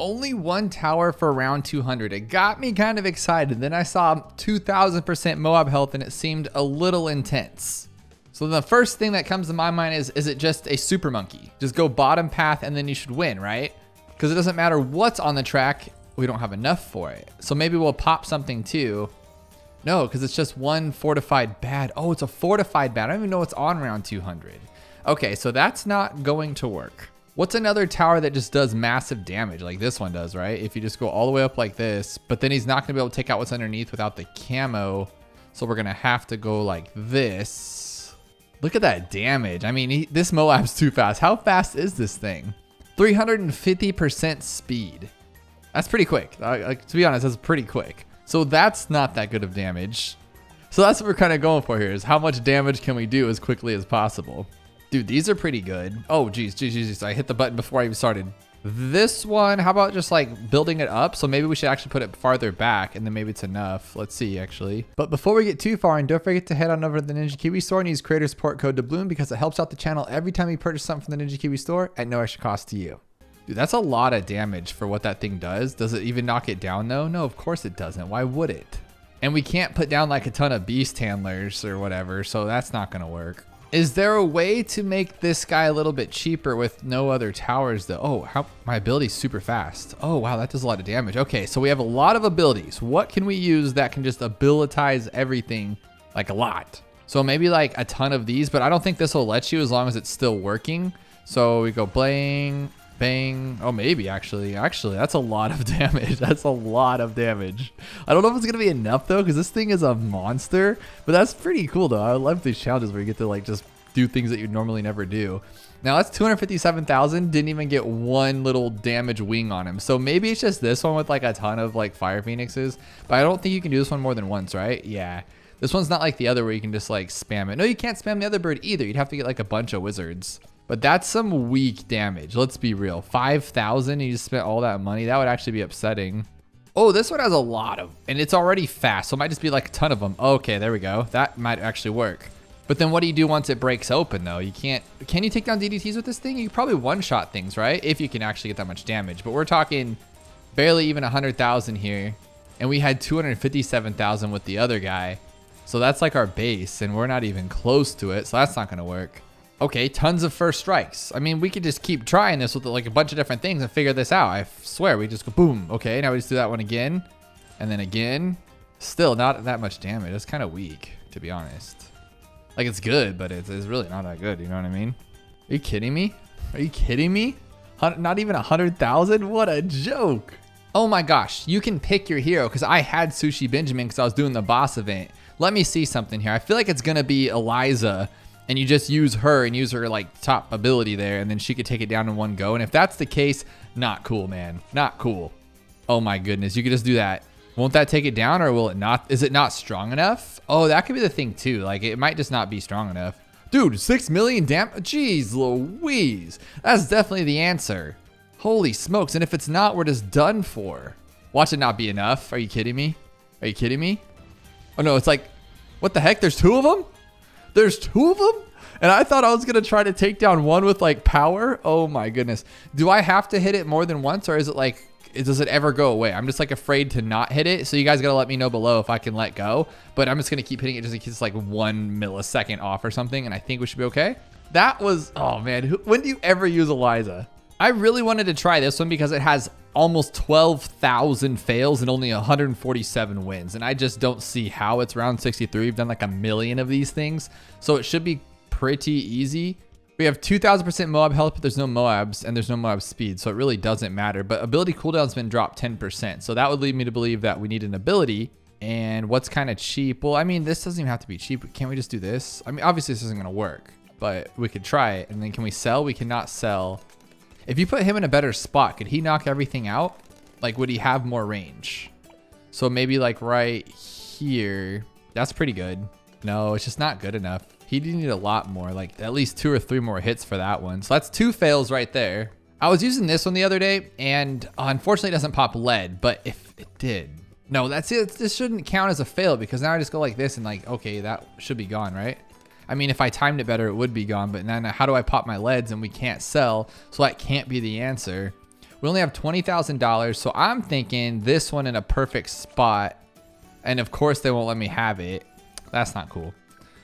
only one tower for round 200. It got me kind of excited. Then I saw 2000% MOAB health and it seemed a little intense. So the first thing that comes to my mind is it just a super monkey? Just go bottom path and then you should win, right? Because it doesn't matter what's on the track, we don't have enough for it. So maybe we'll pop something too. No, because it's just one fortified bad. Oh, it's a fortified bad. I don't even know what's on round 200. Okay, so that's not going to work. What's another tower that just does massive damage like this one does, right? If you just go all the way up like this, but then he's not gonna be able to take out what's underneath without the camo. So we're gonna have to go like this. Look at that damage. I mean, this MOAB's too fast. How fast is this thing? 350% speed. That's pretty quick. To be honest, that's pretty quick. So that's not that good of damage. So that's what we're kind of going for here, is how much damage can we do as quickly as possible. Dude, these are pretty good. Oh, geez. I hit the button before I even started. This one, how about just like building it up? So maybe we should actually put it farther back and then maybe it's enough. Let's see actually. But before we get too far, and don't forget to head on over to the Ninja Kiwi store and use creator support code Dumbloon because it helps out the channel every time you purchase something from the Ninja Kiwi store at no extra cost to you. Dude, that's a lot of damage for what that thing does. Does it even knock it down though? No, of course it doesn't. Why would it? And we can't put down like a ton of beast handlers or whatever, so that's not gonna work. Is there a way to make this guy a little bit cheaper with no other towers though? Oh, my ability's super fast. Oh, wow, that does a lot of damage. Okay, so we have a lot of abilities. What can we use that can just abilitize everything like a lot? So maybe like a ton of these, but I don't think this will let you as long as it's still working. So we go blang, bang. Oh, maybe actually, that's a lot of damage. That's a lot of damage. I don't know if it's gonna be enough though, because this thing is a monster, but that's pretty cool though. I love these challenges where you get to like just do things that you normally never do. Now that's 257,000, didn't even get one little damage wing on him. So maybe it's just this one with like a ton of like fire phoenixes, but I don't think you can do this one more than once, right? Yeah. This one's not like the other where you can just like spam it. No, you can't spam the other bird either. You'd have to get like a bunch of wizards. But that's some weak damage. Let's be real. 5,000, you just spent all that money. That would actually be upsetting. Oh, this one has a lot of, and it's already fast. So it might just be like a ton of them. Okay, there we go. That might actually work. But then what do you do once it breaks open though? You can't, can you take down DDTs with this thing? You probably one-shot things, right? If you can actually get that much damage. But we're talking barely even 100,000 here. And we had 257,000 with the other guy. So that's like our base and we're not even close to it. So that's not gonna work. Okay, tons of first strikes. I mean, we could just keep trying this with like a bunch of different things and figure this out. I swear, we just go boom. Okay, now we just do that one again. And then again. Still not that much damage. That's kind of weak, to be honest. Like, it's good, but it's really not that good. You know what I mean? Are you kidding me? Are you kidding me? Not even 100,000? What a joke. Oh my gosh, you can pick your hero because I had Sushi Benjamin because I was doing the boss event. Let me see something here. I feel like it's going to be Eliza. And you just use her and use her like top ability there and then she could take it down in one go. And if that's the case, not cool, man. Not cool. Oh my goodness. You could just do that. Won't that take it down or will it not? Is it not strong enough? Oh, that could be the thing too. Like it might just not be strong enough. Dude, 6 million damage. Jeez Louise. That's definitely the answer. Holy smokes. And if it's not, we're just done for. Watch it not be enough. Are you kidding me? Are you kidding me? Oh no, it's like, what the heck? There's 2 of them? There's 2 of them? And I thought I was going to try to take down one with like power. Oh my goodness. Do I have to hit it more than once or is it like, does it ever go away? I'm just like afraid to not hit it. So you guys got to let me know below if I can let go. But I'm just going to keep hitting it just in case it's like 1 millisecond off or something. And I think we should be okay. That was, oh man, when do you ever use Eliza? I really wanted to try this one because it has almost 12,000 fails and only 147 wins. And I just don't see how it's round 63. We've done like a million of these things. So it should be pretty easy. We have 2,000% MOAB health, but there's no MOABs and there's no MOAB speed. So it really doesn't matter. But ability cooldown's been dropped 10%. So that would lead me to believe that we need an ability. And what's kind of cheap? Well, I mean, this doesn't even have to be cheap. Can't we just do this? I mean, obviously this isn't going to work, but we could try it. And then can we sell? We cannot sell. If you put him in a better spot, could he knock everything out? Like, would he have more range? So maybe like right here. That's pretty good. No, it's just not good enough. He did need a lot more, like at least 2 or 3 more hits for that one. So that's 2 fails right there. I was using this one the other day and unfortunately it doesn't pop lead, but if it did, no, that's it. This shouldn't count as a fail because now I just go like this and like, okay, that should be gone, right? I mean, if I timed it better, it would be gone, but then how do I pop my leads and we can't sell? So that can't be the answer. We only have $20,000. So I'm thinking this one in a perfect spot. And of course they won't let me have it. That's not cool.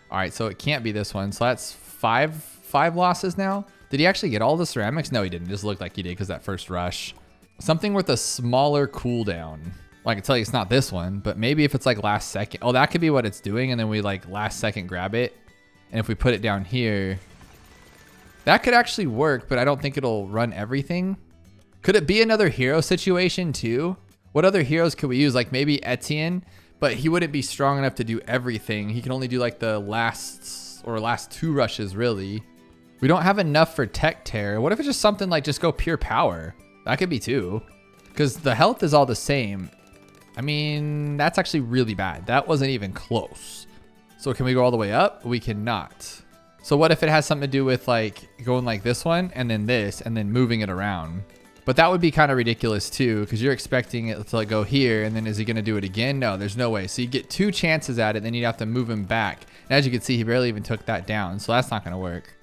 All right, so it can't be this one. So that's five losses now. Did he actually get all the ceramics? No, he didn't. It just looked like he did because that first rush. Something with a smaller cooldown. Well, I can tell you it's not this one, but maybe if it's like last second. Oh, that could be what it's doing. And then we like last second grab it. And if we put it down here, that could actually work, but I don't think it'll run everything. Could it be another hero situation too? What other heroes could we use? Like maybe Etienne, but he wouldn't be strong enough to do everything. He can only do like the last 2 rushes really. We don't have enough for Tech Tear. What if it's just something like just go pure power? That could be too, because the health is all the same. I mean, that's actually really bad. That wasn't even close. So can we go all the way up? We cannot. So what if it has something to do with like going like this one and then this and then moving it around? But that would be kind of ridiculous too, because you're expecting it to like go here and then is he going to do it again? No, there's no way. So you get 2 chances at it, then you'd have to move him back. And as you can see, he barely even took that down. So that's not going to work.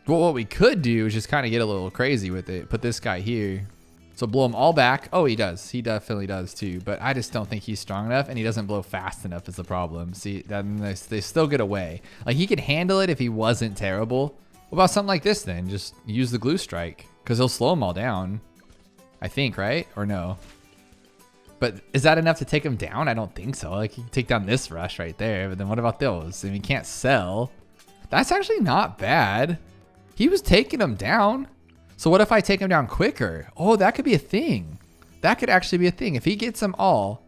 But what we could do is just kind of get a little crazy with it. Put this guy here. So blow him all back. Oh, he does. He definitely does too. But I just don't think he's strong enough, and he doesn't blow fast enough is the problem. See, they still get away. Like he could handle it if he wasn't terrible. What about something like this then? Just use the glue strike because he'll slow them all down. I think, right? Or no? But is that enough to take him down? I don't think so. Like you can take down this rush right there. But then what about those? I mean, you can't sell. That's actually not bad. He was taking him down. So what if I take him down quicker? Oh, that could be a thing. That could actually be a thing. If he gets them all,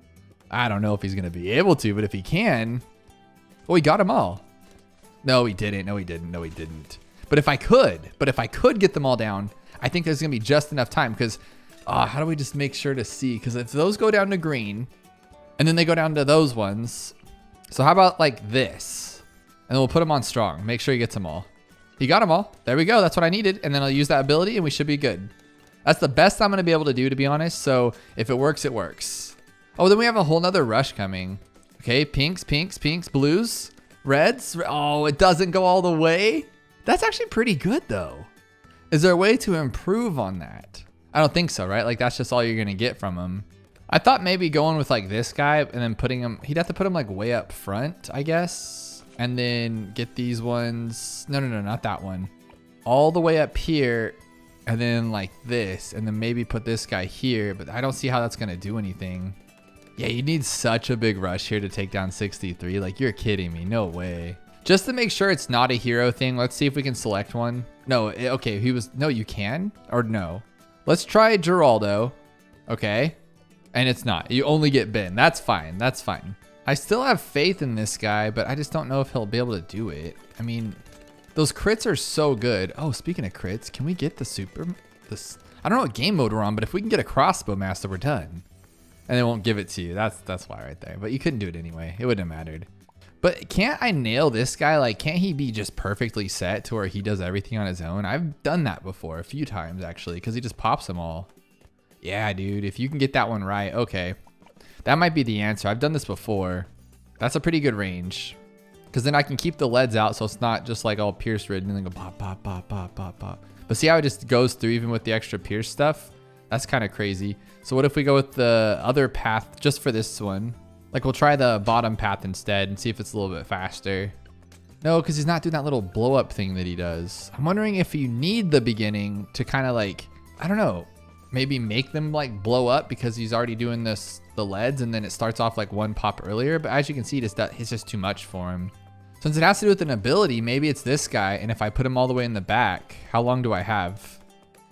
I don't know if he's going to be able to, but if he can, oh, he got them all. No, he didn't. No, he didn't. No, he didn't. But if I could get them all down, I think there's going to be just enough time because how do we just make sure to see? Because if those go down to green and then they go down to those ones. So how about like this? And then we'll put him on strong. Make sure he gets them all. He got them all. There we go. That's what I needed. And then I'll use that ability and we should be good. That's the best I'm going to be able to do, to be honest. So if it works, it works. Oh, then we have a whole nother rush coming. Okay, pinks, blues, reds. Oh, it doesn't go all the way. That's actually pretty good though. Is there a way to improve on that? I don't think so, right? Like that's just all you're going to get from him. I thought maybe going with like this guy and then putting him, he'd have to put him like way up front, I guess. And then get these ones. No, not that one. All the way up here. And then like this. And then maybe put this guy here. But I don't see how that's going to do anything. Yeah, you need such a big rush here to take down 63. Like you're kidding me. No way. Just to make sure it's not a hero thing. Let's see if we can select one. No, okay. No, you can. Or no. Let's try Geraldo. Okay. And it's not. You only get Ben. That's fine. That's fine. I still have faith in this guy, but I just don't know if he'll be able to do it. I mean, those crits are so good. Oh, speaking of crits, can we get the super? I don't know what game mode we're on, but if we can get a crossbow master, we're done. And they won't give it to you. That's why right there. But you couldn't do it anyway. It wouldn't have mattered. But can't I nail this guy? Like, can't he be just perfectly set to where he does everything on his own? I've done that before a few times, actually, because he just pops them all. Yeah, dude, if you can get that one right, okay. That might be the answer. I've done this before. That's a pretty good range. Because then I can keep the leads out so it's not just like all pierce ridden and then go pop, pop, pop, pop, pop, pop. But see how it just goes through even with the extra pierce stuff? That's kind of crazy. So what if we go with the other path just for this one? Like we'll try the bottom path instead and see if it's a little bit faster. No, because he's not doing that little blow up thing that he does. I'm wondering if you need the beginning to kind of like, I don't know, maybe make them like blow up because he's already doing the leads and then it starts off like one pop earlier. But as you can see, it's just too much for him. Since it has to do with an ability, maybe it's this guy. And if I put him all the way in the back, how long do I have?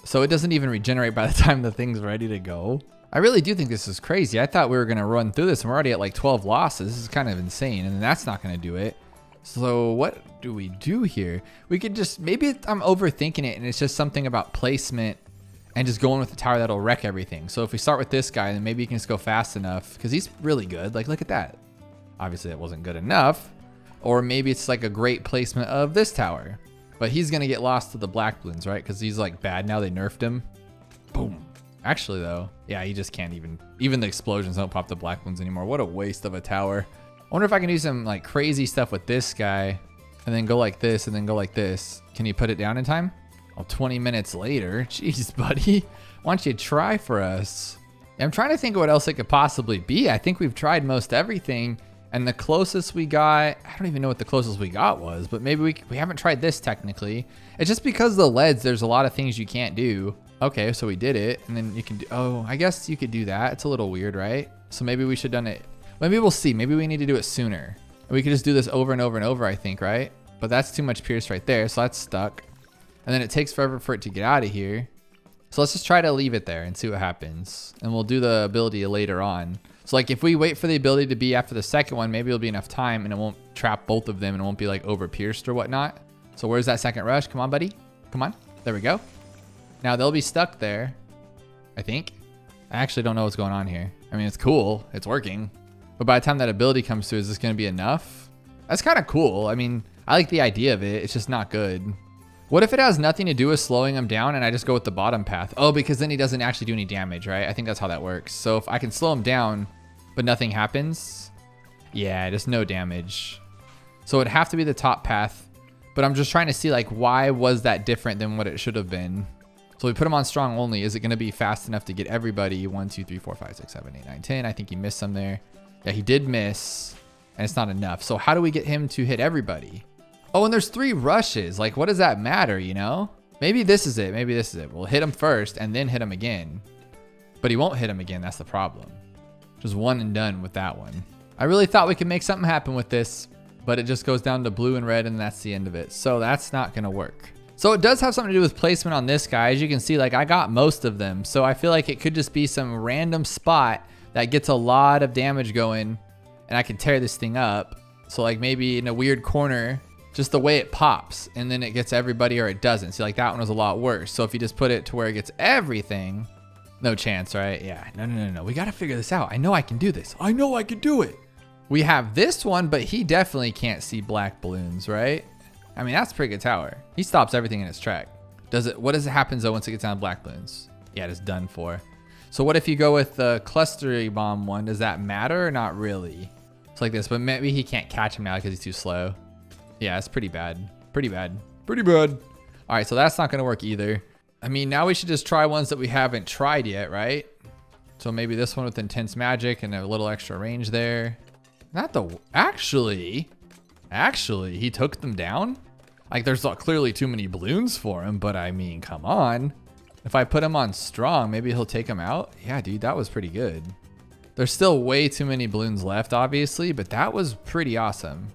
So it doesn't even regenerate by the time the thing's ready to go. I really do think this is crazy. I thought we were going to run through this and we're already at like 12 losses. This is kind of insane. And that's not going to do it. So what do we do here? We could just, maybe I'm overthinking it and it's just something about placement and just going with the tower that'll wreck everything. So if we start with this guy, then maybe you can just go fast enough because he's really good. Like, look at that. Obviously that wasn't good enough. Or maybe it's like a great placement of this tower, but he's going to get lost to the black bloons, right? Because he's like bad now. They nerfed him. Boom. Actually though, yeah, he just can't even the explosions don't pop the black bloons anymore. What a waste of a tower. I wonder if I can do some like crazy stuff with this guy and then go like this and then go like this. Can you put it down in time? Oh, 20 minutes later. Jeez, buddy. Why don't you try for us? I'm trying to think of what else it could possibly be. I think we've tried most everything, and the closest we got, I don't even know what the closest we got was, but maybe we haven't tried this technically. It's just because of the leads, there's a lot of things you can't do. Okay, so we did it, and then you can do, oh, I guess you could do that. It's a little weird, right? So maybe we should have done it. Maybe we'll see. Maybe we need to do it sooner. We could just do this over and over and over, I think, right? But that's too much pierce right there, so that's stuck. And then it takes forever for it to get out of here. So let's just try to leave it there and see what happens. And we'll do the ability later on. So like if we wait for the ability to be after the second one, maybe it'll be enough time and it won't trap both of them and it won't be like over pierced or whatnot. So where's that second rush? Come on, buddy. Come on. There we go. Now they'll be stuck there, I think. I actually don't know what's going on here. I mean, it's cool. It's working. But by the time that ability comes through, is this going to be enough? That's kind of cool. I mean, I like the idea of it. It's just not good. What if it has nothing to do with slowing him down and I just go with the bottom path? Oh, because then he doesn't actually do any damage, right? I think that's how that works. So if I can slow him down, but nothing happens. Yeah, just no damage. So it'd have to be the top path. But I'm just trying to see like, why was that different than what it should have been? So we put him on strong only. Is it going to be fast enough to get everybody? 1, 2, 3, 4, 5, 6, 7, 8, 9, 10. I think he missed some there. Yeah, he did miss. And it's not enough. So how do we get him to hit everybody? Oh, and there's 3 rushes. Like, what does that matter, you know? Maybe this is it. Maybe this is it. We'll hit him first and then hit him again. But he won't hit him again. That's the problem. Just one and done with that one. I really thought we could make something happen with this, but it just goes down to blue and red and that's the end of it. So that's not going to work. So it does have something to do with placement on this guy. As you can see, like I got most of them. So I feel like it could just be some random spot that gets a lot of damage going and I can tear this thing up. So like maybe in a weird corner, just the way it pops and then it gets everybody or it doesn't. See, like that one was a lot worse. So if you just put it to where it gets everything, no chance, right? Yeah, no. We got to figure this out. I know I can do this. I know I can do it. We have this one, but he definitely can't see black balloons, right? I mean, that's a pretty good tower. He stops everything in its track. What does it happen though once it gets down to black balloons? Yeah, it's done for. So what if you go with the clustery bomb one? Does that matter or not really? It's like this, but maybe he can't catch him now because he's too slow. Yeah, it's pretty bad. Pretty bad. Pretty bad. All right, so that's not gonna work either. I mean, now we should just try ones that we haven't tried yet, right? So maybe this one with intense magic and a little extra range there. Not the, actually, he took them down. Like there's clearly too many balloons for him, but I mean, come on. If I put him on strong, maybe he'll take him out. Yeah, dude, that was pretty good. There's still way too many balloons left, obviously, but that was pretty awesome.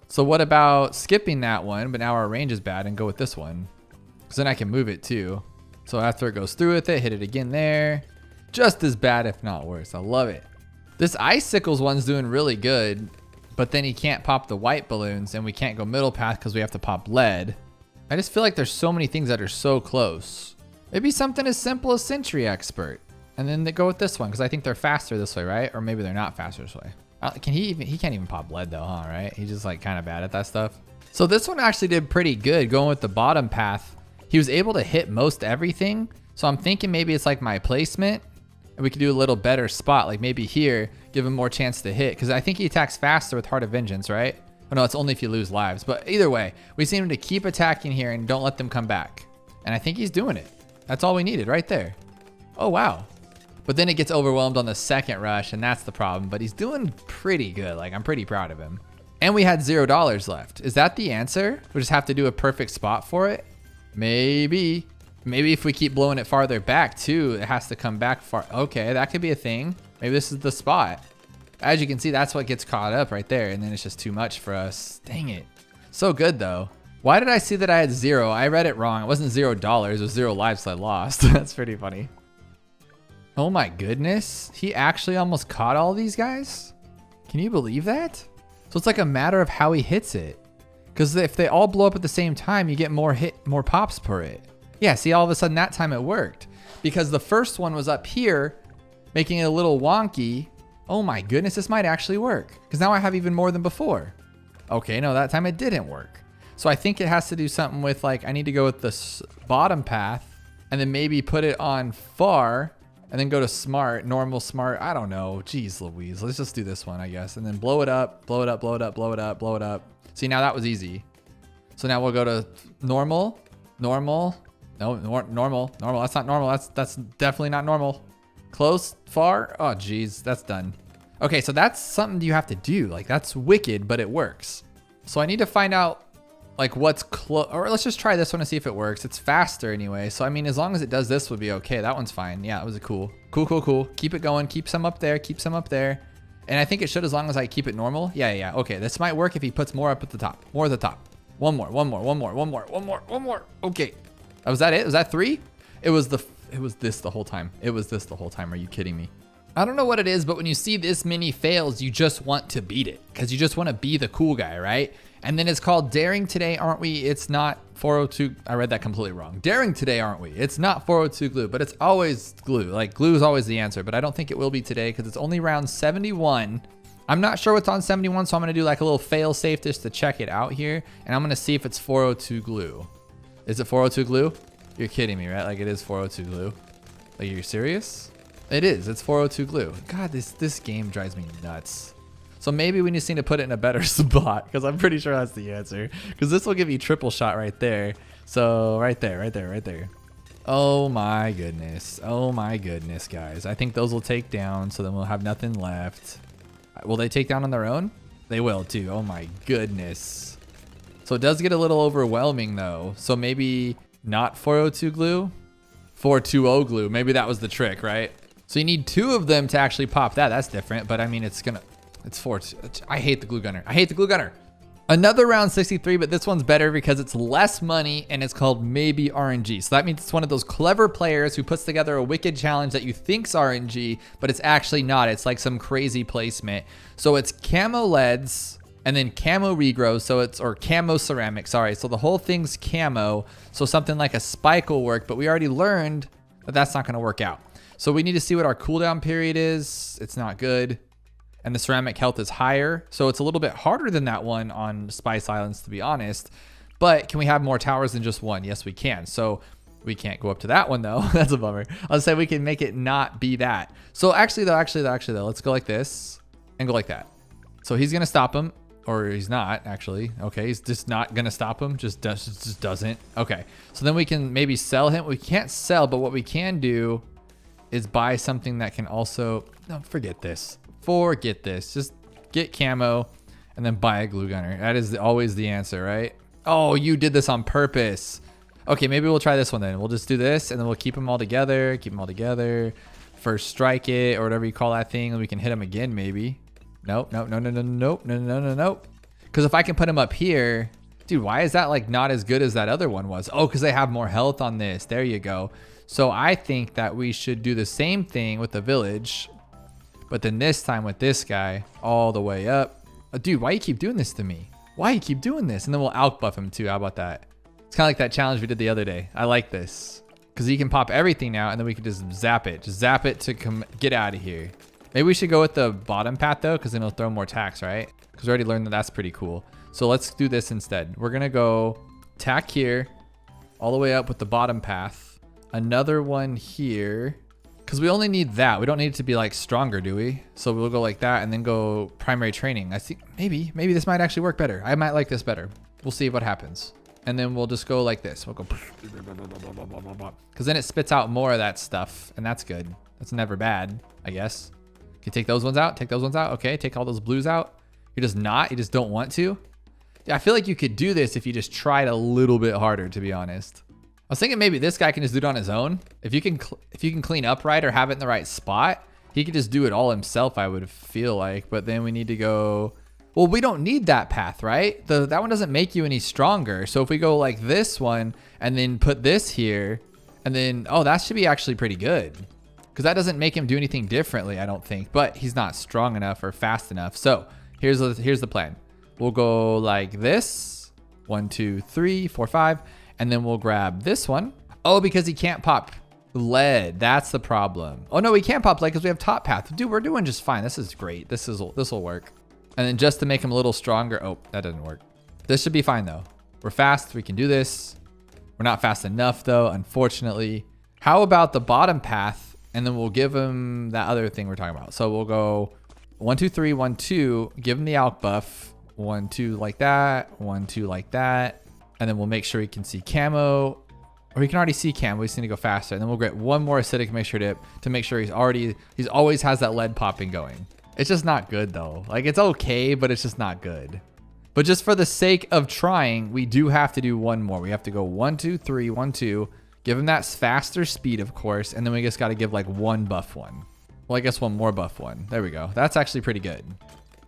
So what about skipping that one, but now our range is bad and go with this one? Because then I can move it too. So after it goes through with it, hit it again there. Just as bad, if not worse. I love it. This icicles one's doing really good, but then he can't pop the white balloons and we can't go middle path because we have to pop lead. I just feel like there's so many things that are so close. Maybe something as simple as Sentry Expert. And then they go with this one because I think they're faster this way, right? Or maybe they're not faster this way. He can't even pop lead though, huh? Right? He's just like kind of bad at that stuff. So this one actually did pretty good going with the bottom path. He was able to hit most everything. So I'm thinking maybe it's like my placement and we could do a little better spot. Like maybe here, give him more chance to hit. Cause I think he attacks faster with Heart of Vengeance, right? Oh no, it's only if you lose lives. But either way, we seem to keep attacking here and don't let them come back. And I think he's doing it. That's all we needed right there. Oh, wow. But then it gets overwhelmed on the second rush and that's the problem. But he's doing pretty good. Like I'm pretty proud of him. And we had $0 left. Is that the answer? We just have to do a perfect spot for it? Maybe. Maybe if we keep blowing it farther back too, it has to come back far. Okay, that could be a thing. Maybe this is the spot. As you can see, that's what gets caught up right there. And then it's just too much for us. Dang it. So good though. Why did I see that I had 0? I read it wrong. It wasn't $0. It was 0 lives I lost. That's pretty funny. Oh my goodness. He actually almost caught all these guys? Can you believe that? So it's like a matter of how he hits it. Because if they all blow up at the same time, you get more pops per hit. Yeah, see, all of a sudden that time it worked. Because the first one was up here, making it a little wonky. Oh my goodness, this might actually work. Because now I have even more than before. Okay, no, that time it didn't work. So I think it has to do something with like, I need to go with the bottom path and then maybe put it on far and then go to smart, normal, smart. I don't know. Jeez Louise. Let's just do this one, I guess. And then blow it up, blow it up, blow it up, blow it up, blow it up. See, now that was easy. So now we'll go to normal, normal, No, normal. That's not normal. That's definitely not normal. Close, far. Oh, geez, that's done. Okay, so that's something you have to do. Like, that's wicked, but it works. So I need to find out like what's close, or let's just try this one to see if it works. It's faster anyway. So, I mean, as long as it does this would be okay. That one's fine. Yeah, it was a cool. Keep it going. Keep some up there. Keep some up there. And I think it should as long as I keep it normal. Yeah. Okay, this might work if he puts more up at the top. More at the top. One more. Okay. Was that it? Was that 3? It was this the whole time. Are you kidding me? I don't know what it is, but when you see this many fails, you just want to beat it because you just want to be the cool guy, right? And then it's called Daring Today, aren't we? It's not 402. I read that completely wrong. Daring Today, aren't we? It's not 402 glue, but it's always glue. Like, glue is always the answer, but I don't think it will be today because it's only round 71. I'm not sure what's on 71, so I'm going to do like a little fail safe just to check it out here. And I'm going to see if it's 402 glue. Is it 402 glue? You're kidding me, right? Like, it is 402 glue. Like, you're serious? It is. It's 402 glue. God, this game drives me nuts. So maybe we just need to put it in a better spot because I'm pretty sure that's the answer. Because this will give you triple shot right there. So right there. Oh my goodness, guys. I think those will take down. So then we'll have nothing left. Will they take down on their own? They will too. Oh my goodness. So it does get a little overwhelming though. So maybe not 402 glue, 420 glue. Maybe that was the trick, right? So you need 2 of them to actually pop that. That's different, but I mean, it's 4. I hate the glue gunner. Another round 63, but this one's better because it's less money and it's called maybe RNG. So that means it's one of those clever players who puts together a wicked challenge that you think's RNG, but it's actually not. It's like some crazy placement. So it's camo leads and then camo regrow. Or camo ceramic, sorry. So the whole thing's camo. So something like a spike will work, but we already learned that that's not going to work out. So we need to see what our cooldown period is. It's not good. And the ceramic health is higher. So it's a little bit harder than that one on Spice Islands, to be honest. But can we have more towers than just one? Yes, we can. So we can't go up to that one though. That's a bummer. I'll say we can make it not be that. So actually though, let's go like this and go like that. So he's going to stop him, or he's not actually. Okay. He's just not going to stop him. Just doesn't. Okay. So then we can maybe sell him. We can't sell, but what we can do is buy something that can also, no, forget this. Just get camo and then buy a glue gunner. That is always the answer, right? Oh, you did this on purpose. Okay, maybe we'll try this one then. We'll just do this and then we'll keep them all together. First strike it or whatever you call that thing, and we can hit them again maybe. Nope. Because if I can put them up here, dude, why is that like not as good as that other one was? Oh, because they have more health on this. There you go. So I think that we should do the same thing with the village, but then this time with this guy all the way up. Oh, dude, why you keep doing this to me? Why you keep doing this? And then we'll outbuff him too. How about that? It's kind of like that challenge we did the other day. I like this because you can pop everything now and then we can just zap it. Just zap it to get out of here. Maybe we should go with the bottom path though, because then it'll throw more tax, right? Because we already learned that that's pretty cool. So let's do this instead. We're going to go tack here all the way up with the bottom path. Another one here. Because we only need that. We don't need it to be like stronger, do we? So we'll go like that and then go primary training. I think maybe this might actually work better. I might like this better. We'll see what happens. And then we'll just go like this. We'll go because then it spits out more of that stuff and that's good. That's never bad, I guess. Okay, take those ones out. Okay, take all those blues out. You just don't want to. Yeah, I feel like you could do this if you just tried a little bit harder, to be honest. I was thinking maybe this guy can just do it on his own. If you can clean up right or have it in the right spot, he could just do it all himself, I would feel like. But then we need to go, well, we don't need that path, right? That one doesn't make you any stronger. So if we go like this one and then put this here and then, oh, that should be actually pretty good. Because that doesn't make him do anything differently, I don't think. But he's not strong enough or fast enough. So here's the plan. We'll go like this. 1, 2, 3, 4, 5. And then we'll grab this one. Oh, because he can't pop lead. That's the problem. Oh no, we can't pop lead because we have top path. Dude, we're doing just fine. This is great. This will work. And then just to make him a little stronger. Oh, that doesn't work. This should be fine though. We're fast. We can do this. We're not fast enough though, unfortunately. How about the bottom path? And then we'll give him that other thing we're talking about. So we'll go 1, 2, 3, 1, 2. Give him the out buff. 1, 2 like that. 1, 2 like that. And then we'll make sure he can see camo. Or he can already see cam. We just need to go faster. And then we'll get one more acidic mixture dip to make sure he's always has that lead popping going. It's just not good though. Like it's okay, but it's just not good. But just for the sake of trying, we do have to do one more. We have to go 1, 2, 3, 1, 2. Give him that faster speed, of course. And then we just got to give like one buff one. Well, I guess one more buff one. There we go. That's actually pretty good.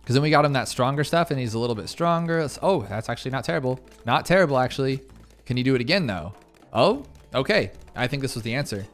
Because then we got him that stronger stuff and he's a little bit stronger. Oh, that's actually not terrible. Not terrible, actually. Can you do it again though? Oh, okay. I think this was the answer.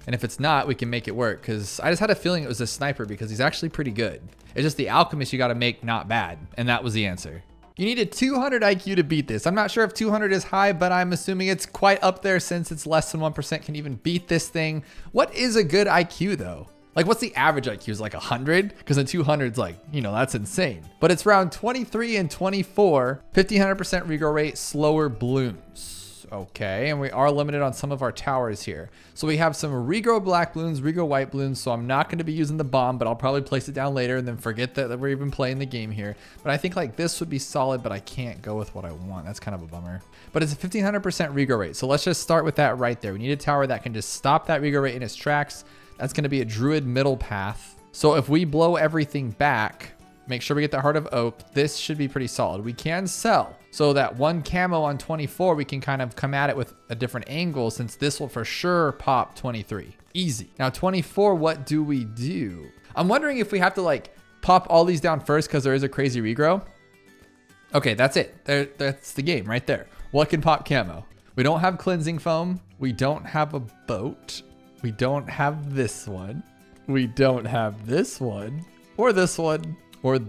And if it's not, we can make it work. Because I just had a feeling it was a sniper because he's actually pretty good. It's just the alchemist you got to make not bad. And that was the answer. You needed 200 IQ to beat this. I'm not sure if 200 is high, but I'm assuming it's quite up there since it's less than 1% can even beat this thing. What is a good IQ though? Like what's the average IQ? Is like 100? Because then 200 is like, you know, that's insane. But it's round 23 and 24, 1500% regrow rate, slower bloons. Okay, and we are limited on some of our towers here. So we have some regrow black bloons, regrow white bloons. So I'm not going to be using the bomb, but I'll probably place it down later and then forget that we're even playing the game here. But I think like this would be solid, but I can't go with what I want. That's kind of a bummer. But it's a 1500% regrow rate. So let's just start with that right there. We need a tower that can just stop that regrow rate in its tracks. That's going to be a druid middle path. So if we blow everything back, make sure we get the Heart of Oak. This should be pretty solid. We can sell. So that one camo on 24, we can kind of come at it with a different angle since this will for sure pop 23. Easy. Now 24, what do we do? I'm wondering if we have to like pop all these down first because there is a crazy regrow. Okay, that's it. That's the game right there. What can pop camo? We don't have cleansing foam. We don't have a boat. We don't have this one. We don't have this one or this one. Or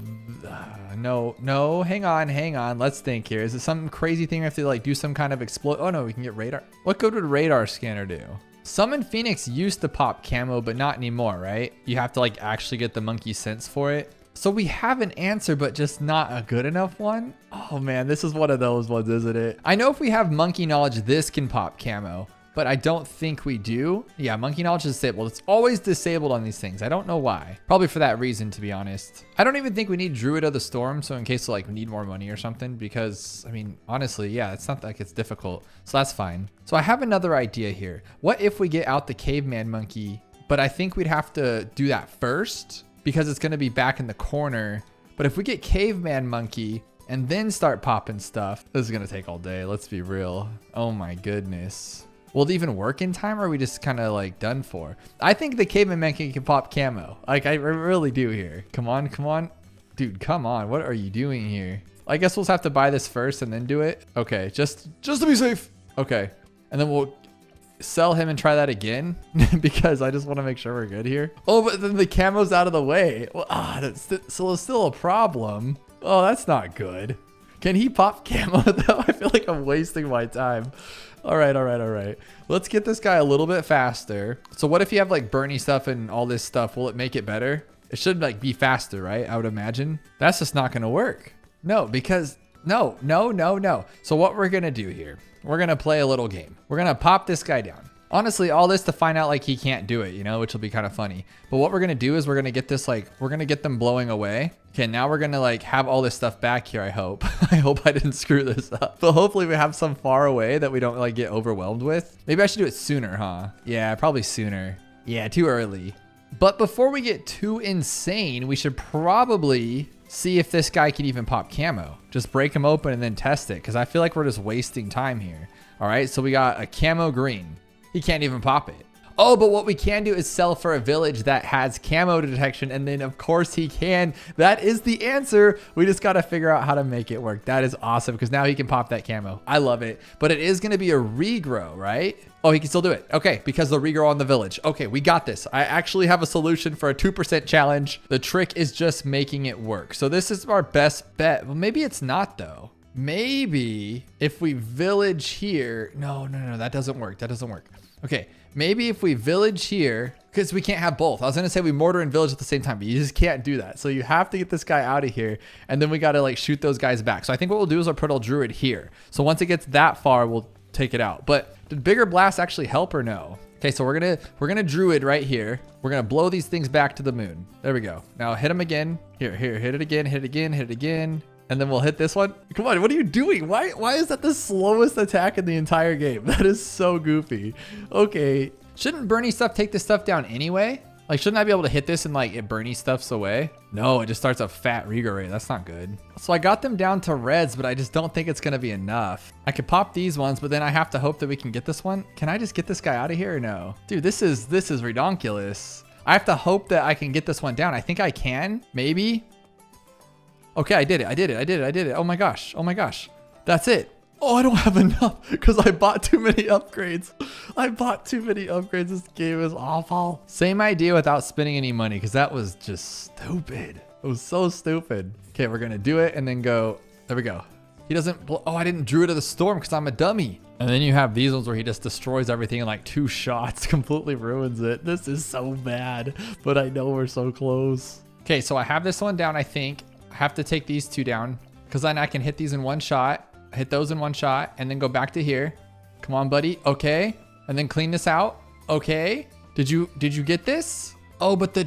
no, hang on. Let's think here. Is it some crazy thing we have to like do some kind of explode? Oh no, we can get radar. What good would radar scanner do? Summon Phoenix used to pop camo, but not anymore, right? You have to like actually get the monkey sense for it. So we have an answer, but just not a good enough one. Oh man, this is one of those ones, isn't it? I know if we have monkey knowledge, this can pop camo. But I don't think we do. Yeah, monkey knowledge is disabled. It's always disabled on these things. I don't know why. Probably for that reason, to be honest. I don't even think we need Druid of the Storm. So in case like we need more money or something, because I mean, honestly, yeah, it's not like it's difficult. So that's fine. So I have another idea here. What if we get out the caveman monkey? But I think we'd have to do that first because it's going to be back in the corner. But if we get caveman monkey and then start popping stuff, this is going to take all day. Let's be real. Oh my goodness. Will it even work in time or are we just kind of like done for? I think the caveman monkey can pop camo. Like I really do here. Come on. Dude, come on. What are you doing here? I guess we'll just have to buy this first and then do it. Okay, just to be safe. Okay. And then we'll sell him and try that again because I just want to make sure we're good here. Oh, but then the camo's out of the way. Well, so it's still a problem. Oh, that's not good. Can he pop camo though? I feel like I'm wasting my time. All right. Let's get this guy a little bit faster. So what if you have like Bernie stuff and all this stuff? Will it make it better? It should like be faster, right? I would imagine. That's just not going to work. No, because no. So what we're going to do here, we're going to play a little game. We're going to pop this guy down. Honestly, all this to find out like he can't do it, you know, which will be kind of funny. But what we're going to do is we're going to get this like, we're going to get them blowing away. Okay, now we're going to like have all this stuff back here, I hope. I hope I didn't screw this up. But hopefully we have some far away that we don't like get overwhelmed with. Maybe I should do it sooner, huh? Yeah, probably sooner. Yeah, too early. But before we get too insane, we should probably see if this guy can even pop camo. Just break him open and then test it because I feel like we're just wasting time here. All right, so we got a camo green. He can't even pop it. Oh, but what we can do is sell for a village that has camo detection. And then of course he can. That is the answer. We just got to figure out how to make it work. That is awesome because now he can pop that camo. I love it. But it is going to be a regrow, right? Oh, he can still do it. Okay, because the regrow on the village. Okay, we got this. I actually have a solution for a 2% challenge. The trick is just making it work. So this is our best bet. Well, maybe it's not though. Maybe if we village here. No, that doesn't work. Okay, maybe if we village here, because we can't have both. I was gonna say we mortar and village at the same time, but you just can't do that. So you have to get this guy out of here, and then we gotta like shoot those guys back. So I think what we'll do is we'll put a druid here. So once it gets that far, we'll take it out. But did bigger blasts actually help or no? Okay, so we're gonna druid right here. We're gonna blow these things back to the moon. There we go. Now hit them again. Here, hit it again, hit it again. And then we'll hit this one. Come on, what are you doing? Why is that the slowest attack in the entire game? That is so goofy. Okay. Shouldn't Bernie stuff take this stuff down anyway? Like, shouldn't I be able to hit this and like it Bernie stuffs away? No, it just starts a fat regrow rate. That's not good. So I got them down to reds, but I just don't think it's gonna be enough. I could pop these ones, but then I have to hope that we can get this one. Can I just get this guy out of here or no? Dude, this is redonkulous. I have to hope that I can get this one down. I think I can, maybe. Okay, I did it. Oh my gosh. That's it. Oh, I don't have enough because I bought too many upgrades. This game is awful. Same idea without spending any money because that was just stupid. It was so stupid. Okay, we're going to do it and then go. There we go. He doesn't. Oh, I didn't Druid of the Storm because I'm a dummy. And then you have these ones where he just destroys everything in like 2 shots, completely ruins it. This is so bad, but I know we're so close. Okay, so I have this one down, I think. I have to take these 2 down because then I can hit these in 1 shot. Hit those in 1 shot and then go back to here. Come on, buddy. Okay. And then clean this out. Okay. Did you get this? Oh, but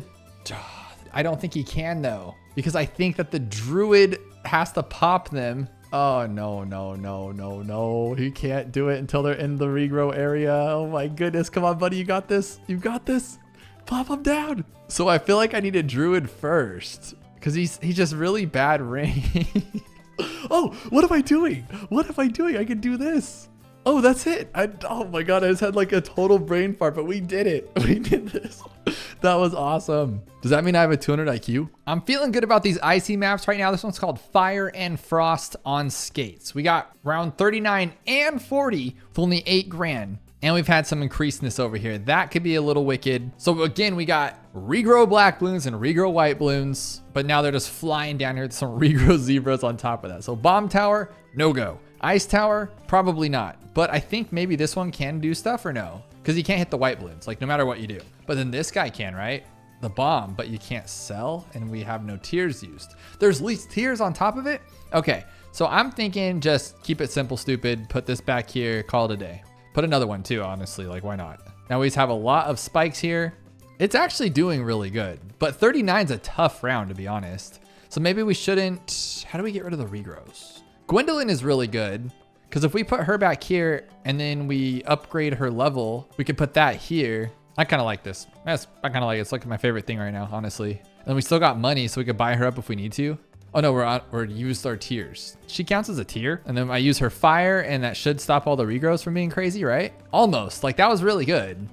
I don't think he can though, because I think that the Druid has to pop them. Oh, no. He can't do it until they're in the regrow area. Oh my goodness. Come on, buddy. You got this. Pop him down. So I feel like I need a Druid first because he's just really bad range. Oh, what am I doing? I can do this. Oh, that's it. Oh my God, I just had like a total brain fart, but we did it. We did this. That was awesome. Does that mean I have a 200 IQ? I'm feeling good about these icy maps right now. This one's called Fire and Frost on skates. We got round 39 and 40 with only 8 grand. And we've had some increasedness over here. That could be a little wicked. So again, we got regrow black balloons and regrow white balloons, but now they're just flying down here with some regrow zebras on top of that. So bomb tower, no go. Ice tower, probably not. But I think maybe this one can do stuff or no? Because you can't hit the white balloons, like no matter what you do. But then this guy can, right? The bomb, but you can't sell and we have no tiers used. There's least tiers on top of it? Okay, so I'm thinking just keep it simple, stupid. Put this back here, call it a day. Put another one too, honestly, like why not? Now we just have a lot of spikes here. It's actually doing really good, but 39 is a tough round to be honest. So maybe we shouldn't, how do we get rid of the regrows? Gwendolyn is really good because if we put her back here and then we upgrade her level, we could put that here. I kind of like this. I kind of like it. It's like my favorite thing right now, honestly. And we still got money so we could buy her up if we need to. Oh no, we're used our tiers. She counts as a tier. And then I use her fire and that should stop all the regrows from being crazy, right? Almost, like that was really good.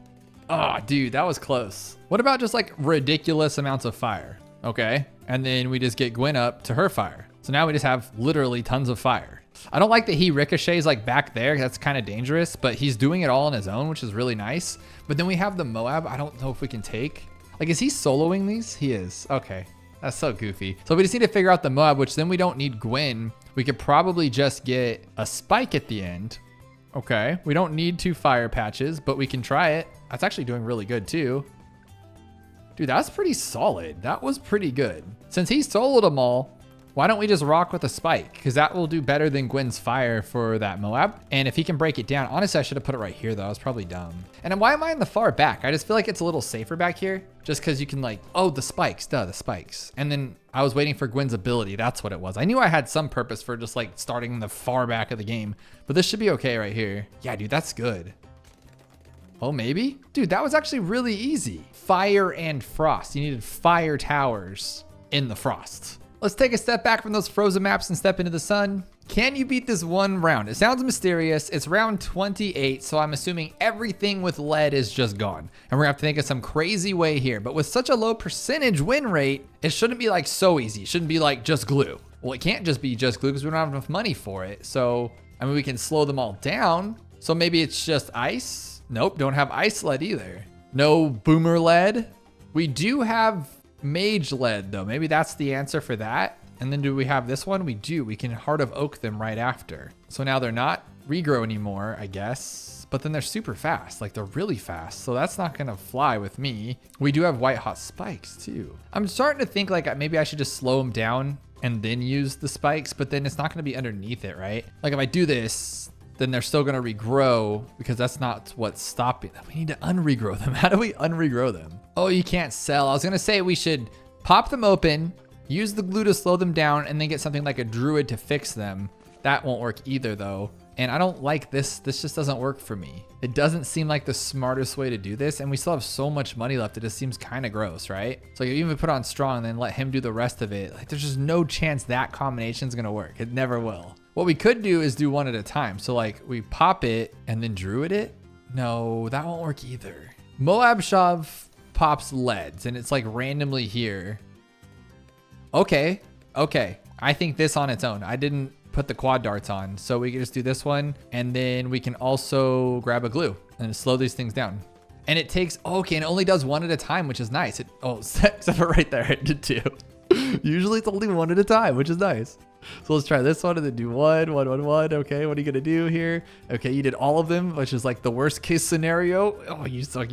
Oh dude, that was close. What about just like ridiculous amounts of fire? Okay, and then we just get Gwen up to her fire. So now we just have literally tons of fire. I don't like that he ricochets like back there. That's kind of dangerous, but he's doing it all on his own, which is really nice. But then we have the MOAB. I don't know if we can take, like, is he soloing these? He is, okay. That's so goofy. So we just need to figure out the MOAB, which then we don't need Gwen. We could probably just get a spike at the end. Okay, we don't need 2 fire patches, but we can try it. That's actually doing really good too. Dude, that's pretty solid. That was pretty good. Since he soloed them all, why don't we just rock with a spike? Because that will do better than Gwen's fire for that MOAB. And if he can break it down, honestly, I should have put it right here though. I was probably dumb. And then why am I in the far back? I just feel like it's a little safer back here just because you can like, oh, the spikes, the spikes. And then I was waiting for Gwen's ability. That's what it was. I knew I had some purpose for just like starting in the far back of the game, but this should be okay right here. Yeah, dude, that's good. Oh, maybe? Dude, that was actually really easy. Fire and frost. You needed fire towers in the frost. Let's take a step back from those frozen maps and step into the sun. Can you beat this one round? It sounds mysterious. It's round 28, so I'm assuming everything with lead is just gone. And we're gonna have to think of some crazy way here. But with such a low percentage win rate, it shouldn't be like so easy. It shouldn't be like just glue. Well, it can't just be just glue because we don't have enough money for it. So, I mean, we can slow them all down. So maybe it's just ice. Nope, don't have ice lead either. No boomer lead. We do have mage lead though. Maybe that's the answer for that. And then do we have this one? We do. We can Heart of Oak them right after. So now they're not regrow anymore, I guess. But then they're super fast. Like they're really fast. So that's not gonna fly with me. We do have white hot spikes too. I'm starting to think like maybe I should just slow them down and then use the spikes, but then it's not gonna be underneath it, right? Like if I do this, then they're still gonna regrow because that's not what's stopping them. We need to unregrow them. How do we unregrow them? Oh, you can't sell. I was gonna say we should pop them open, Use the glue to slow them down and then get something like a druid to fix them. That won't work either though. And I don't like this. This just doesn't work for me. It doesn't seem like the smartest way to do this. And we still have so much money left. It just seems kind of gross, right? So you even put on strong and then let him do the rest of it. Like there's just no chance that combination is going to work. It never will. What we could do is do one at a time. So like we pop it and then druid it. No, that won't work either. MOAB Shove pops leads and it's like randomly here. Okay. I think this on its own. I didn't put the quad darts on. So we can just do this one. And then we can also grab a glue and slow these things down. And it takes, okay, and it only does one at a time, which is nice. Except for right there, it did two. Usually it's only one at a time, which is nice. So let's try this one and then do one. Okay, what are you gonna do here? Okay, you did all of them, which is like the worst case scenario. Oh, you suck.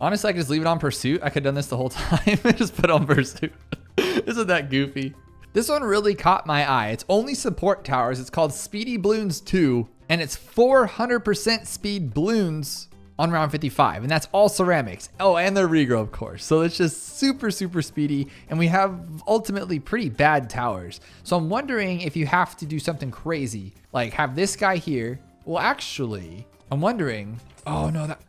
Honestly, I could just leave it on pursuit. I could have done this the whole time and just put on pursuit. Isn't that goofy? This one really caught my eye. It's only support towers. It's called Speedy Bloons 2, and it's 400% speed balloons on round 55, and that's all ceramics. Oh, and the regrow, of course. So it's just super speedy, and we have ultimately pretty bad towers. So I'm wondering if you have to do something crazy, like have this guy here. Well, actually, I'm wondering. Oh no, that.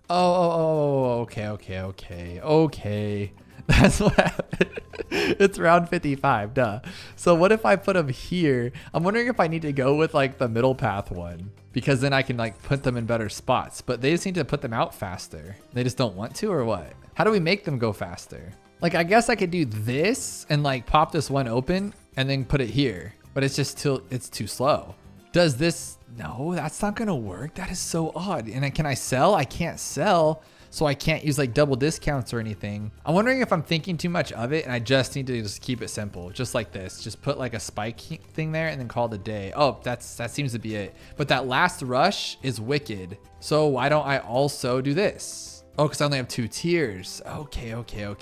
Okay. That's what happened. It's round 55, duh. So what if I put them here? I'm wondering if I need to go with like the middle path one, because then I can like put them in better spots, but they just need to put them out faster. They just don't want to, or what? How do we make them go faster? Like, I guess I could do this and like pop this one open and then put it here, but it's just it's too slow. Does this? No, that's not gonna work. That is so odd. And then can I sell? I can't sell. So I can't use like double discounts or anything. I'm wondering if I'm thinking too much of it and I just need to just keep it simple, just like this. Just put like a spike thing there and then call it a day. Oh, that seems to be it. But that last rush is wicked. So why don't I also do this? Oh, because I only have 2 tiers. Okay.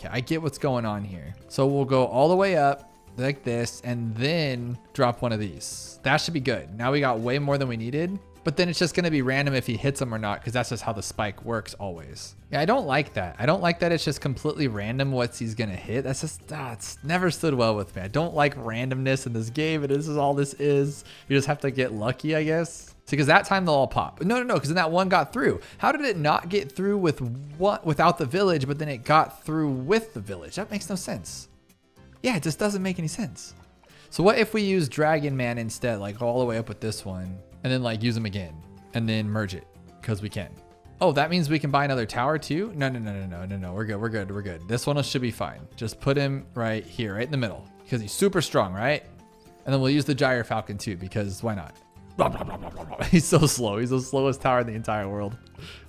I get what's going on here. So we'll go all the way up like this and then drop one of these. That should be good. Now we got way more than we needed. But then it's just going to be random if he hits them or not, because that's just how the spike works always. Yeah, I don't like that. I don't like that it's just completely random what he's going to hit. That's just, it's never stood well with me. I don't like randomness in this game, and this is all this is. You just have to get lucky, I guess. See, because that time they'll all pop. No, because then that one got through. How did it not get through without the village, but then it got through with the village? That makes no sense. Yeah, it just doesn't make any sense. So what if we use Dragon Man instead, like go all the way up with this one? And then like use them again and then merge it because we can. Oh, that means we can buy another tower too? No. We're good. This one should be fine. Just put him right here, right in the middle, because he's super strong, right? And then we'll use the Gyre Falcon too, because why not? He's so slow. He's the slowest tower in the entire world.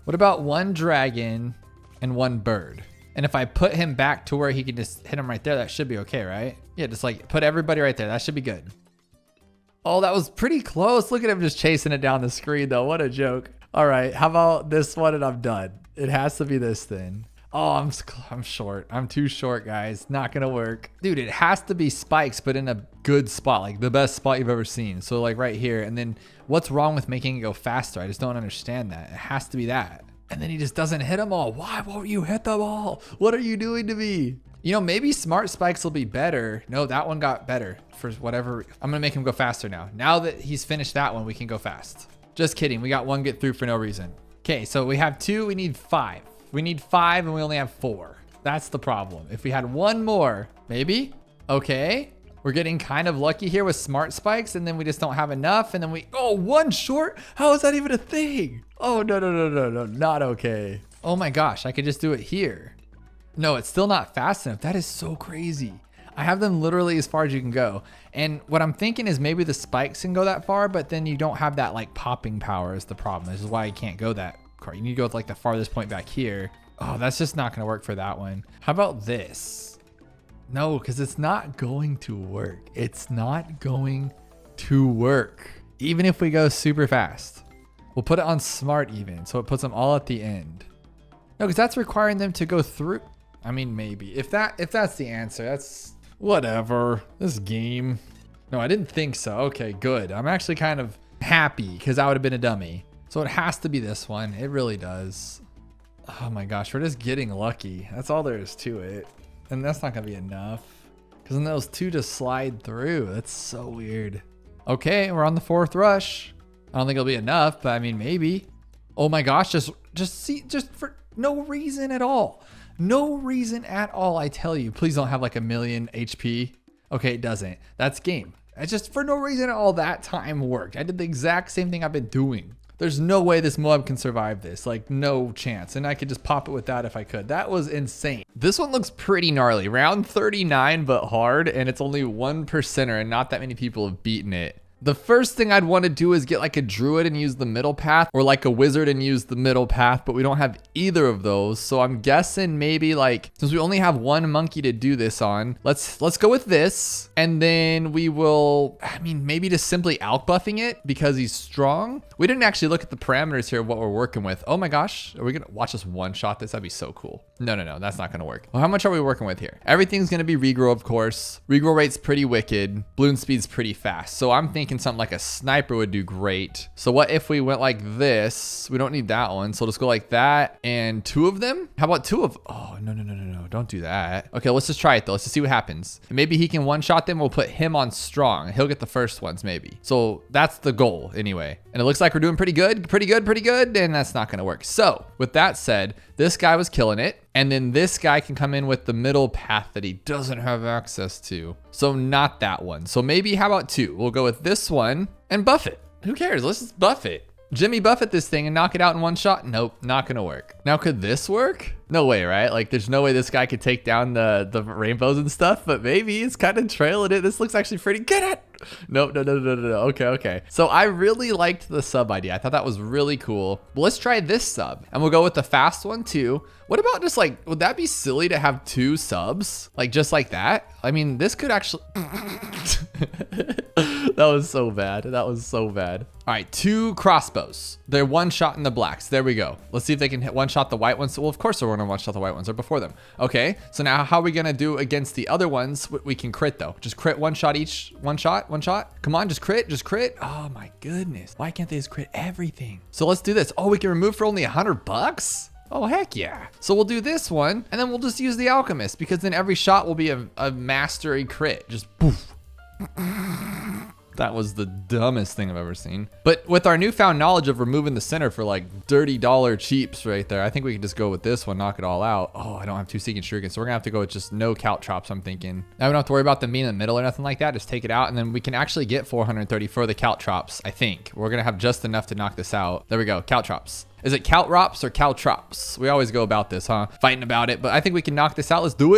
What about 1 dragon and 1 bird? And if I put him back to where he can just hit him right there, that should be okay, right? Yeah, just like put everybody right there. That should be good. Oh, that was pretty close. Look at him just chasing it down the screen though. What a joke. All right, how about this one and I'm done. It has to be this then. Oh, I'm short. I'm too short, guys. Not gonna work. Dude, it has to be spikes, but in a good spot, like the best spot you've ever seen. So like right here, and then what's wrong with making it go faster? I just don't understand that. It has to be that. And then he just doesn't hit them all. Why won't you hit them all? What are you doing to me? You know, maybe smart spikes will be better. No, that one got better for whatever. I'm gonna make him go faster now. Now that he's finished that one, we can go fast. Just kidding, we got 1 get through for no reason. Okay, so we have 2, we need 5. We need 5 and we only have 4. That's the problem. If we had 1 more, maybe? Okay, we're getting kind of lucky here with smart spikes and then we just don't have enough and then oh, 1 short? How is that even a thing? Oh, no, not okay. Oh my gosh, I could just do it here. No, it's still not fast enough. That is so crazy. I have them literally as far as you can go. And what I'm thinking is maybe the spikes can go that far, but then you don't have that like popping power is the problem. This is why you can't go that far. You need to go with like the farthest point back here. Oh, that's just not gonna work for that one. How about this? No, because it's not going to work. It's not going to work. Even if we go super fast. We'll put it on smart even, so it puts them all at the end. No, because that's requiring them to go through. I mean, maybe. If that's the answer, that's whatever. This game. No, I didn't think so. Okay, good. I'm actually kind of happy because I would have been a dummy. So it has to be this one. It really does. Oh my gosh, we're just getting lucky. That's all there is to it. And that's not gonna be enough. Because then those two just slide through. That's so weird. Okay, we're on the 4th rush. I don't think it'll be enough, but I mean, maybe. Oh my gosh, just for no reason at all. No reason at all, I tell you. Please don't have like 1,000,000 HP. Okay, it doesn't. That's game. It's just for no reason at all that time worked. I did the exact same thing I've been doing. There's no way this MOAB can survive this. Like, no chance. And I could just pop it with that if I could. That was insane. This one looks pretty gnarly. Round 39, but hard. And it's only 1%er, and not that many people have beaten it. The first thing I'd want to do is get like a druid and use the middle path, or like a wizard and use the middle path, but we don't have either of those. So I'm guessing maybe like, since we only have one monkey to do this on, let's go with this. And then we will, I mean, maybe just simply out buffing it because he's strong. We didn't actually look at the parameters here of what we're working with. Oh my gosh, are we gonna watch us one shot this? That'd be so cool. No, that's not gonna work. Well, how much are we working with here? Everything's gonna be regrow, of course. Regrow rate's pretty wicked. Bloon speed's pretty fast. So I'm thinking something like a sniper would do great. So what if we went like this? We don't need that one. So let's go like that and 2 of them. How about 2 of, oh, no. Don't do that. Okay, let's just try it though. Let's just see what happens. And maybe he can one-shot them. We'll put him on strong. He'll get the first ones maybe. So that's the goal anyway. And it looks like we're doing pretty good. And that's not gonna work. So with that said, this guy was killing it. And then this guy can come in with the middle path that he doesn't have access to. So not that one. So maybe how about 2? We'll go with this one and buff it. Who cares? Let's just buff it. Jimmy Buffett this thing and knock it out in one shot? Nope, not gonna work. Now, could this work? No way, right? Like, there's no way this guy could take down the rainbows and stuff, but maybe it's kind of trailing it. This looks actually pretty good at. Nope, no. Okay. So I really liked the sub idea. I thought that was really cool. But let's try this sub, and we'll go with the fast one too. What about just like, would that be silly to have 2 subs? Like, just like that? I mean, this could actually. That was so bad. All right, 2 crossbows. They're one shot in the blacks. There we go. Let's see if they can hit one shot the white ones. Well, of course they're gonna one shot the white ones. They're before them. Okay, so now how are we gonna do against the other ones? We can crit though. Just crit one shot each. One shot. Come on, just crit. Oh my goodness. Why can't they just crit everything? So let's do this. Oh, we can remove for only $100? Oh, heck yeah. So we'll do this one, and then we'll just use the alchemist, because then every shot will be a mastery crit. Just poof. That was the dumbest thing I've ever seen. But with our newfound knowledge of removing the center for like dirty dollar cheaps right there, I think we can just go with this one, knock it all out. Oh, I don't have 2 Seeking Shurikens, so we're gonna have to go with just no caltrops, I'm thinking. Now we don't have to worry about them being in the middle or nothing like that. Just take it out, and then we can actually get 430 for the caltrops, I think. We're gonna have just enough to knock this out. There we go, caltrops. Is it caltrops or caltrops? We always go about this, huh? Fighting about it, but I think we can knock this out. Let's do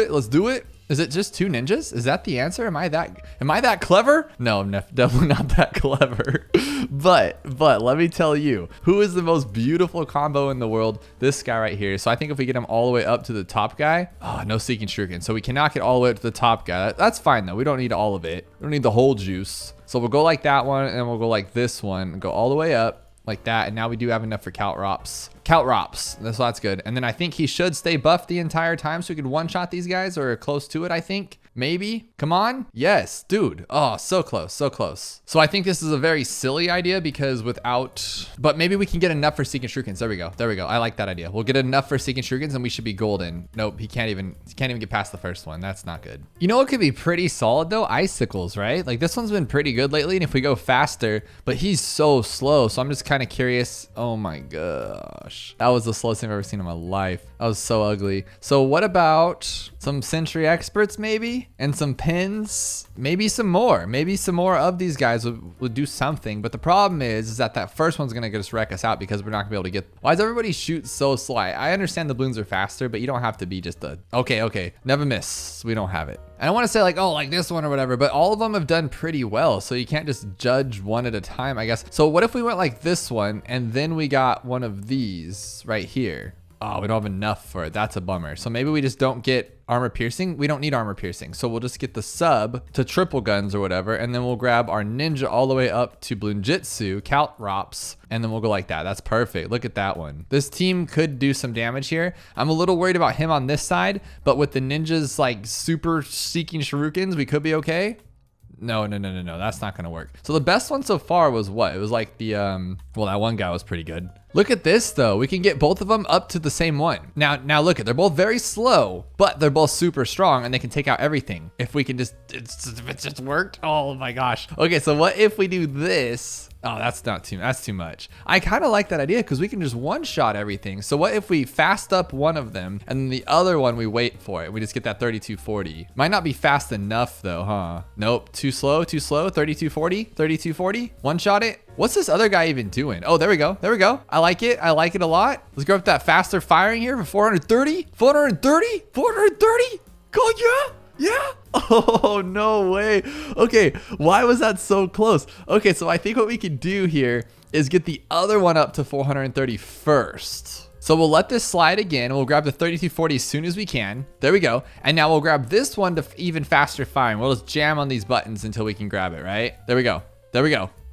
it. Is it just 2 ninjas? Is that the answer? Am I that clever? No, I'm definitely not that clever. But let me tell you, who is the most beautiful combo in the world? This guy right here. So I think if we get him all the way up to the top guy, oh, no Seeking Shuriken. So we can knock it all the way up to the top guy. That's fine though. We don't need all of it. We don't need the whole juice. So we'll go like that one, and then we'll go like this one and go all the way up like that. And now we do have enough for caltrops. That's good. And then I think he should stay buffed the entire time, so we could one-shot these guys, or close to it, I think. Maybe. Come on. Yes, dude. Oh, so close. So I think this is a very silly idea, because but maybe we can get enough for Seeking Shurikens. There we go. I like that idea. We'll get enough for Seeking Shurikens and we should be golden. Nope, he can't even get past the first one. That's not good. You know what could be pretty solid though? Icicles, right? Like, this one's been pretty good lately, and if we go faster, but he's so slow. So I'm just kind of curious. Oh my gosh. That was the slowest thing I've ever seen in my life. That was so ugly. So what about some Sentry Experts maybe? And some pins? Maybe some more of these guys would do something. But the problem is that first one's gonna just wreck us out, because we're not gonna be able to get. Why does everybody shoot so slow? I understand the balloons are faster, but you don't have to be just okay, never miss. We don't have it. I don't want to say like, oh, like this one or whatever, but all of them have done pretty well. So you can't just judge one at a time, I guess. So what if we went like this one, and then we got one of these right here? Oh, we don't have enough for it. That's a bummer. So maybe we just don't get armor piercing. We don't need armor piercing. So we'll just get the sub to triple guns or whatever. And then we'll grab our ninja all the way up to Bloon Jitsu, caltrops, and then we'll go like that. That's perfect. Look at that one. This team could do some damage here. I'm a little worried about him on this side, but with the ninjas like super Seeking Shurikens, we could be okay. No, that's not gonna work. So the best one so far was what? It was like the, well, that one guy was pretty good. Look at this though. We can get both of them up to the same one. Now look at, they're both very slow, but they're both super strong and they can take out everything. If we can just, if it just worked. Oh my gosh. Okay, so what if we do this? Oh, that's too much. I kind of like that idea because we can just one-shot everything. So what if we fast up one of them and then the other one we wait for it? We just get that 3240. Might not be fast enough though, huh? Nope, too slow, 3240, one-shot it. What's this other guy even doing? Oh, there we go. I like it a lot. Let's go up that faster firing here for 430. Go, yeah. Oh, no way. Okay, why was that so close? Okay, so I think what we can do here is get the other one up to 430 first. So we'll let this slide again. We'll grab the 3240 as soon as we can. There we go. And now we'll grab this one to even faster firing. We'll just jam on these buttons until we can grab it, right? There we go.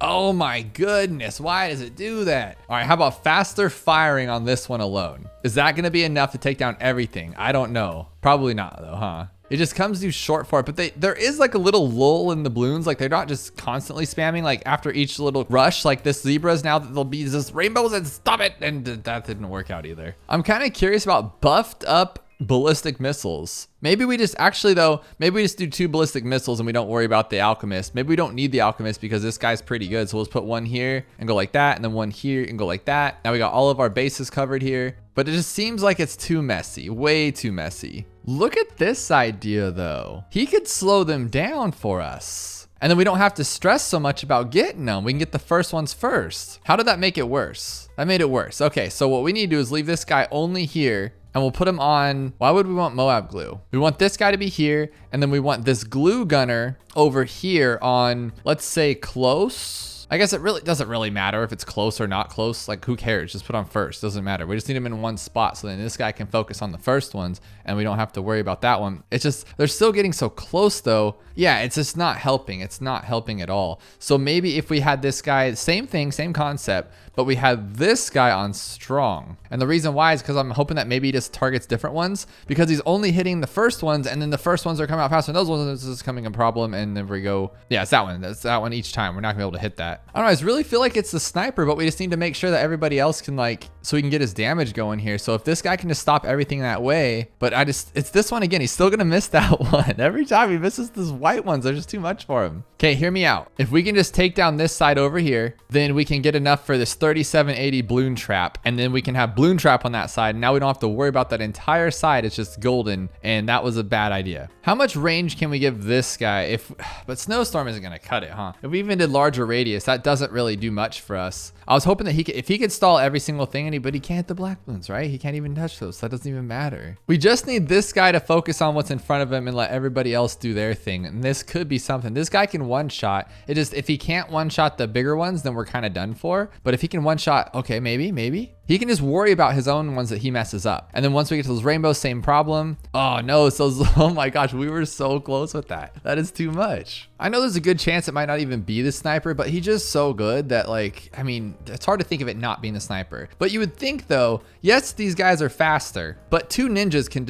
Oh my goodness, why does it do that? All right, how about faster firing on this one alone? Is that gonna be enough to take down everything? I don't know. Probably not though, huh? It just comes too short for it, but there is like a little lull in the balloons. Like they're not just constantly spamming like after each little rush, like this zebra's now that there'll be this rainbows and stop it. And that didn't work out either. I'm kind of curious about buffed up ballistic missiles. Maybe we just maybe we just do 2 ballistic missiles and we don't worry about the alchemist. Maybe we don't need the alchemist because this guy's pretty good. So we'll just put one here and go like that, and then one here and go like that. Now we got all of our bases covered here, but it just seems like it's too messy, way too messy. Look at this idea though. He could slow them down for us. And then we don't have to stress so much about getting them. We can get the first ones first. How did that make it worse? That made it worse. Okay, so what we need to do is leave this guy only here. And we'll put him on, why would we want MOAB glue? We want this guy to be here, and then we want this glue gunner over here on, let's say, close. I guess it really doesn't really matter if it's close or not close. Like, who cares? Just put on first. Doesn't matter. We just need him in one spot so then this guy can focus on the first ones and we don't have to worry about that one. It's just, they're still getting so close though. Yeah, it's just not helping. It's not helping at all. So maybe if we had this guy, same thing, same concept, but we had this guy on strong. And the reason why is because I'm hoping that maybe he just targets different ones because he's only hitting the first ones and then the first ones are coming out faster than those ones. This is coming a problem. And then we go, yeah, it's that one. That's that one each time. We're not gonna be able to hit that. I don't know. I just really feel like it's the sniper, but we just need to make sure that everybody else can so we can get his damage going here. So if this guy can just stop everything that way, but it's this one again. He's still gonna miss that one. Every time he misses these white ones, they're just too much for him. Okay, hear me out. If we can just take down this side over here, then we can get enough for this 3780 bloon trap. And then we can have bloon trap on that side. And now we don't have to worry about that entire side. It's just golden. And that was a bad idea. How much range can we give this guy? But snowstorm isn't gonna cut it, huh? If we even did larger radius, that doesn't really do much for us. I was hoping that if he could stall every single thing, but he can't hit the black balloons, right? He can't even touch those, so that doesn't even matter. We just need this guy to focus on what's in front of him and let everybody else do their thing. And this could be something. This guy can one shot. It just, if he can't one shot the bigger ones, then we're kind of done for. But if he can one shot, okay, maybe. He can just worry about his own ones that he messes up. And then once we get to those rainbows, same problem. Oh no, oh my gosh, we were so close with that. That is too much. I know there's a good chance it might not even be the sniper, but he's just so good that I mean, it's hard to think of it not being the sniper. But you would think though, yes, these guys are faster, but 2 ninjas can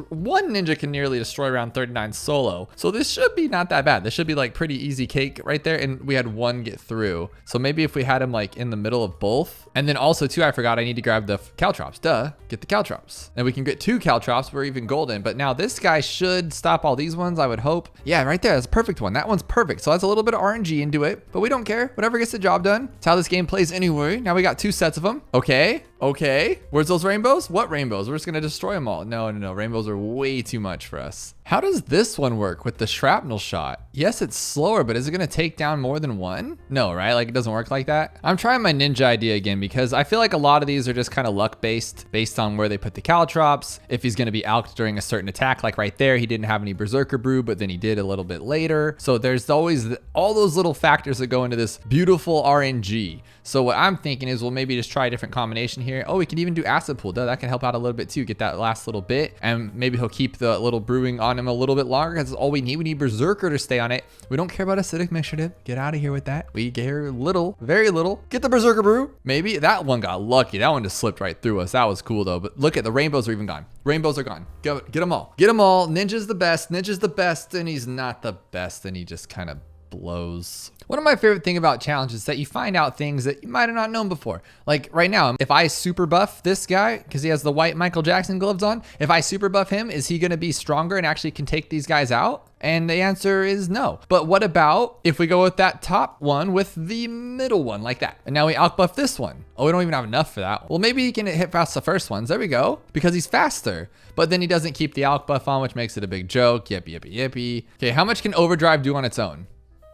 one ninja can nearly destroy round 39 solo. So this should be not that bad. This should be pretty easy cake right there. And we had one get through. So maybe if we had him in the middle of both. And then also too, I forgot I need to grab the caltrops. Duh, get the caltrops. And we can get 2 caltrops. We're even golden. But now this guy should stop all these ones, I would hope. Yeah, right there. That's a perfect one. That one's perfect. So that's a little bit of RNG into it, but we don't care. Whatever gets the job done. It's how this game plays anyway. Now we got 2 sets of them. Okay. Where's those rainbows? What rainbows? We're just gonna destroy them all. No. Rainbows are way too much for us. How does this one work with the shrapnel shot? Yes, it's slower, but is it gonna take down more than one? No, right? It doesn't work like that. I'm trying my ninja idea again because I feel like a lot of these are just kind of luck based on where they put the caltrops. If he's gonna be alked during a certain attack, like right there, he didn't have any berserker brew, but then he did a little bit later. So there's always all those little factors that go into this beautiful RNG. So what I'm thinking is we'll maybe just try a different combination here. Oh, we can even do acid pool. That can help out a little bit too. Get that last little bit, and maybe he'll keep the little brewing on him a little bit longer because that's all we need. We need berserker to stay on it. We don't care about acidic mixture dip. Get out of here with that. We care little, very little. Get the berserker brew. Maybe that one got lucky. That one just slipped right through us. That was cool though. But look at the rainbows are even gone. Rainbows are gone. Get them all. Get them all. Ninja's the best. And he's not the best. And he just kind of blows. One of my favorite things about challenges is that you find out things that you might have not known before. Like right now, if I super buff this guy, because he has the white Michael Jackson gloves on, if I super buff him, is he going to be stronger and actually can take these guys out? And the answer is no. But what about if we go with that top one with the middle one like that? And now we outbuff this one. Oh, we don't even have enough for that. Well, maybe he can hit past the first ones. There we go. Because he's faster. But then he doesn't keep the outbuff on, which makes it a big joke. Yippee, yippee, yippee. Okay, how much can overdrive do on its own?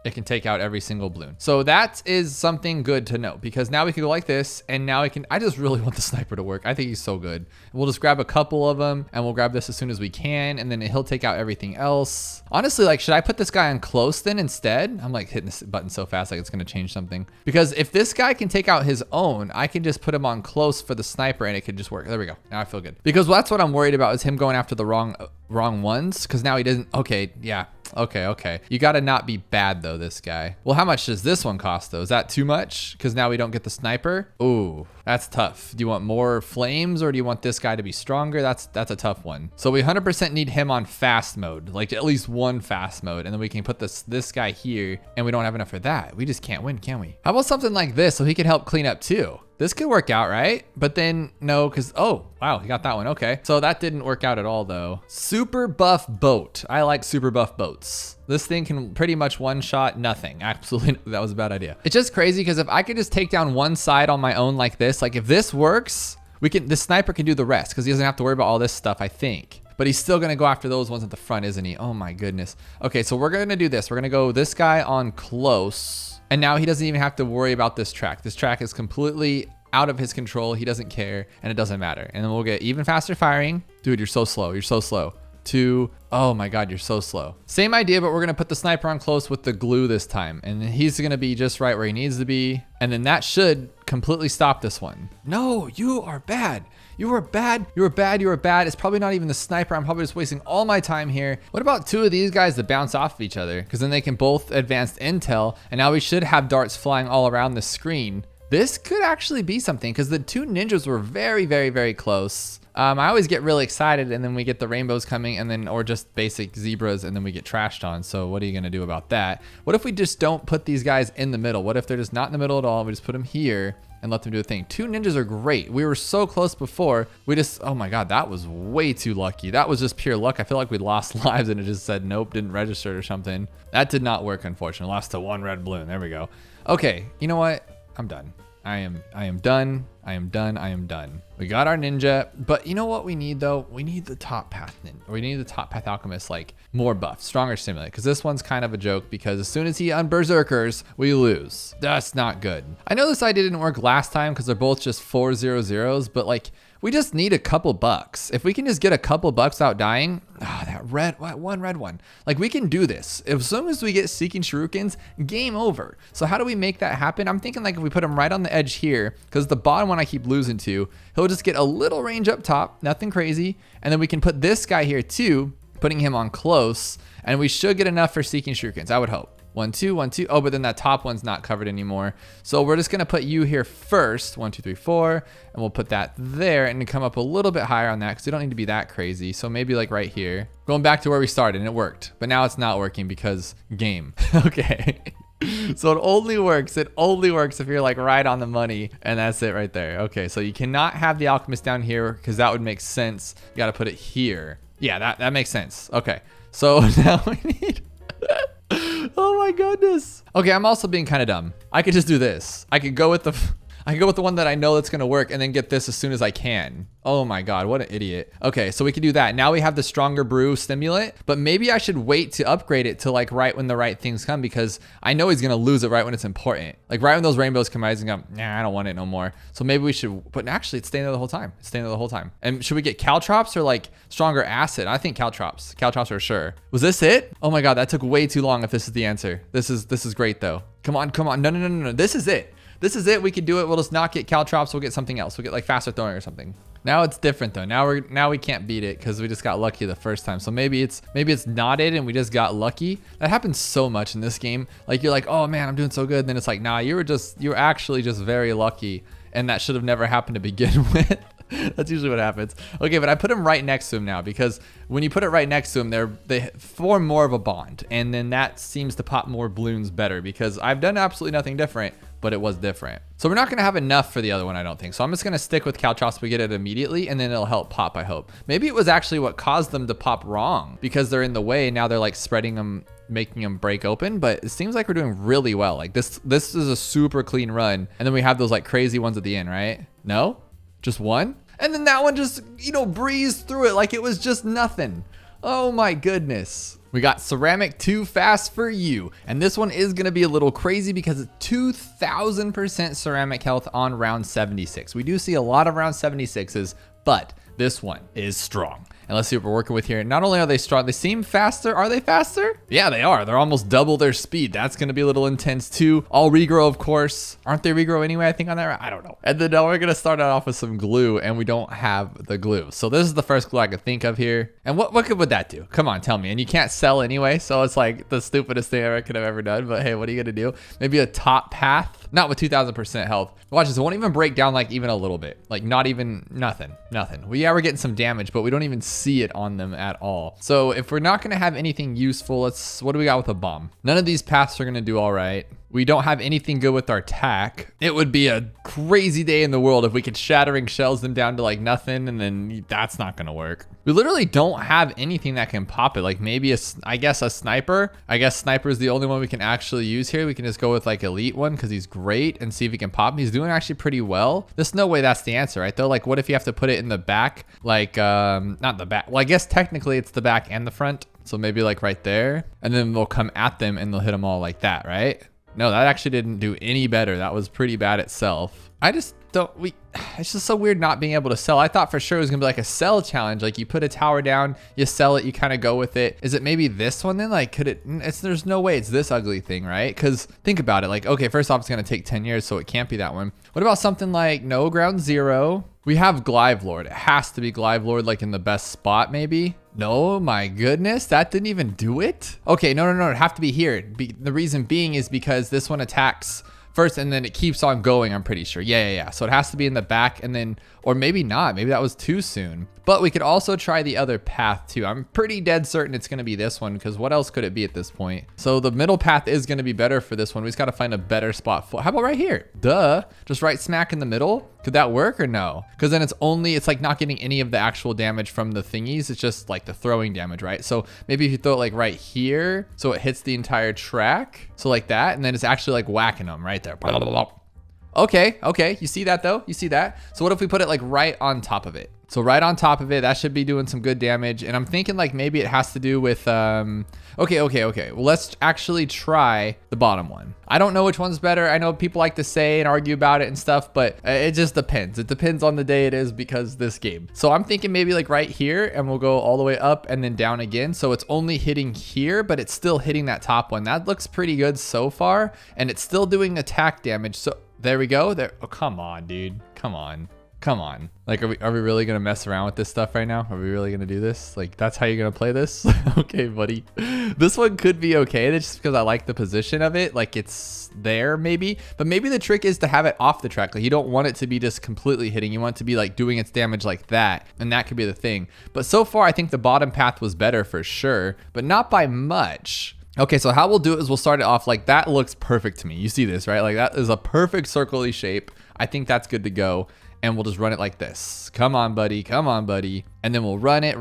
It can take out every single bloon. So that is something good to know, because now we can go like this, and now we can, I just really want the sniper to work. I think he's so good. We'll just grab a couple of them, and we'll grab this as soon as we can, and then he'll take out everything else. Honestly, like, should I put this guy on close then instead? I'm like hitting this button so fast, like it's gonna change something. Because if this guy can take out his own, I can just put him on close for the sniper, and it could just work. There we go. Now I feel good. Because that's what I'm worried about, is him going after the wrong ones, because now he doesn't, okay, yeah. Okay. You gotta not be bad though, this guy. Well, how much does this one cost though? Is that too much? Because now we don't get the sniper? Ooh, that's tough. Do you want more flames or do you want this guy to be stronger? That's a tough one. So we 100% need him on fast mode, like at least one fast mode. And then we can put this guy here, and we don't have enough for that. We just can't win, can we? How about something like this so he can help clean up too? This could work out, right? But then no, because, oh, wow, he got that one. Okay. So that didn't work out at all though. Super buff boat. I like super buff boats. This thing can pretty much one shot nothing. Absolutely, that was a bad idea. It's just crazy because if I could just take down one side on my own like this, like if this works, the sniper can do the rest because he doesn't have to worry about all this stuff, I think. But he's still gonna go after those ones at the front, isn't he? Oh my goodness. Okay, so we're gonna do this. We're gonna go this guy on close. And now he doesn't even have to worry about this track. This track is completely out of his control. He doesn't care, and it doesn't matter. And then we'll get even faster firing. Dude, you're so slow. You're so slow. 2. Oh my God, you're so slow. Same idea, but we're gonna put the sniper on close with the glue this time. And he's gonna be just right where he needs to be. And then that should completely stop this one. No, you are bad. You are bad. You are bad. You are bad. It's probably not even the sniper. I'm probably just wasting all my time here. What about 2 of these guys that bounce off of each other? Because then they can both advance intel. And now we should have darts flying all around the screen. This could actually be something because the 2 ninjas were very, very, very close. I always get really excited and then we get the rainbows coming and then, or just basic zebras, and then we get trashed on. So what are you gonna do about that? What if we just don't put these guys in the middle? What if they're just not in the middle at all? We just put them here and let them do a thing. 2 ninjas are great. We were so close before. We just, oh my God, that was way too lucky. That was just pure luck. I feel like we lost lives and it just said, nope, didn't register or something. That did not work, unfortunately. Lost to 1 red balloon. There we go. Okay, you know what? I'm done. I am done. I am done. We got our ninja, but you know what we need though? We need the top path ninja. We need the top path alchemist, like more buff, stronger stimulate, because this one's kind of a joke because as soon as he unberserkers, we lose. That's not good. I know this idea didn't work last time because they're both just 400s, but like we just need a couple bucks. If we can just get a couple bucks without dying, that red one. Like we can do this. As long as we get Seeking Shurikens, game over. So how do we make that happen? I'm thinking like if we put him right on the edge here, because the bottom one I keep losing to, he'll just get a little range up top, nothing crazy. And then we can put this guy here too, putting him on close, and we should get enough for Seeking Shurikens, I would hope. 1, 2, 1, 2. Oh, but then that top one's not covered anymore. So we're just gonna put you here first. 1, 2, 3, 4, and we'll put that there and come up a little bit higher on that because we don't need to be that crazy. So maybe like right here. Going back to where we started, and it worked, but now it's not working because game. Okay. So it only works if you're like right on the money, and that's it right there. Okay, so you cannot have the alchemist down here because that would make sense. You got to put it here. Yeah, that makes sense. Okay, so now we need. Oh my goodness. Okay, I'm also being kind of dumb. I could just do this. I could go with the one that I know that's gonna work and then get this as soon as I can. Oh my God, what an idiot. Okay, so we can do that. Now we have the stronger brew stimulant, but maybe I should wait to upgrade it to like right when the right things come, because I know he's gonna lose it right when it's important. Like right when those rainbows come out, he's gonna go, nah, I don't want it no more. So maybe we should, but actually it's staying there the whole time. It's staying there the whole time. And should we get caltrops or like stronger acid? I think caltrops. Caltrops for sure. Was this it? Oh my God, that took way too long if this is the answer. This is great though. Come on. No. This is it. This is it. We can do it. We'll just not get caltrops. We'll get something else. We'll get like faster throwing or something. Now it's different though. Now we can't beat it because we just got lucky the first time. So maybe it's not it and we just got lucky. That happens so much in this game. Like you're like, oh man, I'm doing so good. And then it's like, nah, you were actually just very lucky, and that should have never happened to begin with. That's usually what happens. Okay, but I put him right next to him now because when you put it right next to him, they form more of a bond. And then that seems to pop more balloons better because I've done absolutely nothing different, but it was different. So we're not gonna have enough for the other one, I don't think. So I'm just gonna stick with Caltrops. We get it immediately and then it'll help pop, I hope. Maybe it was actually what caused them to pop wrong because they're in the way. Now they're like spreading them, making them break open, but it seems like we're doing really well. Like this is a super clean run. And then we have those like crazy ones at the end, right? No? Just one? And then that one just, you know, breezed through it like it was just nothing. Oh my goodness. We got ceramic too fast for you. And this one is gonna be a little crazy because it's 2000% ceramic health on round 76. We do see a lot of round 76s, but this one is strong. And let's see what we're working with here. Not only are they strong, they seem faster. Are they faster? Yeah, they are. They're almost double their speed. That's going to be a little intense too. All regrow, of course. Aren't they regrow anyway, I think, on that? I don't know. And then now we're going to start off with some glue, and we don't have the glue. So this is the first glue I could think of here. And what would that do? Come on, tell me. And you can't sell anyway, so it's like the stupidest thing I could have ever done. But hey, what are you going to do? Maybe a top path? Not with 2000% health. Watch this. It won't even break down like even a little bit. Like not even nothing. Well, yeah, we're getting some damage, but we don't even see it on them at all. So if we're not going to have anything useful, what do we got with a bomb? None of these paths are going to do all right. We don't have anything good with our tack. It would be a crazy day in the world if we could shattering shells them down to like nothing, and then that's not gonna work. We literally don't have anything that can pop it. Like maybe I guess a sniper. I guess sniper is the only one we can actually use here. We can just go with like elite one because he's great and see if he can pop. He's doing actually pretty well. There's no way that's the answer, right? Though, like what if you have to put it in the back? Like not the back. Well, I guess technically it's the back and the front. So maybe like right there, and then they'll come at them and they'll hit them all like that, right? No, that actually didn't do any better. That was pretty bad itself. I just don't, it's just so weird not being able to sell. I thought for sure it was gonna be like a sell challenge. Like you put a tower down, you sell it, you kind of go with it. Is it maybe this one then? Like could it, there's no way it's this ugly thing, right? Because think about it, like, okay, first off, it's gonna take 10 years, so it can't be that one. What about something like no ground zero? We have Glive Lord. It has to be Glive Lord, like in the best spot maybe. No, my goodness, that didn't even do it. Okay, no, it'd have to be here. The reason being is because this one attacks first and then it keeps on going, I'm pretty sure. Yeah. So it has to be in the back and then, or maybe not, maybe that was too soon. But we could also try the other path too. I'm pretty dead certain it's gonna be this one because what else could it be at this point? So the middle path is gonna be better for this one. We just gotta find a better spot for, how about right here? Duh, just right smack in the middle. Could that work or no? Because then it's like not getting any of the actual damage from the thingies. It's just like the throwing damage, right? So maybe if you throw it like right here, so it hits the entire track. So like that, and then it's actually like whacking them right there. Okay, you see that though? You see that? So what if we put it like right on top of it? So right on top of it, that should be doing some good damage. And I'm thinking like maybe it has to do with, okay. Well, let's actually try the bottom one. I don't know which one's better. I know people like to say and argue about it and stuff, but it just depends. It depends on the day it is because this game. So I'm thinking maybe like right here and we'll go all the way up and then down again. So it's only hitting here, but it's still hitting that top one. That looks pretty good so far. And it's still doing attack damage. So there we go. There. Oh, come on, dude. Come on. Like, are we really gonna mess around with this stuff right now? Are we really gonna do this? Like, that's how you're gonna play this? Okay, buddy. This one could be okay just because I like the position of it. Like it's there maybe, but maybe the trick is to have it off the track. Like you don't want it to be just completely hitting. You want it to be like doing its damage like that. And that could be the thing. But so far, I think the bottom path was better for sure, but not by much. Okay, so how we'll do it is we'll start it off like that. Looks perfect to me. You see this, right? Like that is a perfect circle-y shape. I think that's good to go. And we'll just run it like this. Come on, buddy. And then we'll run it.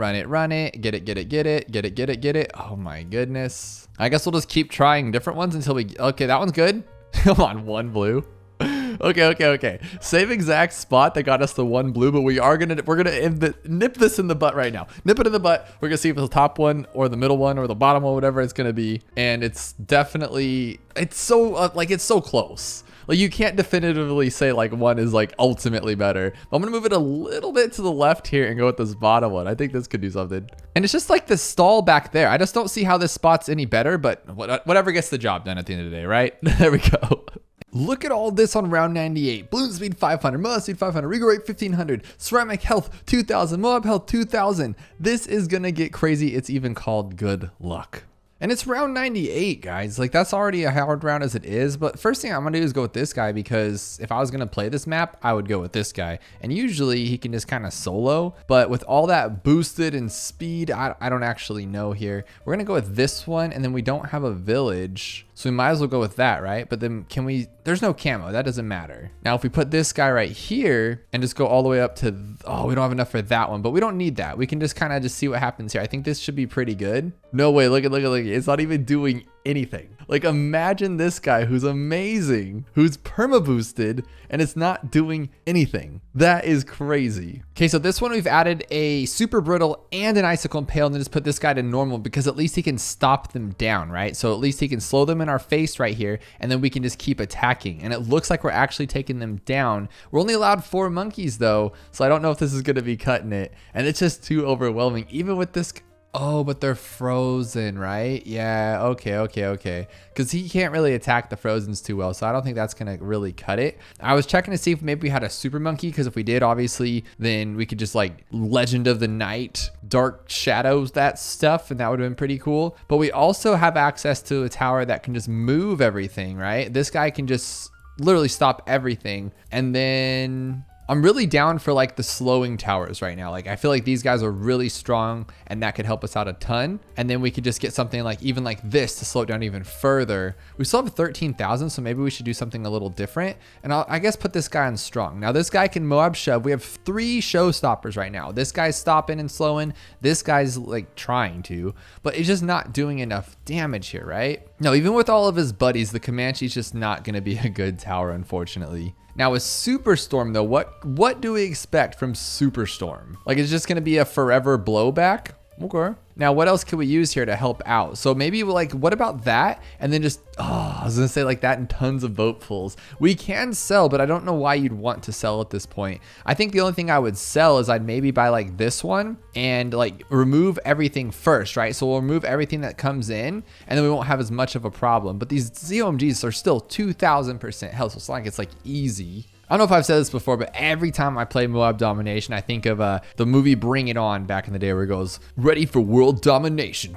Get it. Oh my goodness. I guess we'll just keep trying different ones until okay, that one's good. Come on, one blue. Okay. Same exact spot that got us the one blue, but we're gonna nip this in the butt right now. Nip it in the butt. We're gonna see if it's the top one or the middle one or the bottom one, whatever it's gonna be. And it's definitely, it's so it's so close. Like you can't definitively say like one is like ultimately better. But I'm gonna move it a little bit to the left here and go with this bottom one. I think this could do something. And it's just like the stall back there. I just don't see how this spot's any better, but whatever gets the job done at the end of the day, right? There we go. Look at all this on round 98. Bloon speed 500, MOAB speed 500, regrow rate 1500, ceramic health 2000, MOAB health 2000. This is gonna get crazy. It's even called good luck. And it's round 98, guys. Like, that's already a hard round as it is. But first thing I'm going to do is go with this guy, because if I was going to play this map, I would go with this guy. And usually he can just kind of solo. But with all that boosted and speed, I don't actually know here. We're going to go with this one, and then we don't have a village. So we might as well go with that, right? But then can we, there's no camo, that doesn't matter. Now, if we put this guy right here and just go all the way up to, oh, we don't have enough for that one, but we don't need that. We can just kind of just see what happens here. I think this should be pretty good. No way, look at, it's not even doing anything. Like, imagine this guy who's amazing, who's perma boosted, and it's not doing anything. That is crazy. Okay, so this one we've added a super brittle and an icicle impale, and then just put this guy to normal, because at least he can stop them down, right? So at least he can slow them in our face right here, and then we can just keep attacking. And it looks like we're actually taking them down. We're only allowed 4 monkeys though, so I don't know if this is gonna be cutting it. And it's just too overwhelming, even with this. Oh, but they're frozen, right? Yeah, okay. Because he can't really attack the frozens too well, so I don't think that's going to really cut it. I was checking to see if maybe we had a super monkey, because if we did, obviously, then we could just like Legend of the Night, Dark Shadows, that stuff, and that would have been pretty cool. But we also have access to a tower that can just move everything, right? This guy can just literally stop everything, and then I'm really down for like the slowing towers right now. Like, I feel like these guys are really strong, and that could help us out a ton. And then we could just get something like even like this to slow it down even further. We still have 13,000, so maybe we should do something a little different. And I guess put this guy on strong. Now this guy can MOAB shove. We have 3 showstoppers right now. This guy's stopping and slowing. This guy's like trying to, but it's just not doing enough damage here, right? No, even with all of his buddies, the Comanche's just not going to be a good tower, unfortunately. Now with Superstorm though, what do we expect from Superstorm? Like, it's just gonna be a forever blowback? Okay. Now what else can we use here to help out? So maybe like, what about that? And then just, I was gonna say like that and tons of boat pulls. We can sell, but I don't know why you'd want to sell at this point. I think the only thing I would sell is I'd maybe buy like this one and like remove everything first, right? So we'll remove everything that comes in, and then we won't have as much of a problem. But these ZOMGs are still 2,000% health, so it's not like it's like easy. I don't know if I've said this before, but every time I play MOAB Domination, I think of the movie Bring It On back in the day, where it goes, ready for world domination.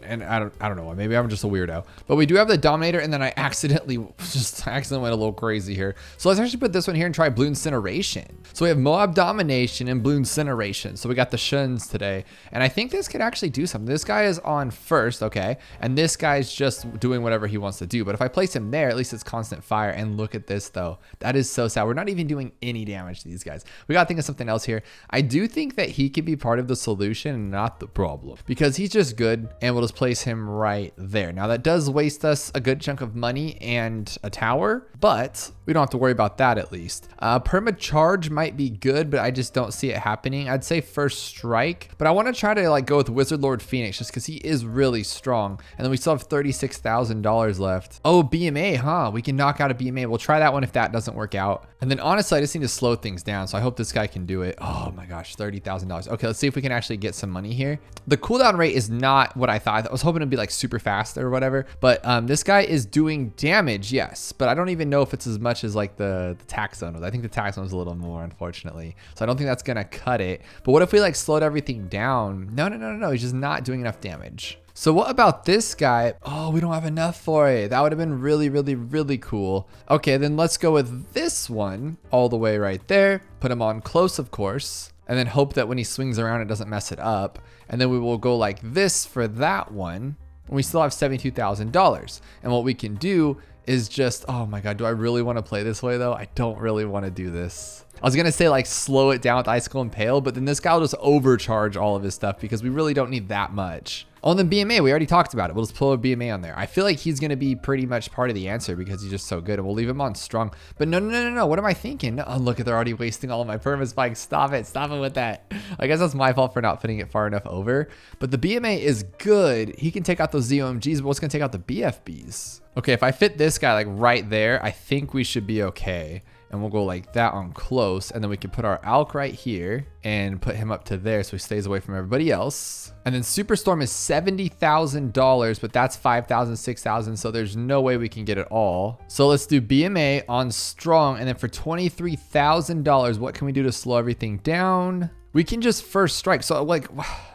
And I don't know why, maybe I'm just a weirdo. But we do have the Dominator, and then I accidentally went a little crazy here. So let's actually put this one here and try Bloon Incineration. So we have MOAB Domination and Bloon Incineration. So we got the Shuns today. And I think this could actually do something. This guy is on first, okay? And this guy's just doing whatever he wants to do. But if I place him there, at least it's constant fire. And look at this though. That is so sad. We're not even doing any damage to these guys. We gotta think of something else here. I do think that he could be part of the solution and not the problem, because he's just good, and we'll just place him right there. Now that does waste us a good chunk of money and a tower, but we don't have to worry about that at least. Perma charge might be good, but I just don't see it happening. I'd say first strike, but I want to try to like go with Wizard Lord Phoenix just because he is really strong. And then we still have $36,000 left. Oh, BMA, huh? We can knock out a BMA. We'll try that one if that doesn't work out. And then honestly, I just need to slow things down. So I hope this guy can do it. Oh my gosh, $30,000. Okay, let's see if we can actually get some money here. The cooldown rate is not what I thought. I was hoping it'd be like super fast or whatever, but this guy is doing damage, yes, but I don't even know if it's as much as like the tax zone was. I think the tax zone was a little more, unfortunately. So I don't think that's gonna cut it. But what if we like slowed everything down? No, he's just not doing enough damage. So what about this guy? Oh, we don't have enough for it. That would have been really cool. Okay, then let's go with this one all the way right there. Put him on close, of course, and then hope that when he swings around, it doesn't mess it up. And then we will go like this for that one. We still have $72,000. And what we can do is just, oh my God, do I really want to play this way though? I don't really want to do this. I was going to say like slow it down with Icicle Impale, but then this guy will just overcharge all of his stuff because we really don't need that much. Oh, and then BMA, we already talked about it. We'll just pull a BMA on there. I feel like he's going to be pretty much part of the answer because he's just so good, and we'll leave him on strong. But no. What am I thinking? Oh, look, they're already wasting all of my perma spikes. Stop it with that. I guess that's my fault for not putting it far enough over. But the BMA is good. He can take out those ZOMGs, but what's going to take out the BFBs? Okay, if I fit this guy like right there, I think we should be okay. And we'll go like that on close, and then we can put our Alk right here and put him up to there so he stays away from everybody else. And then Superstorm is $70,000, but that's 5,000, 6,000, so there's no way we can get it all. So let's do BMA on strong, and then for $23,000, what can we do to slow everything down? we can just first strike. So like,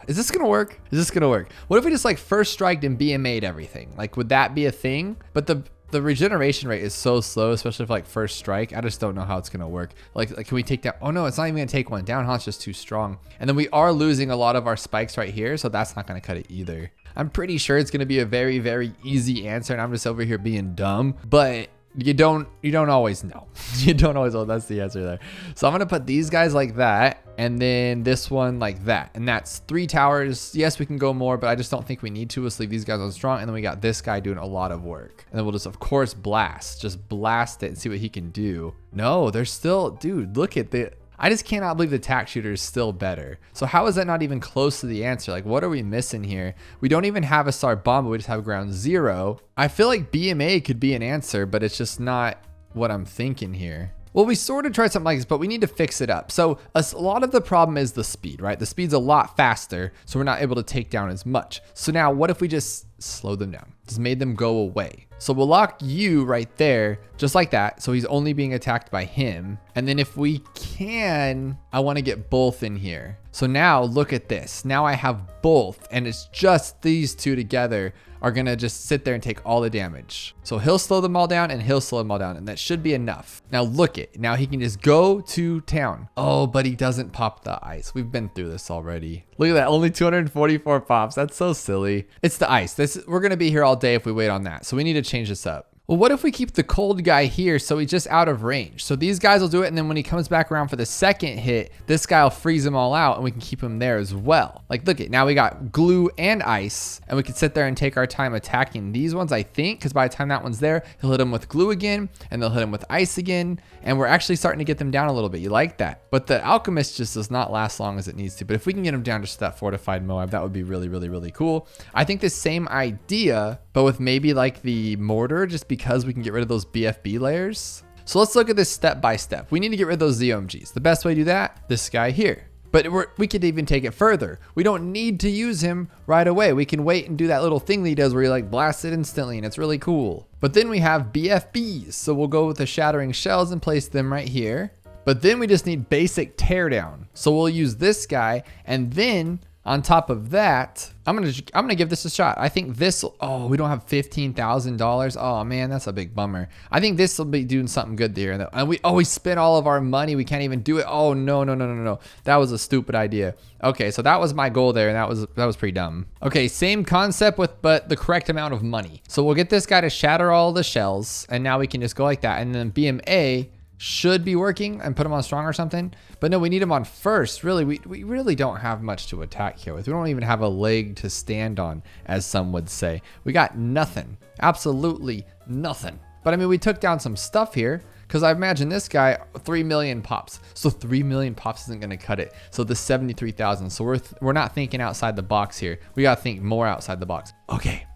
is this gonna work? Is this gonna work? What if we just like first striked and BMA'd everything? Like, would that be a thing? But the regeneration rate is so slow, especially for like first strike. I just don't know how it's gonna work. Like can we take down? Oh no, it's not even gonna take one down, huh? It's just too strong. And then we are losing a lot of our spikes right here, so that's not gonna cut it either. I'm pretty sure it's gonna be a very, very easy answer, and I'm just over here being dumb, but you don't always know. You don't always know. That's the answer there. So I'm gonna put these guys like that, and then this one like that, and that's 3 towers. Yes, we can go more, but I just don't think we need to. Let's leave these guys on strong, and then we got this guy doing a lot of work, and then we'll just of course just blast it and see what he can do. No, there's still, dude, look at the, I just cannot believe the tack shooter is still better. So how is that not even close to the answer? Like, what are we missing here? We don't even have a star bomb, but we just have ground 0. I feel like BMA could be an answer, but it's just not what I'm thinking here. Well, we sort of tried something like this, but we need to fix it up. So a lot of the problem is the speed, right? The speed's a lot faster, so we're not able to take down as much. So now what if we just slow them down? Just made them go away. So we'll lock you right there, just like that. So he's only being attacked by him. And then if we can, I want to get both in here. So now look at this. Now I have both, and it's just these two together are gonna just sit there and take all the damage. So he'll slow them all down and he'll slow them all down, and that should be enough. Now look it, now he can just go to town. Oh, but he doesn't pop the ice. We've been through this already. Look at that, only 244 pops. That's so silly. It's the ice. We're gonna be here all day if we wait on that. So we need to change this up. Well, what if we keep the cold guy here so he's just out of range? So these guys will do it, and then when he comes back around for the second hit, this guy will freeze them all out, and we can keep him there as well. Like, look it, now we got glue and ice, and we can sit there and take our time attacking these ones, I think, because by the time that one's there, he'll hit them with glue again, and they'll hit him with ice again, and we're actually starting to get them down a little bit. You like that? But the alchemist just does not last long as it needs to. But if we can get him down just to that fortified MOAB, that would be really, really, really cool. I think the same idea, but with maybe like the mortar, just because we can get rid of those BFB layers. So let's look at this step by step. We need to get rid of those ZOMGs. The best way to do that, this guy here. But we could even take it further. We don't need to use him right away. We can wait and do that little thing that he does where he like blasts it instantly, and it's really cool. But then we have BFBs. So we'll go with the shattering shells and place them right here. But then we just need basic teardown. So we'll use this guy, and then on top of that, I'm gonna give this a shot. I think this, oh, we don't have $15,000. Oh man, that's a big bummer. I think this will be doing something good there. And we always spend all of our money. We can't even do it. Oh no. That was a stupid idea. Okay, so that was my goal there, and that was pretty dumb. Okay, same concept but the correct amount of money. So we'll get this guy to shatter all the shells, and now we can just go like that. And then BMA should be working and put him on strong or something. But no, we need him on first. Really, we really don't have much to attack here with. We don't even have a leg to stand on, as some would say. We got nothing, absolutely nothing. But I mean, we took down some stuff here, because I imagine this guy, 3 million pops. So 3 million pops isn't gonna cut it. So the 73,000, so we're not thinking outside the box here. We gotta think more outside the box. Okay.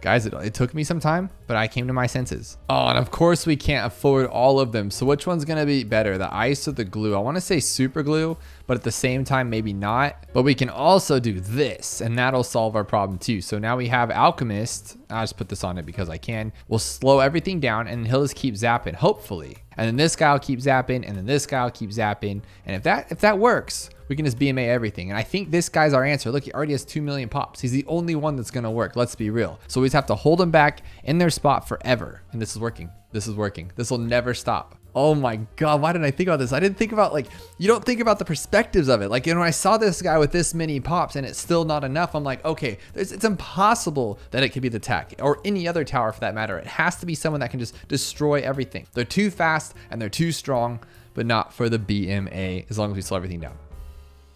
Guys, it took me some time, but I came to my senses. Oh, and of course we can't afford all of them. So which one's gonna be better, the ice or the glue? I wanna say super glue, but at the same time, maybe not. But we can also do this, and that'll solve our problem too. So now we have alchemist. I'll just put this on it because I can. We'll slow everything down, and he'll just keep zapping, hopefully. And then this guy will keep zapping, and then this guy will keep zapping. And if that works, we can just BMA everything. And I think this guy's our answer. Look, he already has 2 million pops. He's the only one that's gonna work. Let's be real. So we just have to hold them back in their spot forever. And this is working. This is working. This will never stop. Oh my God, why didn't I think about this? I didn't think about, like, you don't think about the perspectives of it. Like, you know, when I saw this guy with this many pops and it's still not enough, I'm like, okay, it's impossible that it could be the tack or any other tower for that matter. It has to be someone that can just destroy everything. They're too fast and they're too strong, but not for the BMA, as long as we slow everything down.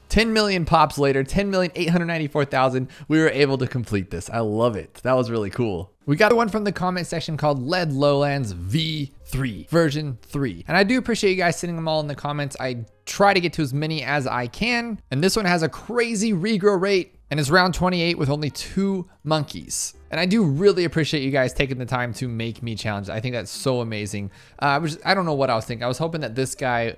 10 million pops later, 10,894,000, we were able to complete this. I love it. That was really cool. We got one from the comment section called Lead Lowlands V3, version 3. And I do appreciate you guys sending them all in the comments. I try to get to as many as I can. And this one has a crazy regrow rate, and it's round 28 with only 2 monkeys. And I do really appreciate you guys taking the time to make me challenge. I think that's so amazing. I don't know what I was thinking. I was hoping that this guy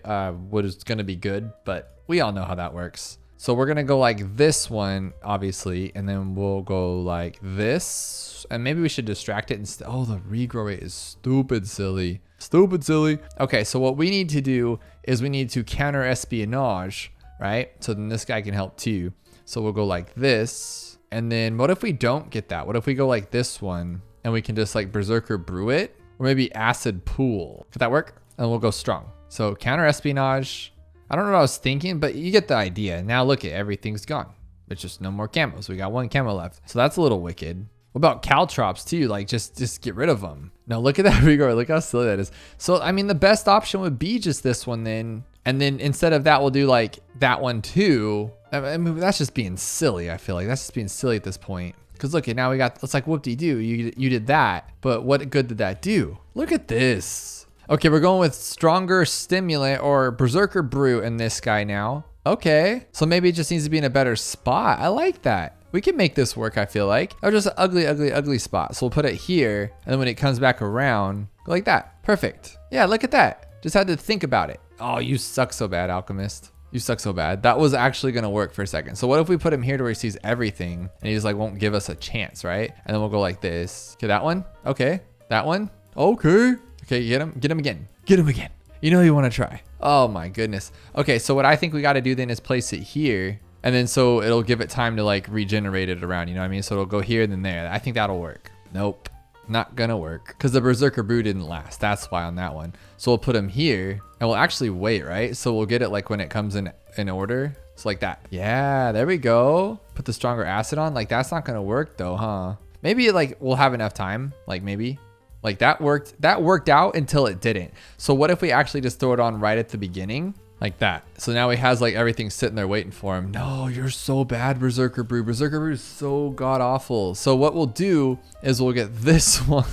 was gonna be good, but we all know how that works. So we're gonna go like this one, obviously, and then we'll go like this. And maybe we should distract it instead. Oh, the regrow rate is stupid silly. Stupid silly. Okay, so what we need to do is we need to counter espionage right? So then this guy can help too. So we'll go like this. And then what if we don't get that? What if we go like this one and we can just like Berserker Brew it? Or maybe Acid Pool. Could that work? And we'll go strong. So counter espionage. I don't know what I was thinking, but you get the idea. Now look at everything's gone. It's just no more camos. We got one camo left. So that's a little wicked. What about Caltrops too? Like just get rid of them. Now look at that regrow. Look how silly that is. So I mean, the best option would be just this one then. And then instead of that, we'll do like that one too. I mean, that's just being silly. I feel like that's just being silly at this point. Cause look, now we got, it's like whoop-de-doo. You did that, but what good did that do? Look at this. Okay, we're going with stronger stimulant or Berserker Brew in this guy now. Okay, so maybe it just needs to be in a better spot. I like that. We can make this work, I feel like. Or just an ugly, ugly, ugly spot. So we'll put it here, and then when it comes back around, go like that. Perfect. Yeah, look at that. Just had to think about it. Oh, you suck so bad, Alchemist. You suck so bad. That was actually gonna work for a second. So what if we put him here to where he sees everything, and he just like won't give us a chance, right? And then we'll go like this. Okay, that one. Okay, that one. Okay. Okay, get him again. Get him again. You know you wanna try. Oh my goodness. Okay, so what I think we gotta do then is place it here. And then so it'll give it time to like regenerate it around, you know what I mean? So it'll go here and then there. I think that'll work. Nope, not gonna work. Because the Berserker Brew didn't last. That's why on that one. So we'll put him here and we'll actually wait, right? So we'll get it like when it comes in order. So like that. Yeah, there we go. Put the stronger acid on. Like that's not gonna work though, huh? Maybe like we'll have enough time. Like maybe. Like that worked out until it didn't. So what if we actually just throw it on right at the beginning? Like that. So now he has like everything sitting there waiting for him. No, you're so bad, Berserker Brew. Berserker Brew is so god awful. So what we'll do is we'll get this one.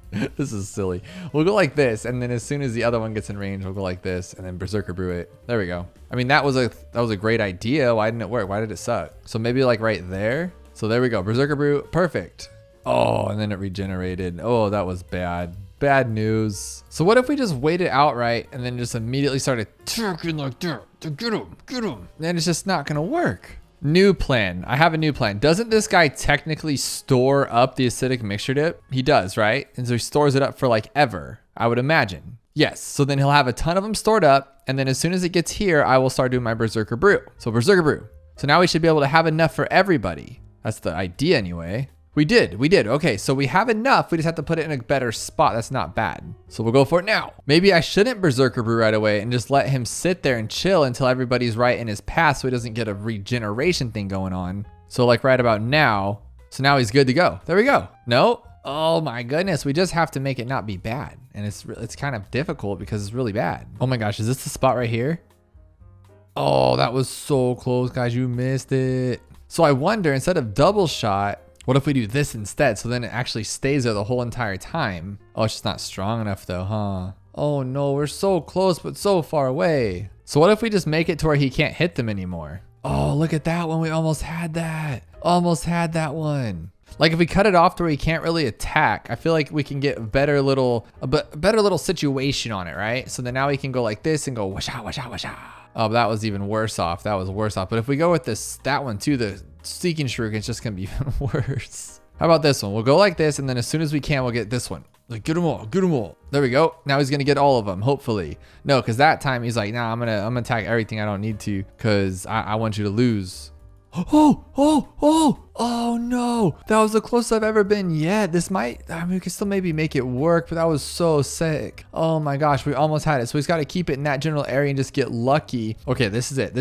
This is silly. We'll go like this, and then as soon as the other one gets in range, we'll go like this, and then Berserker Brew it. There we go. I mean, that was a great idea. Why didn't it work? Why did it suck? So maybe like right there. So there we go. Berserker Brew, perfect. Oh, and then it regenerated. Oh, that was bad. Bad news. So what if we just waited outright and then just immediately started attacking like that to get him? Then it's just not gonna work. New plan. I have a new plan. Doesn't this guy technically store up the acidic mixture dip? He does, right? And so he stores it up for like ever, I would imagine. Yes, so then he'll have a ton of them stored up, and then as soon as it gets here, I will start doing my Berserker Brew. So Berserker Brew. So now we should be able to have enough for everybody. That's the idea anyway. We did. Okay, so we have enough. We just have to put it in a better spot. That's not bad. So we'll go for it now. Maybe I shouldn't Berserker Brew right away and just let him sit there and chill until everybody's right in his path so he doesn't get a regeneration thing going on. So like right about now. So now he's good to go. There we go. No. Oh my goodness. We just have to make it not be bad. And it's kind of difficult because it's really bad. Oh my gosh. Is this the spot right here? Oh, that was so close, guys. You missed it. So I wonder, instead of double shot, what if we do this instead? So then it actually stays there the whole entire time. Oh, it's just not strong enough though, huh? Oh no, we're so close, but so far away. So what if we just make it to where he can't hit them anymore? Oh, look at that one. We almost had that. Almost had that one. Like if we cut it off to where he can't really attack, I feel like we can get a better little situation on it, right? So then now we can go like this and go washa, washa, washa. Oh, but that was even worse off. That was worse off. But if we go with that one too, the Seeking Shuriken, it's just gonna be even worse. How about this one? We'll go like this, and then as soon as we can, we'll get this one. Like, get them all, get them all. There we go. Now he's gonna get all of them, hopefully. No, because that time he's like, nah, I'm gonna attack everything I don't need to, because I want you to lose. Oh no, that was the closest I've ever been yet. This might, I mean, we can still maybe make it work, but that was so sick. Oh my gosh, we almost had it. So he's got to keep it in that general area and just get lucky. Okay, this is it.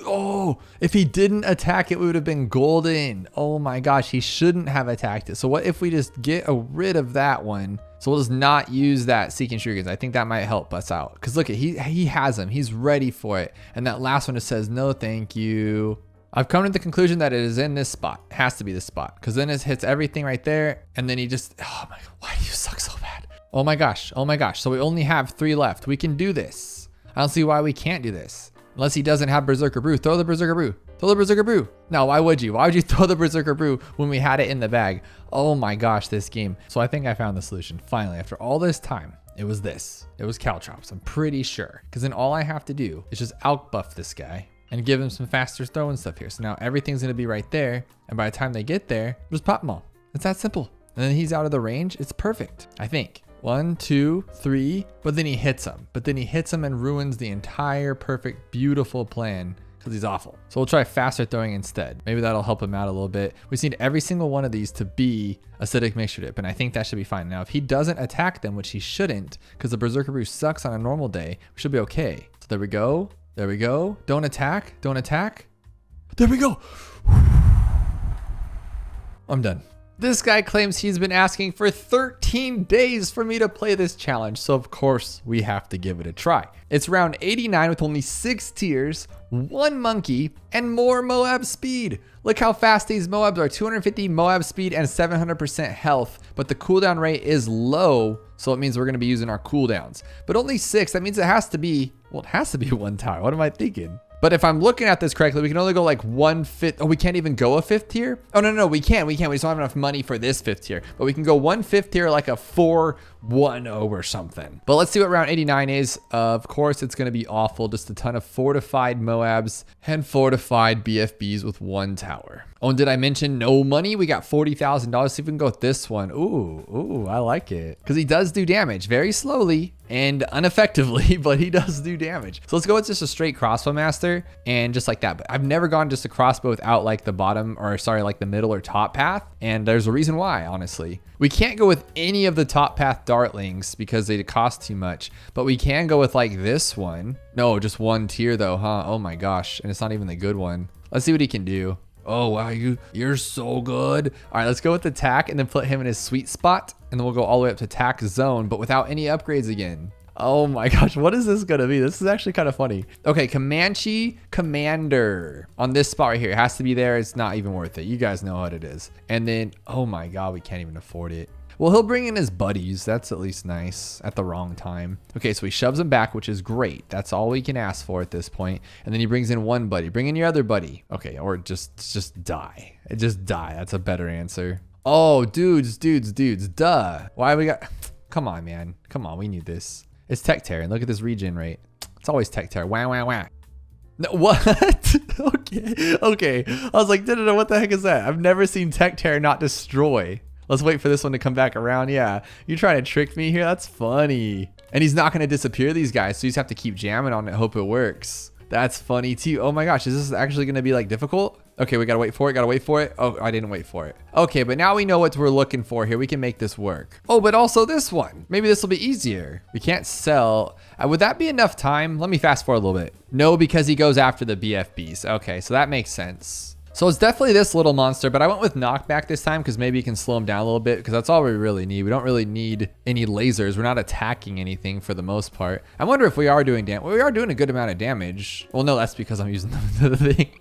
Oh, if he didn't attack it, we would have been golden. Oh my gosh, he shouldn't have attacked it. So what if we just get rid of that one? So we'll just not use that Seeking Shurikens. I think that might help us out. Because look, he has them. He's ready for it. And that last one just says, no, thank you. I've come to the conclusion that it is in this spot. It has to be this spot. Because then it hits everything right there. And then he just, oh my God, why do you suck so bad? Oh my gosh. So we only have 3 left. We can do this. I don't see why we can't do this. Unless he doesn't have Berserker Brew. Throw the Berserker Brew. Throw the Berserker Brew. No, why would you? Why would you throw the Berserker Brew when we had it in the bag? Oh my gosh, this game. So I think I found the solution. Finally, after all this time, it was this. It was Caltrops. I'm pretty sure. Because then all I have to do is just outbuff this guy and give him some faster throwing stuff here. So now everything's going to be right there. And by the time they get there, just pop them all. It's that simple. And then he's out of the range. It's perfect, I think. 1, 2, 3, but then he hits him. But then he hits him and ruins the entire perfect, beautiful plan because he's awful. So we'll try faster throwing instead. Maybe that'll help him out a little bit. We just need every single one of these to be acidic mixture dip, and I think that should be fine. Now, if he doesn't attack them, which he shouldn't, because the Berserker Brew sucks on a normal day, we should be okay. So there we go. There we go. Don't attack. Don't attack. There we go. I'm done. This guy claims he's been asking for 13 days for me to play this challenge, so of course we have to give it a try. It's round 89 with only 6 tiers, 1 monkey, and more MOAB speed. Look how fast these MOABs are, 250 MOAB speed and 700% health, but the cooldown rate is low, so it means we're gonna be using our cooldowns. But only 6, that means it has to be, well, it has to be 1 tower. What am I thinking? But if I'm looking at this correctly, we can only go like 1/5. Oh, we can't even go a 5th tier? Oh, no, we can. We just don't have enough money for this 5th tier. But we can go 1/5 tier, like a 4-1-0 or something. But let's see what round 89 is. Of course, it's going to be awful. Just a ton of fortified MOABs and fortified BFBs with 1 tower. Oh, and did I mention no money? We got $40,000. See if we can go with this one. Ooh, I like it. Because he does do damage very slowly and ineffectively, but he does do damage. So let's go with just a straight crossbow master and just like that. But I've never gone just a crossbow without like the bottom, or sorry, like the middle or top path. And there's a reason why, honestly. We can't go with any of the top path dartlings because they cost too much, but we can go with like this one. No, just 1 tier though, huh? Oh my gosh. And it's not even the good one. Let's see what he can do. Oh, wow, you're so good. All right, let's go with attack and then put him in his sweet spot. And then we'll go all the way up to attack zone, but without any upgrades again. Oh my gosh, what is this gonna be? This is actually kind of funny. Okay, Comanche Commander on this spot right here. It has to be there. It's not even worth it. You guys know what it is. And then, oh my God, we can't even afford it. Well, he'll bring in his buddies. That's at least nice at the wrong time. Okay, so he shoves them back, which is great. That's all we can ask for at this point. And then he brings in 1 buddy. Bring in your other buddy. Okay, or just die. Just die. That's a better answer. Oh, dudes, duh. Why we got... Come on, man. Come on, we need this. It's Tech Tear, and look at this regen rate. It's always Tech Tear. Wah. No, what? Okay. I was like, no, what the heck is that? I've never seen Tech Tear not destroy. Let's wait for this one to come back around. Yeah, you're trying to trick me here? That's funny. And he's not going to disappear these guys, so you just have to keep jamming on it, hope it works. That's funny too. Oh my gosh, is this actually going to be like difficult? Okay, we got to wait for it. Oh, I didn't wait for it. Okay, but now we know what we're looking for here. We can make this work. Oh, but also this one. Maybe this will be easier. We can't sell. Would that be enough time? Let me fast forward a little bit. No, because he goes after the BFBs. Okay, so that makes sense. So it's definitely this little monster, but I went with knockback this time because maybe you can slow him down a little bit because that's all we really need. We don't really need any lasers. We're not attacking anything for the most part. I wonder if we are doing damage. Well, we are doing a good amount of damage. Well, no, that's because I'm using the thing.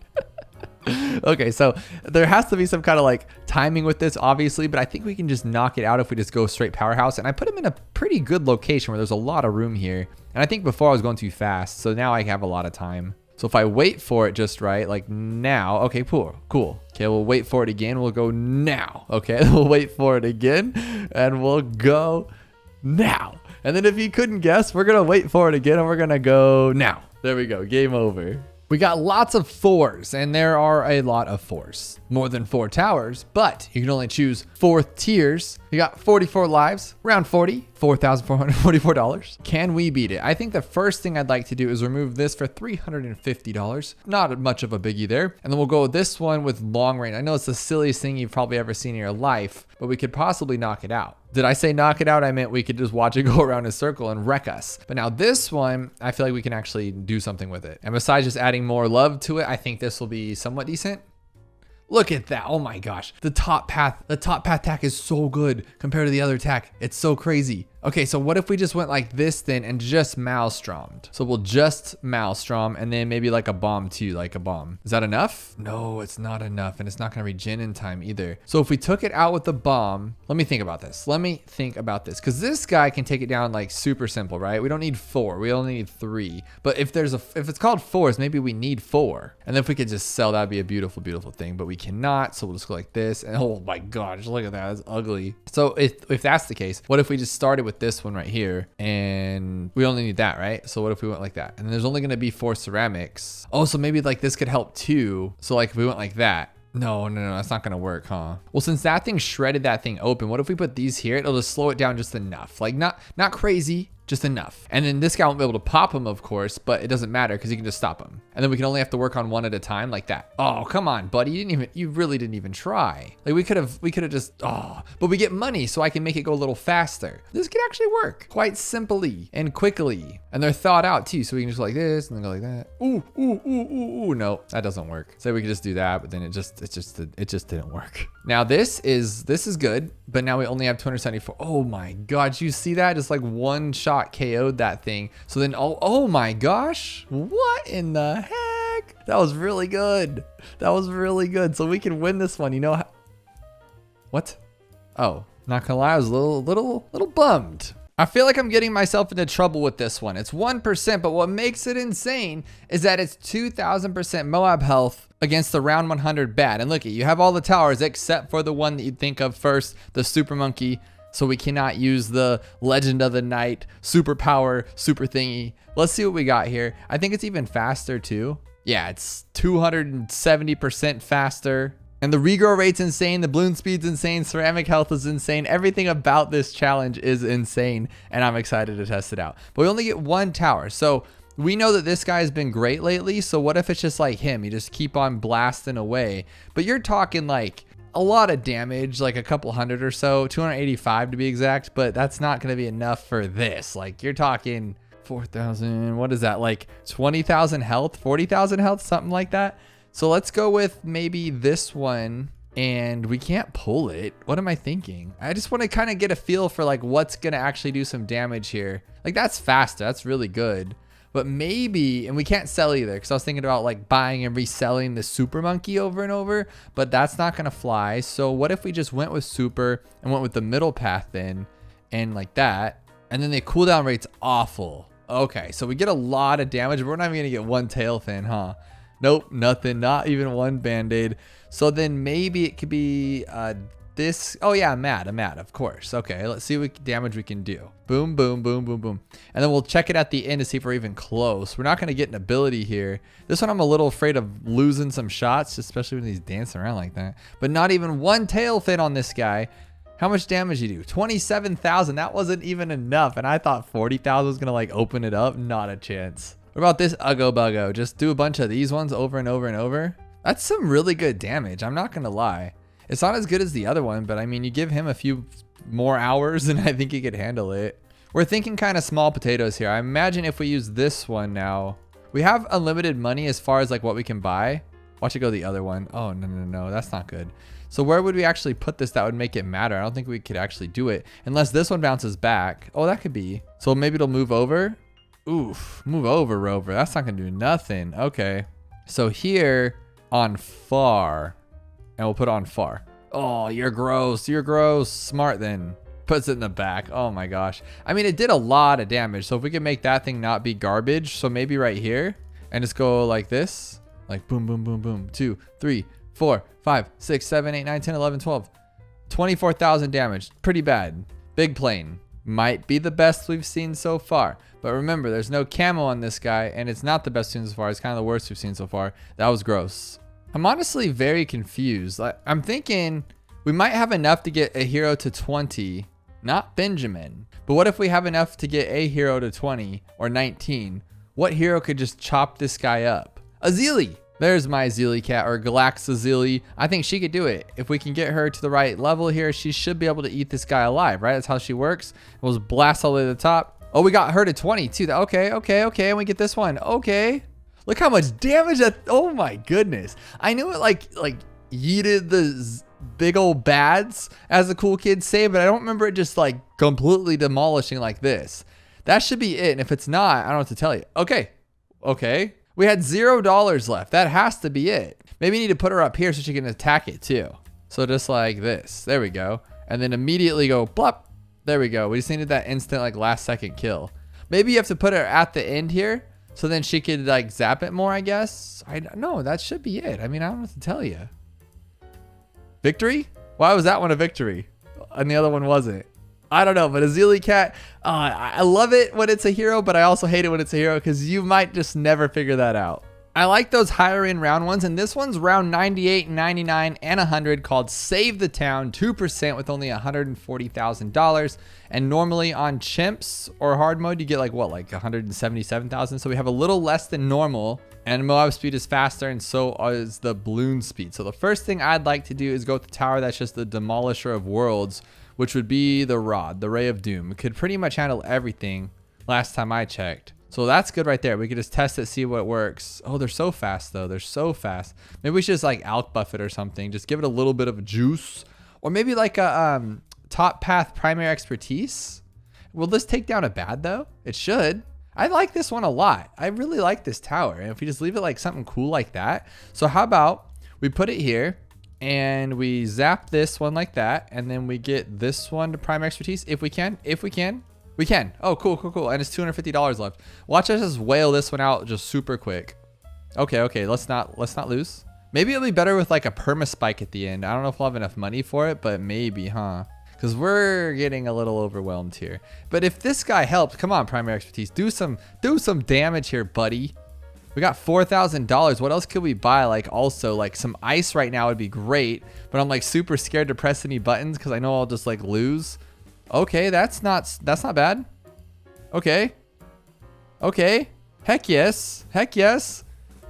Okay, so there has to be some kind of like timing with this, obviously, but I think we can just knock it out if we just go straight powerhouse. And I put him in a pretty good location where there's a lot of room here. And I think before I was going too fast, so now I have a lot of time. So if I wait for it just right, like now, okay, cool. Okay, we'll wait for it again. We'll go now. Okay, we'll wait for it again and we'll go now. And then if you couldn't guess, we're gonna wait for it again and we're gonna go now. There we go, game over. We got lots of 4s, and there are a lot of 4s. More than 4 towers, but you can only choose 4th tiers. You got 44 lives, round 40, $4,444. Can we beat it? I think the first thing I'd like to do is remove this for $350. Not much of a biggie there. And then we'll go with this one with long range. I know it's the silliest thing you've probably ever seen in your life, but we could possibly knock it out. Did I say knock it out? I meant we could just watch it go around in a circle and wreck us. But now this one, I feel like we can actually do something with it. And besides just adding more love to it, I think this will be somewhat decent. Look at that. Oh my gosh. The top path attack is so good compared to the other attack. It's so crazy. Okay, so what if we just went like this then and just Maelstrom'd? So we'll just Maelstrom and then maybe like a bomb too, like a bomb. Is that enough? No, it's not enough, and it's not gonna regen in time either. So if we took it out with the bomb, let me think about this. Because this guy can take it down like super simple, right? We don't need 4, we only need 3. But if it's called 4s, maybe we need 4. And then if we could just sell, that'd be a beautiful, beautiful thing, but we cannot. So we'll just go like this. And oh my gosh, look at that, that's ugly. So if that's the case, what if we just started with this one right here and we only need that, right? So what if we went like that? And then there's only going to be 4 ceramics. Oh, so maybe like this could help too. So like if we went like that, No, that's not gonna work, huh? Well, since that thing shredded that thing open, what if we put these here? It'll just slow it down just enough. Like not crazy, just enough. And then this guy won't be able to pop him, of course, but it doesn't matter because you can just stop him. And then we can only have to work on one at a time like that. Oh, come on, buddy. You really didn't even try. Like we could have just, but we get money so I can make it go a little faster. This could actually work quite simply and quickly. And they're thought out too. So we can just go like this and then go like that. Ooh. No, that doesn't work. So we could just do that, but then it just didn't work. Now this is good, but now we only have 274. Oh my God, you see that? Just like one shot KO'd that thing. So then, oh my gosh, what in the heck? That was really good. That was really good. So we can win this one. You know what? Oh, not gonna lie, I was a little bummed. I feel like I'm getting myself into trouble with this one. It's 1%, but what makes it insane is that it's 2000% MOAB health against the round 100 bad. And look, you have all the towers except for the one that you'd think of first, the super monkey. So we cannot use the Legend of the Night superpower super thingy. Let's see what we got here. I think it's even faster too. Yeah, it's 270% faster. And the regrow rate's insane. The bloon speed's insane. Ceramic health is insane. Everything about this challenge is insane. And I'm excited to test it out. But we only get one tower. So we know that this guy's been great lately. So what if it's just like him? You just keep on blasting away. But you're talking like a lot of damage, like a couple hundred or so, 285 to be exact, but that's not going to be enough for this. Like you're talking 4,000, what is that? Like 20,000 health, 40,000 health, something like that. So let's go with maybe this one, and we can't pull it. What am I thinking? I just want to kind of get a feel for like what's going to actually do some damage here. Like that's faster. That's really good. But maybe, and we can't sell either because I was thinking about like buying and reselling the super monkey over and over, but that's not going to fly. So what if we just went with super and went with the middle path then and like that, and then the cooldown rate's awful. Okay, so we get a lot of damage, but we're not even going to get one tail fin, huh? Nope, nothing, not even one band-aid. So then maybe it could be this. Oh yeah, a mat, of course. Okay, let's see what damage we can do. Boom, boom, boom, boom, boom. And then we'll check it at the end to see if we're even close. We're not going to get an ability here. This one I'm a little afraid of losing some shots, especially when he's dancing around like that. But not even one tail fin on this guy. How much damage you do? 27,000. That wasn't even enough. And I thought 40,000 was going to like open it up. Not a chance. What about this Uggo Buggo? Just do a bunch of these ones over and over and over. That's some really good damage. I'm not going to lie. It's not as good as the other one, but I mean, you give him a few more hours and I think he could handle it. We're thinking kind of small potatoes here. I imagine if we use this one now, we have unlimited money as far as like what we can buy. Watch it go the other one. Oh, no. That's not good. So where would we actually put this that would make it matter? I don't think we could actually do it unless this one bounces back. Oh, that could be. So maybe it'll move over. Oof, move over, Rover. That's not going to do nothing. Okay. So here on far, and we'll put it on far. Oh, you're gross. You're gross. Smart then. Puts it in the back. Oh my gosh. I mean, it did a lot of damage. So if we can make that thing not be garbage, so maybe right here and just go like this, like boom, boom, boom, boom. 2, 3, 4, 5, 6, 7, 8, 9, 10, 11, 12. 24,000 damage. Pretty bad. Big plane. Might be the best we've seen so far. But remember, there's no camo on this guy, and it's not the best we've seen so far. It's kind of the worst we've seen so far. That was gross. I'm honestly very confused. I'm thinking we might have enough to get a hero to 20, not Benjamin. But what if we have enough to get a hero to 20 or 19? What hero could just chop this guy up? Azili. There's my Azili cat, or Galaxazili. I think she could do it. If we can get her to the right level here, she should be able to eat this guy alive, right? That's how she works. We'll just blast all the way to the top. Oh, we got her to 20 too. Okay. And we get this one. Okay. Look how much damage that. Oh my goodness. I knew it like yeeted the big old bads, as the cool kids say, but I don't remember it just like completely demolishing like this. That should be it. And if it's not, I don't know what to tell you. Okay. We had $0 left. That has to be it. Maybe you need to put her up here so she can attack it too. So just like this. There we go. And then immediately go plop. There we go. We just needed that instant like last second kill. Maybe you have to put her at the end here so then she could like zap it more, I guess. I don't know. That should be it. I mean, I don't know what to tell you. Victory? Why was that one a victory and the other one wasn't? I don't know, but Azili cat, I love it when it's a hero, but I also hate it when it's a hero because you might just never figure that out. I like those higher end round ones, and this one's round 98, 99, and 100 called Save the Town, 2% with only $140,000. And normally on chimps or hard mode, you get like what, like 177,000. So we have a little less than normal, and MOAB speed is faster, and so is the bloon speed. So the first thing I'd like to do is go with the tower that's just the demolisher of worlds, which would be the rod, the ray of doom. It could pretty much handle everything last time I checked. So that's good right there. We could just test it, see what works. Oh, they're so fast though. They're so fast. Maybe we should just like out buff it or something. Just give it a little bit of juice, or maybe like a top path primary expertise. Will this take down a bad though? It should. I like this one a lot. I really like this tower. And if we just leave it like something cool like that. So how about we put it here and we zap this one like that. And then we get this one to primary expertise if we can. We can. Oh, cool. And it's $250 left. Watch us just whale this one out just super quick. Okay. Let's not lose. Maybe it'll be better with like a perma spike at the end. I don't know if we'll have enough money for it, but maybe, huh? Because we're getting a little overwhelmed here. But if this guy helps, come on, primary expertise. Do some damage here, buddy. We got $4,000. What else could we buy? Like also like some ice right now would be great, but I'm like super scared to press any buttons because I know I'll just like lose. Okay, that's not bad. Okay. Heck yes.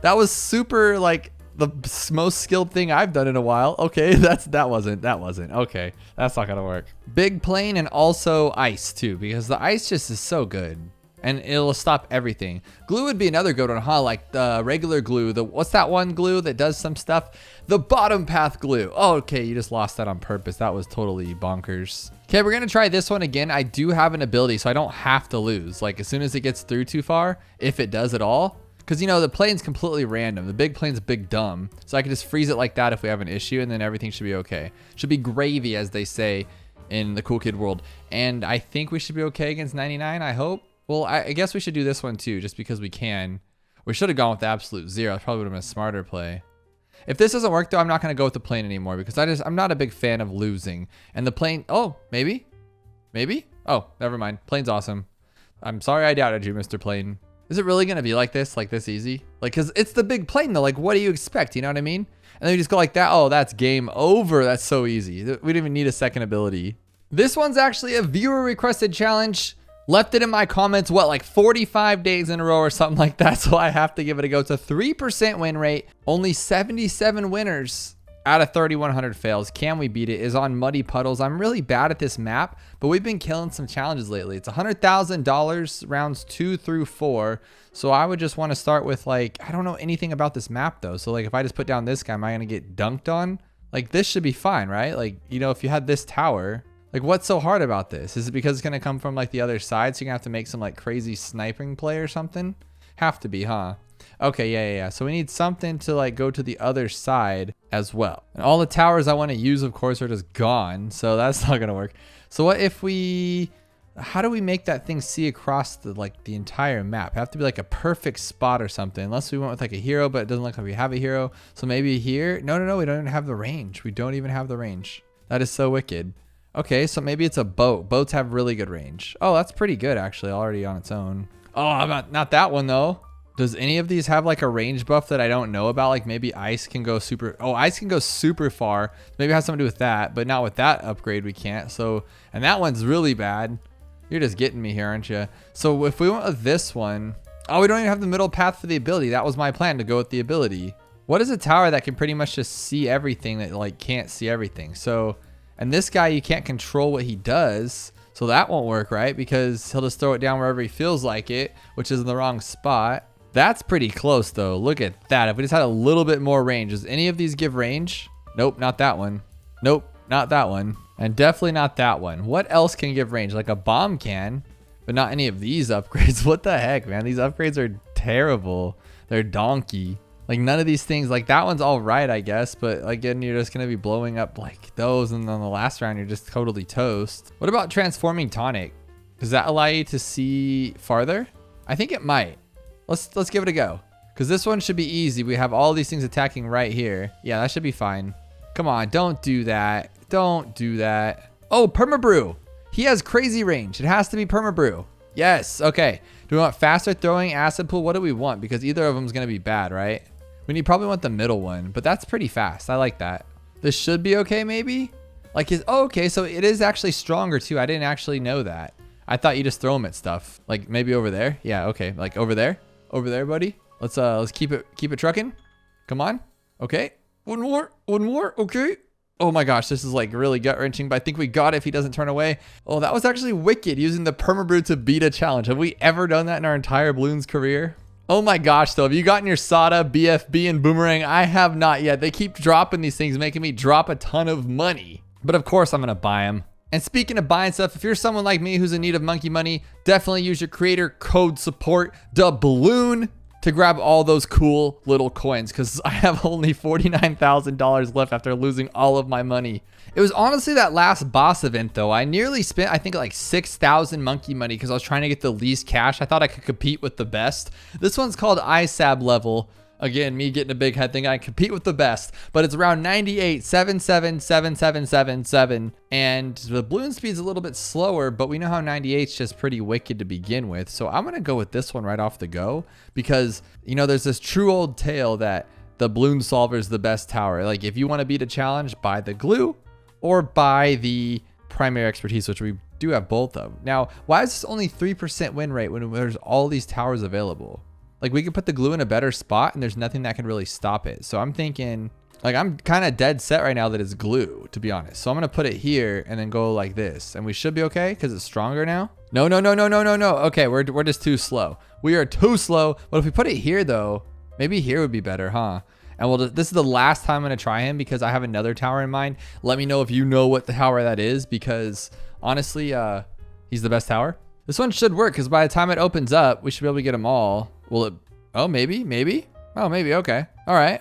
That was super like the most skilled thing I've done in a while. Okay, that wasn't. Okay, that's not gonna work. Big plane and also ice too, because the ice just is so good. And it'll stop everything. Glue would be another good one, huh? Like the regular glue. What's that one glue that does some stuff? The bottom path glue. Oh, okay, you just lost that on purpose. That was totally bonkers. Okay, we're gonna try this one again. I do have an ability, so I don't have to lose. Like as soon as it gets through too far, if it does at all. Because you know, the plane's completely random. The big plane's big dumb. So I can just freeze it like that if we have an issue, and then everything should be okay. Should be gravy, as they say in the cool kid world. And I think we should be okay against 99, I hope. Well, I guess we should do this one too, just because we can. We should have gone with the absolute zero. That probably would have been a smarter play. If this doesn't work though, I'm not going to go with the plane anymore because I'm not a big fan of losing. And the plane, oh, maybe? Oh, never mind. Plane's awesome. I'm sorry I doubted you, Mr. Plane. Is it really going to be like this easy? Like, cause it's the big plane though. Like, what do you expect? You know what I mean? And then you just go like that. Oh, that's game over. That's so easy. We didn't even need a second ability. This one's actually a viewer requested challenge. Left it in my comments, what, like 45 days in a row or something like that. So I have to give it a go. It's a 3% win rate. Only 77 winners out of 3,100 fails. Can we beat it? Is on muddy puddles. I'm really bad at this map, but we've been killing some challenges lately. It's $100,000 rounds 2 through 4. So I would just want to start with like, I don't know anything about this map though. So like if I just put down this guy, am I going to get dunked on? Like this should be fine, right? Like, you know, if you had this tower, like what's so hard about this? Is it because it's going to come from like the other side? So you're going to have to make some like crazy sniping play or something? Have to be, huh? Okay, yeah. So we need something to like go to the other side as well. And all the towers I want to use, of course, are just gone. So that's not going to work. So what if how do we make that thing see across the entire map? Have to be like a perfect spot or something. Unless we went with like a hero, but it doesn't look like we have a hero. So maybe here. No. We don't even have the range. We don't even have the range. That is so wicked. Okay, so maybe it's a boat. Boats have really good range. Oh, that's pretty good actually, already on its own. Oh, not that one though. Does any of these have like a range buff that I don't know about? Like maybe ice can go super. Oh, ice can go super far. Maybe it has something to do with that, but not with that upgrade we can't. So, and that one's really bad. You're just getting me here, aren't you? So if we went with this one, oh, we don't even have the middle path for the ability. That was my plan, to go with the ability. What is a tower that can pretty much just see everything that like can't see everything? So. And this guy, you can't control what he does. So that won't work, right? Because he'll just throw it down wherever he feels like it, which is in the wrong spot. That's pretty close though. Look at that. If we just had a little bit more range. Does any of these give range? Nope, not that one. Nope, not that one. And definitely not that one. What else can give range? Like a bomb can, but not any of these upgrades. What the heck, man? These upgrades are terrible. They're donkey. Like none of these things, like that one's all right, I guess. But again, you're just going to be blowing up like those. And then the last round, you're just totally toast. What about transforming tonic? Does that allow you to see farther? I think it might. Let's give it a go. Because this one should be easy. We have all these things attacking right here. Yeah, that should be fine. Come on, don't do that. Don't do that. Oh, Permabrew. He has crazy range. It has to be Permabrew. Yes. Okay. Do we want faster throwing, acid pool? What do we want? Because either of them is going to be bad, right? Probably want the middle one, but that's pretty fast. I like that. This should be okay, maybe? Like, okay, so it is actually stronger too. I didn't actually know that. I thought you just throw them at stuff. Like maybe over there. Yeah, okay. Like over there, buddy. Let's keep it trucking. Come on. Okay. One more. Okay. Oh my gosh, this is like really gut wrenching, but I think we got it if he doesn't turn away. Oh, that was actually wicked using the permabrew to beat a challenge. Have we ever done that in our entire Bloons career? Oh my gosh, though, have you gotten your Sada, BFB, and Boomerang? I have not yet. They keep dropping these things, making me drop a ton of money. But of course, I'm gonna buy them. And speaking of buying stuff, if you're someone like me who's in need of monkey money, definitely use your creator code support, Dumbloon, to grab all those cool little coins, because I have only $49,000 left after losing all of my money. It was honestly that last boss event though. I nearly spent, I think, like 6,000 monkey money because I was trying to get the least cash. I thought I could compete with the best. This one's called ISAB level. Again, me getting a big head thing, I compete with the best, but it's around 98, 77, 7777, and the balloon speed's a little bit slower, but we know how 98's just pretty wicked to begin with. So I'm gonna go with this one right off the go because, you know, there's this true old tale that the balloon solver is the best tower. Like if you want to beat a challenge, buy the glue or buy the primary expertise, which we do have both of. Now, why is this only 3% win rate when there's all these towers available? Like we could put the glue in a better spot and there's nothing that can really stop it. So I'm thinking, like, I'm kind of dead set right now that it's glue, to be honest. So I'm going to put it here and then go like this. And we should be okay because it's stronger now. No. Okay, we're just too slow. We are too slow. But if we put it here though, maybe here would be better, huh? And this is the last time I'm going to try him because I have another tower in mind. Let me know if you know what the tower that is, because honestly, he's the best tower. This one should work because by the time it opens up, we should be able to get them all. Will it? Oh, maybe. Oh, maybe. Okay. All right.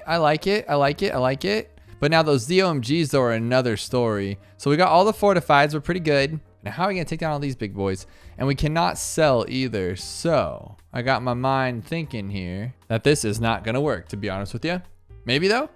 I like it. But now those ZOMGs though are another story. So we got all the fortifieds. We're pretty good. Now how are we going to take down all these big boys? And we cannot sell either. So I got my mind thinking here that this is not going to work, to be honest with you. Maybe though?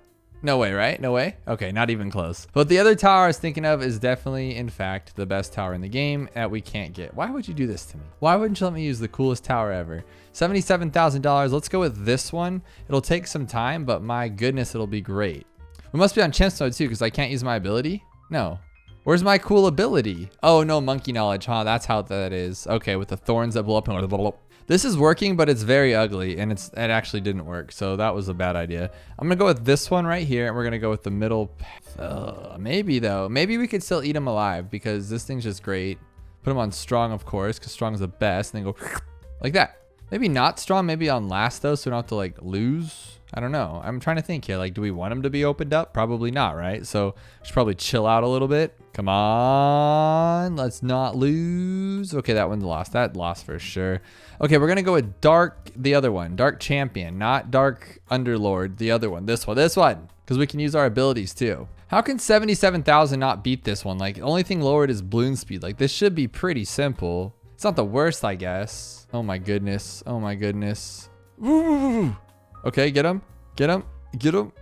No way, right? No way? Okay, not even close. But the other tower I was thinking of is definitely, in fact, the best tower in the game that we can't get. Why would you do this to me? Why wouldn't you let me use the coolest tower ever? $77,000. Let's go with this one. It'll take some time, but my goodness, it'll be great. We must be on chance mode too, because I can't use my ability. No. Where's my cool ability? Oh, no, monkey knowledge, huh? That's how that is. Okay, with the thorns that blow up and blah, blah, blah. This is working, but it's very ugly, and it actually didn't work, so that was a bad idea. I'm gonna go with this one right here, and we're gonna go with the middle. Maybe though, maybe we could still eat him alive because this thing's just great. Put him on strong, of course, because strong is the best, and then go like that. Maybe not strong, maybe on last though, so we don't have to like lose. I don't know. I'm trying to think here. Like, do we want him to be opened up? Probably not, right? So we should probably chill out a little bit. Come on, let's not lose. Okay, that one's lost. That lost for sure. Okay, we're gonna go with dark, the other one, dark champion, not dark underlord. The other one, this one, because we can use our abilities too. How can 77,000 not beat this one? Like, the only thing lowered is balloon speed. Like, this should be pretty simple. It's not the worst, I guess. Oh my goodness. Oh my goodness. Woo! Okay, get him.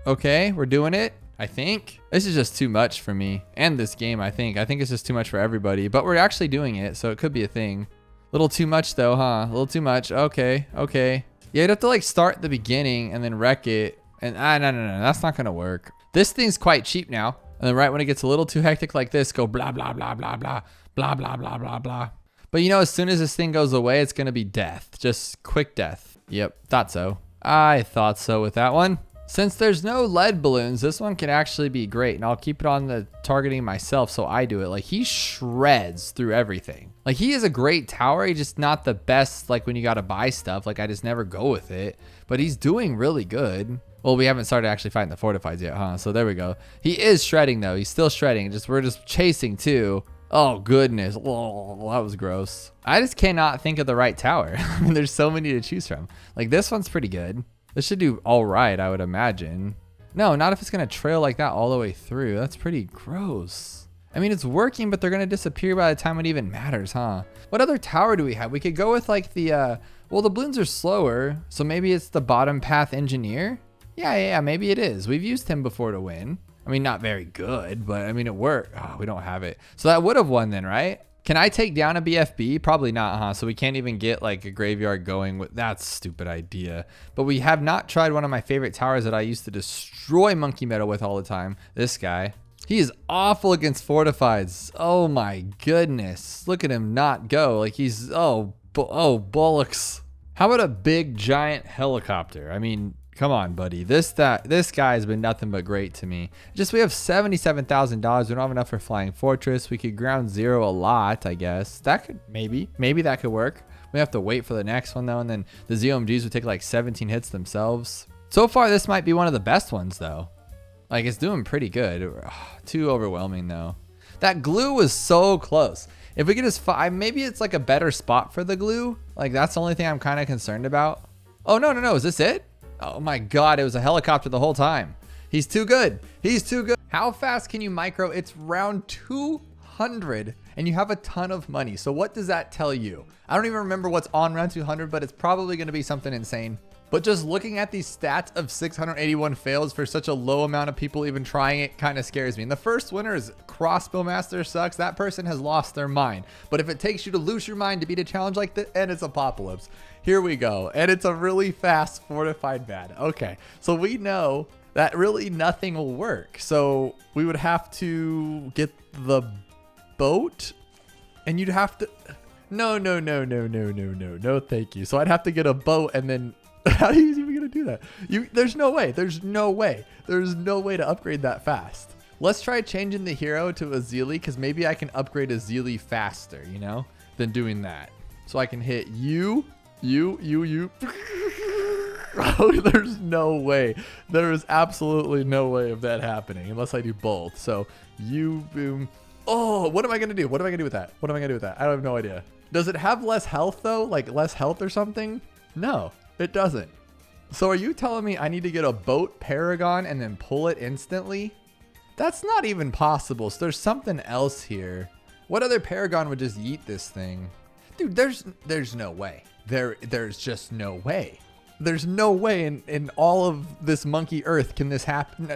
Okay, we're doing it. I think this is just too much for me and this game. I think it's just too much for everybody, but we're actually doing it, so it could be a thing. Little too much though, huh? A little too much. Okay. Yeah, you'd have to like start at the beginning and then wreck it. And no, that's not gonna work. This thing's quite cheap now. And then right when it gets a little too hectic like this, go blah blah blah blah blah blah blah blah blah blah. But you know, as soon as this thing goes away, it's gonna be death. Just quick death. Yep, thought so. I thought so with that one. Since there's no lead balloons, this one can actually be great. And I'll keep it on the targeting myself, so I do it. Like, he shreds through everything. Like, he is a great tower. He's just not the best, like, when you got to buy stuff. Like, I just never go with it. But he's doing really good. Well, we haven't started actually fighting the fortifieds yet, huh? So there we go. He is shredding, though. He's still shredding. We're just chasing, too. Oh, goodness. Oh, that was gross. I just cannot think of the right tower. I mean, there's so many to choose from. Like, this one's pretty good. This should do all right, I would imagine. No, not if it's going to trail like that all the way through. That's pretty gross. I mean, it's working, but they're going to disappear by the time it even matters, huh? What other tower do we have? We could go with like the, well, the balloons are slower, so maybe it's the bottom path engineer? Yeah, maybe it is. We've used him before to win. I mean, not very good, but I mean, it worked. Oh, we don't have it. So that would have won then, right? Can I take down a BFB? Probably not, huh? So we can't even get like a graveyard going with that's a stupid idea. But we have not tried one of my favorite towers that I used to destroy Monkey Meadow with all the time. This guy. He is awful against fortifieds. Oh my goodness. Look at him not go. Like he's, oh bollocks. How about a big giant helicopter? I mean, come on, buddy. This guy has been nothing but great to me. Just we have $77,000. We don't have enough for Flying Fortress. We could ground zero a lot, I guess. That could maybe that could work. We have to wait for the next one though, and then the ZOMGs would take like 17 hits themselves. So far, this might be one of the best ones though. Like it's doing pretty good. Too overwhelming though. That glue was so close. If we get his 5, maybe it's like a better spot for the glue. Like that's the only thing I'm kind of concerned about. Oh no, is this it? Oh my God, it was a helicopter the whole time. He's too good. He's too good. How fast can you micro? It's round 200 and you have a ton of money. So what does that tell you? I don't even remember what's on round 200, but it's probably gonna be something insane. But just looking at these stats of 681 fails for such a low amount of people even trying it kind of scares me. And the first winner is Crossbow Master sucks. That person has lost their mind. But if it takes you to lose your mind to beat a challenge like this, and it's Apocalypse. Here we go. And it's a really fast fortified bad. Okay, so we know that really nothing will work. So we would have to get the boat and you'd have to, no, thank you. So I'd have to get a boat and then how are you even gonna do that? There's no way to upgrade that fast. Let's try changing the hero to a Zeely because maybe I can upgrade a Zeely faster, you know, than doing that. So I can hit you. Oh, there's no way. There is absolutely no way of that happening unless I do both. So you, boom. Oh, what am I gonna do? What am I gonna do with that? I have no idea. Does it have less health though? Like less health or something? No. It doesn't. So are you telling me I need to get a boat Paragon and then pull it instantly? That's not even possible. So there's something else here. What other Paragon would just yeet this thing? Dude, there's no way. There's just no way. There's no way in all of this monkey earth can this happen.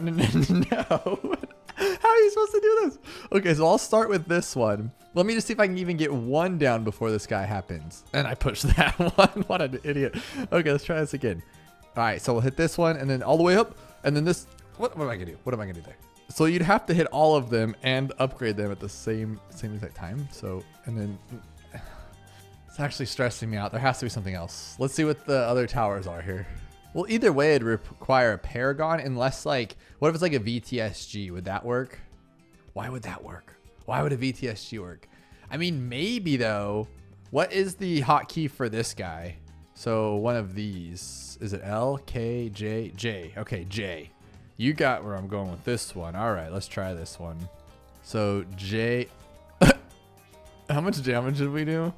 No. How are you supposed to do this? Okay, so I'll start with this one. Let me just see if I can even get one down before this guy happens. And I pushed that one. What an idiot. Okay, let's try this again. All right, so we'll hit this one and then all the way up. And then this, what am I gonna do? What am I gonna do there? So you'd have to hit all of them and upgrade them at the same exact time. So, and then it's actually stressing me out. There has to be something else. Let's see what the other towers are here. Well, either way, it'd require a Paragon unless like, what if it's like a VTSG? Would that work? Why would that work? Why would a VTSG work? I mean, maybe though. What is the hotkey for this guy? So one of these. Is it L, K, J, J? Okay, J. You got where I'm going with this one. All right, let's try this one. So J. How much damage did we do?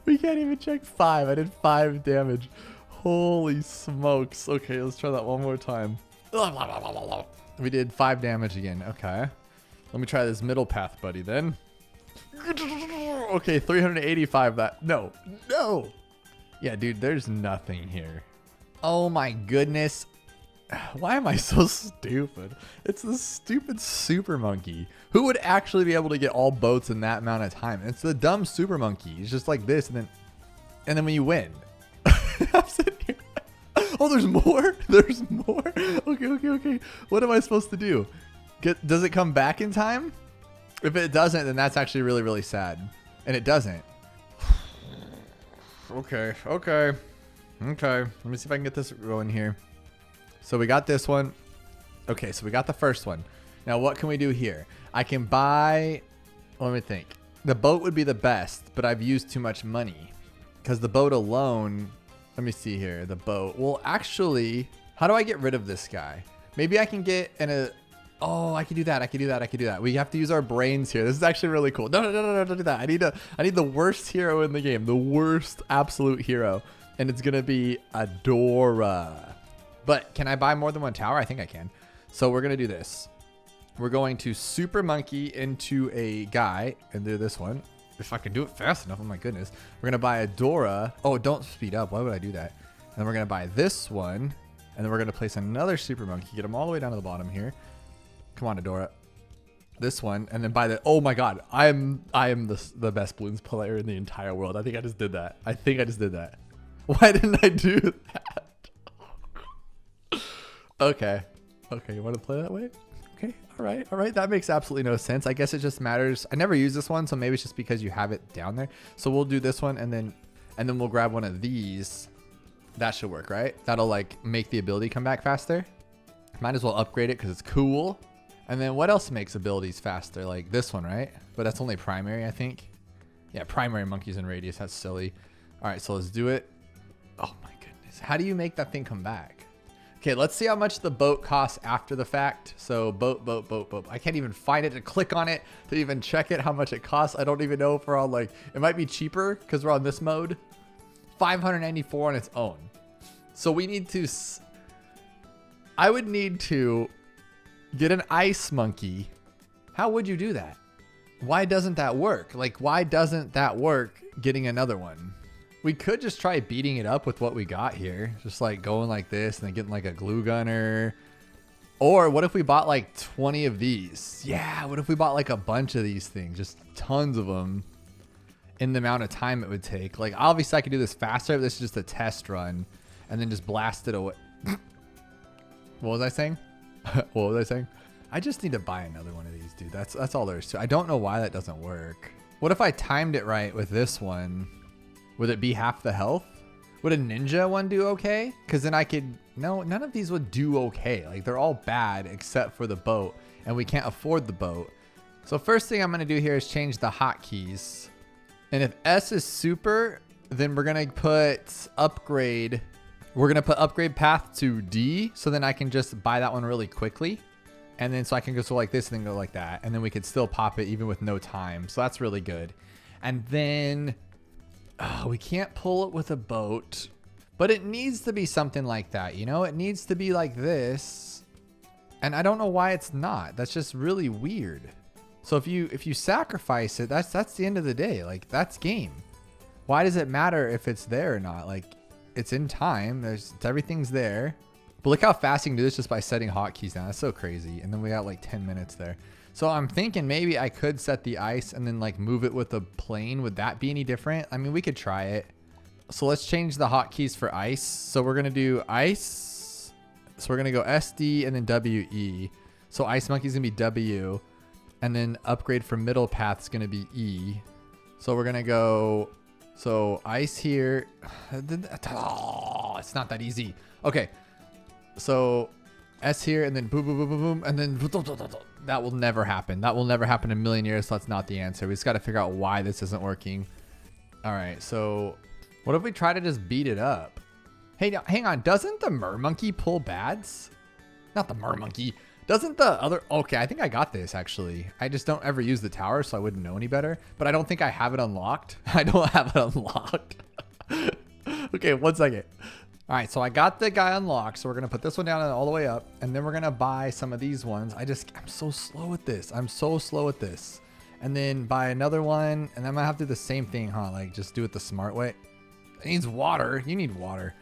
We can't even check 5. I did 5 damage. Holy smokes. Okay, let's try that one more time. We did 5 damage again. Okay. Let me try this middle path, buddy, then. Okay, 385 that. No. Yeah, dude, there's nothing here. Oh my goodness. Why am I so stupid? It's this stupid super monkey. Who would actually be able to get all boats in that amount of time? It's the dumb super monkey. It's just like this, and then when you win. I'm sitting here. Oh, there's more? There's more? Okay. What am I supposed to do? Does it come back in time? If it doesn't, then that's actually really, really sad. And it doesn't. Okay. Let me see if I can get this going here. So we got this one. Okay, so we got the first one. Now what can we do here? I can buy, let me think. The boat would be the best, but I've used too much money. Because the boat alone, let me see here. The boat, well actually, how do I get rid of this guy? Maybe I can get oh, I can do that. We have to use our brains here. This is actually really cool. No, don't do that. I need the worst hero in the game. The worst absolute hero. And it's gonna be Adora. But can I buy more than one tower? I think I can. So we're gonna do this. We're going to super monkey into a guy and do this one. If I can do it fast enough, oh my goodness. We're gonna buy Adora. Oh, don't speed up. Why would I do that? And then we're gonna buy this one. And then we're gonna place another super monkey. Get them all the way down to the bottom here. Come on, Adora. this one, and then buy the, oh my god, I am the best balloons player in the entire world. I think I just did that. Why didn't I do that? Okay, you want to play that way? Okay, all right, that makes absolutely no sense. I guess it just matters. I never use this one, so maybe it's just because you have it down there. So we'll do this one, and then we'll grab one of these. That should work, right? That'll like make the ability come back faster. Might as well upgrade it because it's cool. And then what else makes abilities faster? Like this one, right? But that's only primary, I think. Yeah, primary monkeys and radius. That's silly. All right, so let's do it. Oh my goodness. How do you make that thing come back? Okay, let's see how much the boat costs after the fact. So boat. I can't even find it to click on it to even check it, how much it costs. I don't even know if we're on like, it might be cheaper because we're on this mode. 594 on its own. So we need to, I would need to get an ice monkey. How would you do that? Why doesn't that work? Like, why doesn't that work getting another one? We could just try beating it up with what we got here. Just like going like this and then getting like a glue gunner. Or what if we bought like 20 of these? Yeah, what if we bought like a bunch of these things? Just tons of them in the amount of time it would take. Like, obviously I could do this faster, but this is just a test run. And then just blast it away. What was I saying? What was I saying? I just need to buy another one of these, dude. That's all there is to it. I don't know why that doesn't work. What if I timed it right with this one? Would it be half the health? Would a ninja one do okay? Because then I could... No, none of these would do okay. Like, they're all bad except for the boat. And we can't afford the boat. So first thing I'm going to do here is change the hotkeys. And if S is super, then we're going to put upgrade... We're going to put upgrade path to D, so then I can just buy that one really quickly. And then so I can go like this and then go like that. And then we could still pop it even with no time. So that's really good. And then we can't pull it with a boat, but it needs to be something like that. You know, it needs to be like this. And I don't know why it's not. That's just really weird. So if you sacrifice it, that's the end of the day. Like, that's game. Why does it matter if it's there or not? Like, it's in time. Everything's there. But look how fast you can do this just by setting hotkeys down. That's so crazy. And then we got like 10 minutes there. So I'm thinking maybe I could set the ice and then like move it with a plane. Would that be any different? I mean, we could try it. So let's change the hotkeys for ice. So we're going to do ice. So we're going to go SD and then WE. So ice monkey's going to be W. And then upgrade for middle path is going to be E. So we're going to go... So ice here. Oh, it's not that easy. Okay. So S here and then boom, boom, boom, boom, boom. And then that will never happen. That will never happen in a million years. So that's not the answer. We just got to figure out why this isn't working. All right. So what if we try to just beat it up? Hey, now, hang on. Doesn't the mermonkey pull bads? Not the mermonkey. Doesn't the other... Okay, I think I got this, actually. I just don't ever use the tower, so I wouldn't know any better. But I don't think I have it unlocked. I don't have it unlocked. Okay, 1 second. All right, so I got the guy unlocked. So we're going to put this one down and all the way up. And then we're going to buy some of these ones. I'm so slow at this. And then buy another one. And I'm going to have to do the same thing, huh? Like, just do it the smart way. It needs water. You need water.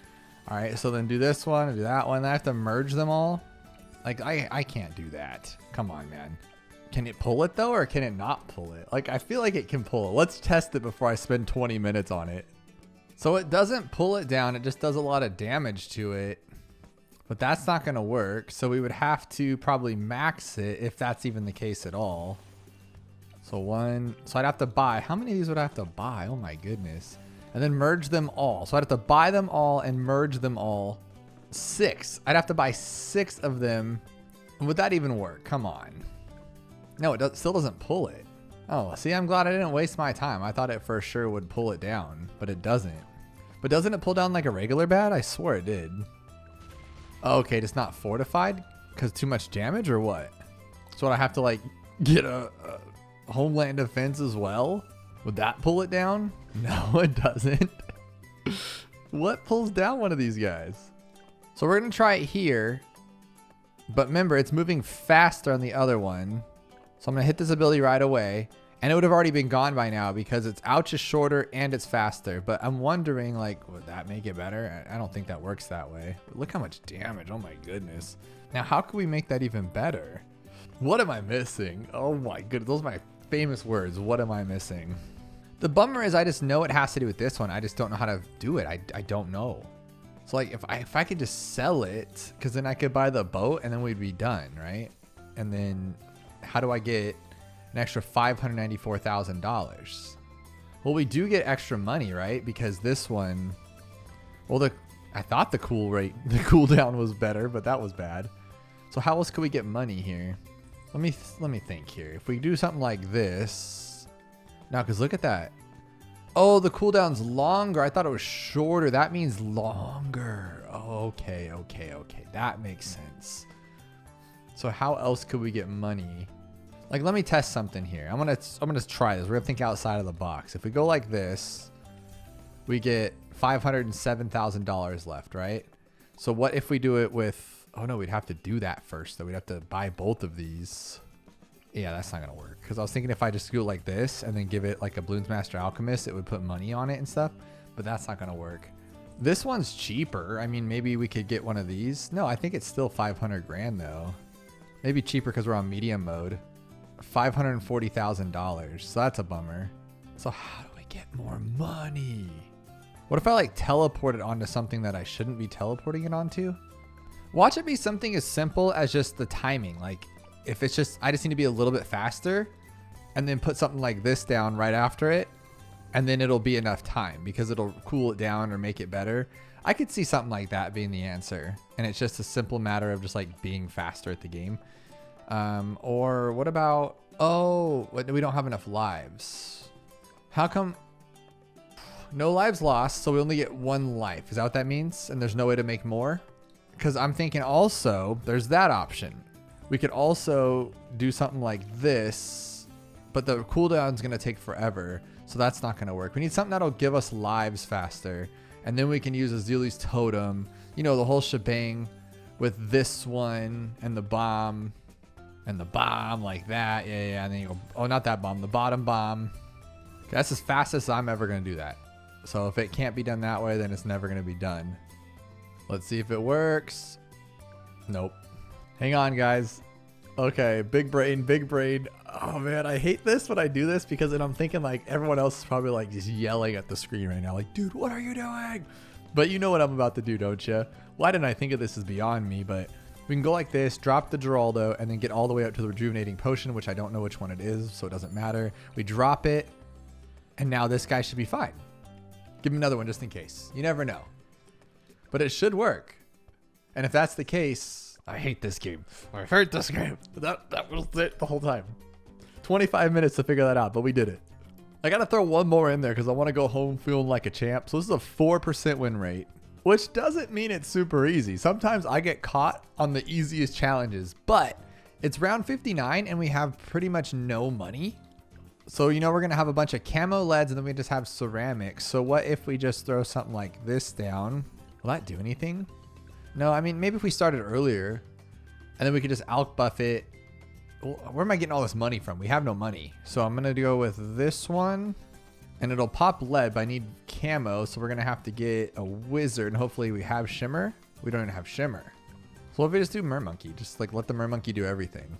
All right, so then do this one and do that one. Then I have to merge them all. Like, I can't do that. Come on, man. Can it pull it, though, or can it not pull it? Like, I feel like it can pull it. Let's test it before I spend 20 minutes on it. So it doesn't pull it down. It just does a lot of damage to it. But that's not going to work. So we would have to probably max it if that's even the case at all. So I'd have to buy. How many of these would I have to buy? Oh, my goodness. And then merge them all. So I'd have to buy them all and merge them all. 6. I'd have to buy 6 of them. Would that even work? Come on. No, it still doesn't pull it. Oh, see, I'm glad I didn't waste my time. I thought it for sure would pull it down, but it doesn't. But doesn't it pull down like a regular bat? I swore it did. Oh, okay, it's not fortified because too much damage or what? So I have to like get a homeland defense as well? Would that pull it down? No, it doesn't. What pulls down one of these guys? So we're going to try it here. But remember, it's moving faster on the other one. So I'm going to hit this ability right away. And it would have already been gone by now because its ouch is shorter and it's faster. But I'm wondering, like, would that make it better? I don't think that works that way. But look how much damage. Oh, my goodness. Now, how can we make that even better? What am I missing? Oh my goodness, those are my famous words. What am I missing? The bummer is I just know it has to do with this one. I just don't know how to do it. I don't know. So like if I could just sell it, because then I could buy the boat and then we'd be done, right? And then how do I get an extra $594,000? Well, we do get extra money, right? Because this one, well, I thought the cooldown was better, but that was bad. So how else could we get money here? Let me think here. If we do something like this, now, because look at that. Oh, the cooldown's longer. I thought it was shorter. That means longer. Oh, okay. That makes sense. So how else could we get money? Like, let me test something here. I'm gonna try this. We're gonna think outside of the box. If we go like this, we get $507,000 left, right? So what if we do it with? Oh no, we'd have to do that first. Though we'd have to buy both of these. Yeah, that's not gonna work. Because I was thinking if I just go like this and then give it like a Bloons Master Alchemist, it would put money on it and stuff. But that's not gonna work. This one's cheaper. I mean, maybe we could get one of these. No, I think it's still 500 grand though. Maybe cheaper because we're on medium mode. $540,000. So that's a bummer. So how do we get more money? What if I like teleport it onto something that I shouldn't be teleporting it onto? Watch it be something as simple as just the timing. Like if it's just, I just need to be a little bit faster and then put something like this down right after it. And then it'll be enough time because it'll cool it down or make it better. I could see something like that being the answer. And it's just a simple matter of just like being faster at the game. Or what about, oh, we don't have enough lives. How come? No lives lost, so we only get 1 life. Is that what that means? And there's no way to make more? Because I'm thinking also, there's that option. We could also do something like this, but the cooldown's going to take forever, so that's not going to work. We need something that'll give us lives faster, and then we can use Azuli's totem, you know, the whole shebang with this one and the bomb like that. Yeah, and then you go, oh, not that bomb, the bottom bomb. That's as fast as I'm ever going to do that. So if it can't be done that way, then it's never going to be done. Let's see if it works. Nope. Hang on, guys. Okay, big brain. Oh man, I hate this when I do this because then I'm thinking like everyone else is probably like just yelling at the screen right now. Like, dude, what are you doing? But you know what I'm about to do, don't you? Why didn't I think of this is beyond me, but we can go like this, drop the Geraldo, and then get all the way up to the rejuvenating potion, which I don't know which one it is, so it doesn't matter. We drop it, and now this guy should be fine. Give him another one just in case. You never know. But it should work. And if that's the case, I hate this game. I hate this game. That was it the whole time. 25 minutes to figure that out, but we did it. I got to throw one more in there because I want to go home feeling like a champ. So this is a 4% win rate, which doesn't mean it's super easy. Sometimes I get caught on the easiest challenges, but it's round 59 and we have pretty much no money. So, you know, we're going to have a bunch of camo leads and then we just have ceramics. So what if we just throw something like this down? Will that do anything? No, I mean, maybe if we started earlier and then we could just alch buff it. Where am I getting all this money from? We have no money. So I'm going to go with this one and it'll pop lead, but I need camo. So we're going to have to get a wizard and hopefully we have shimmer. We don't even have shimmer. So what if we just do mermonkey? Just like let the mermonkey do everything.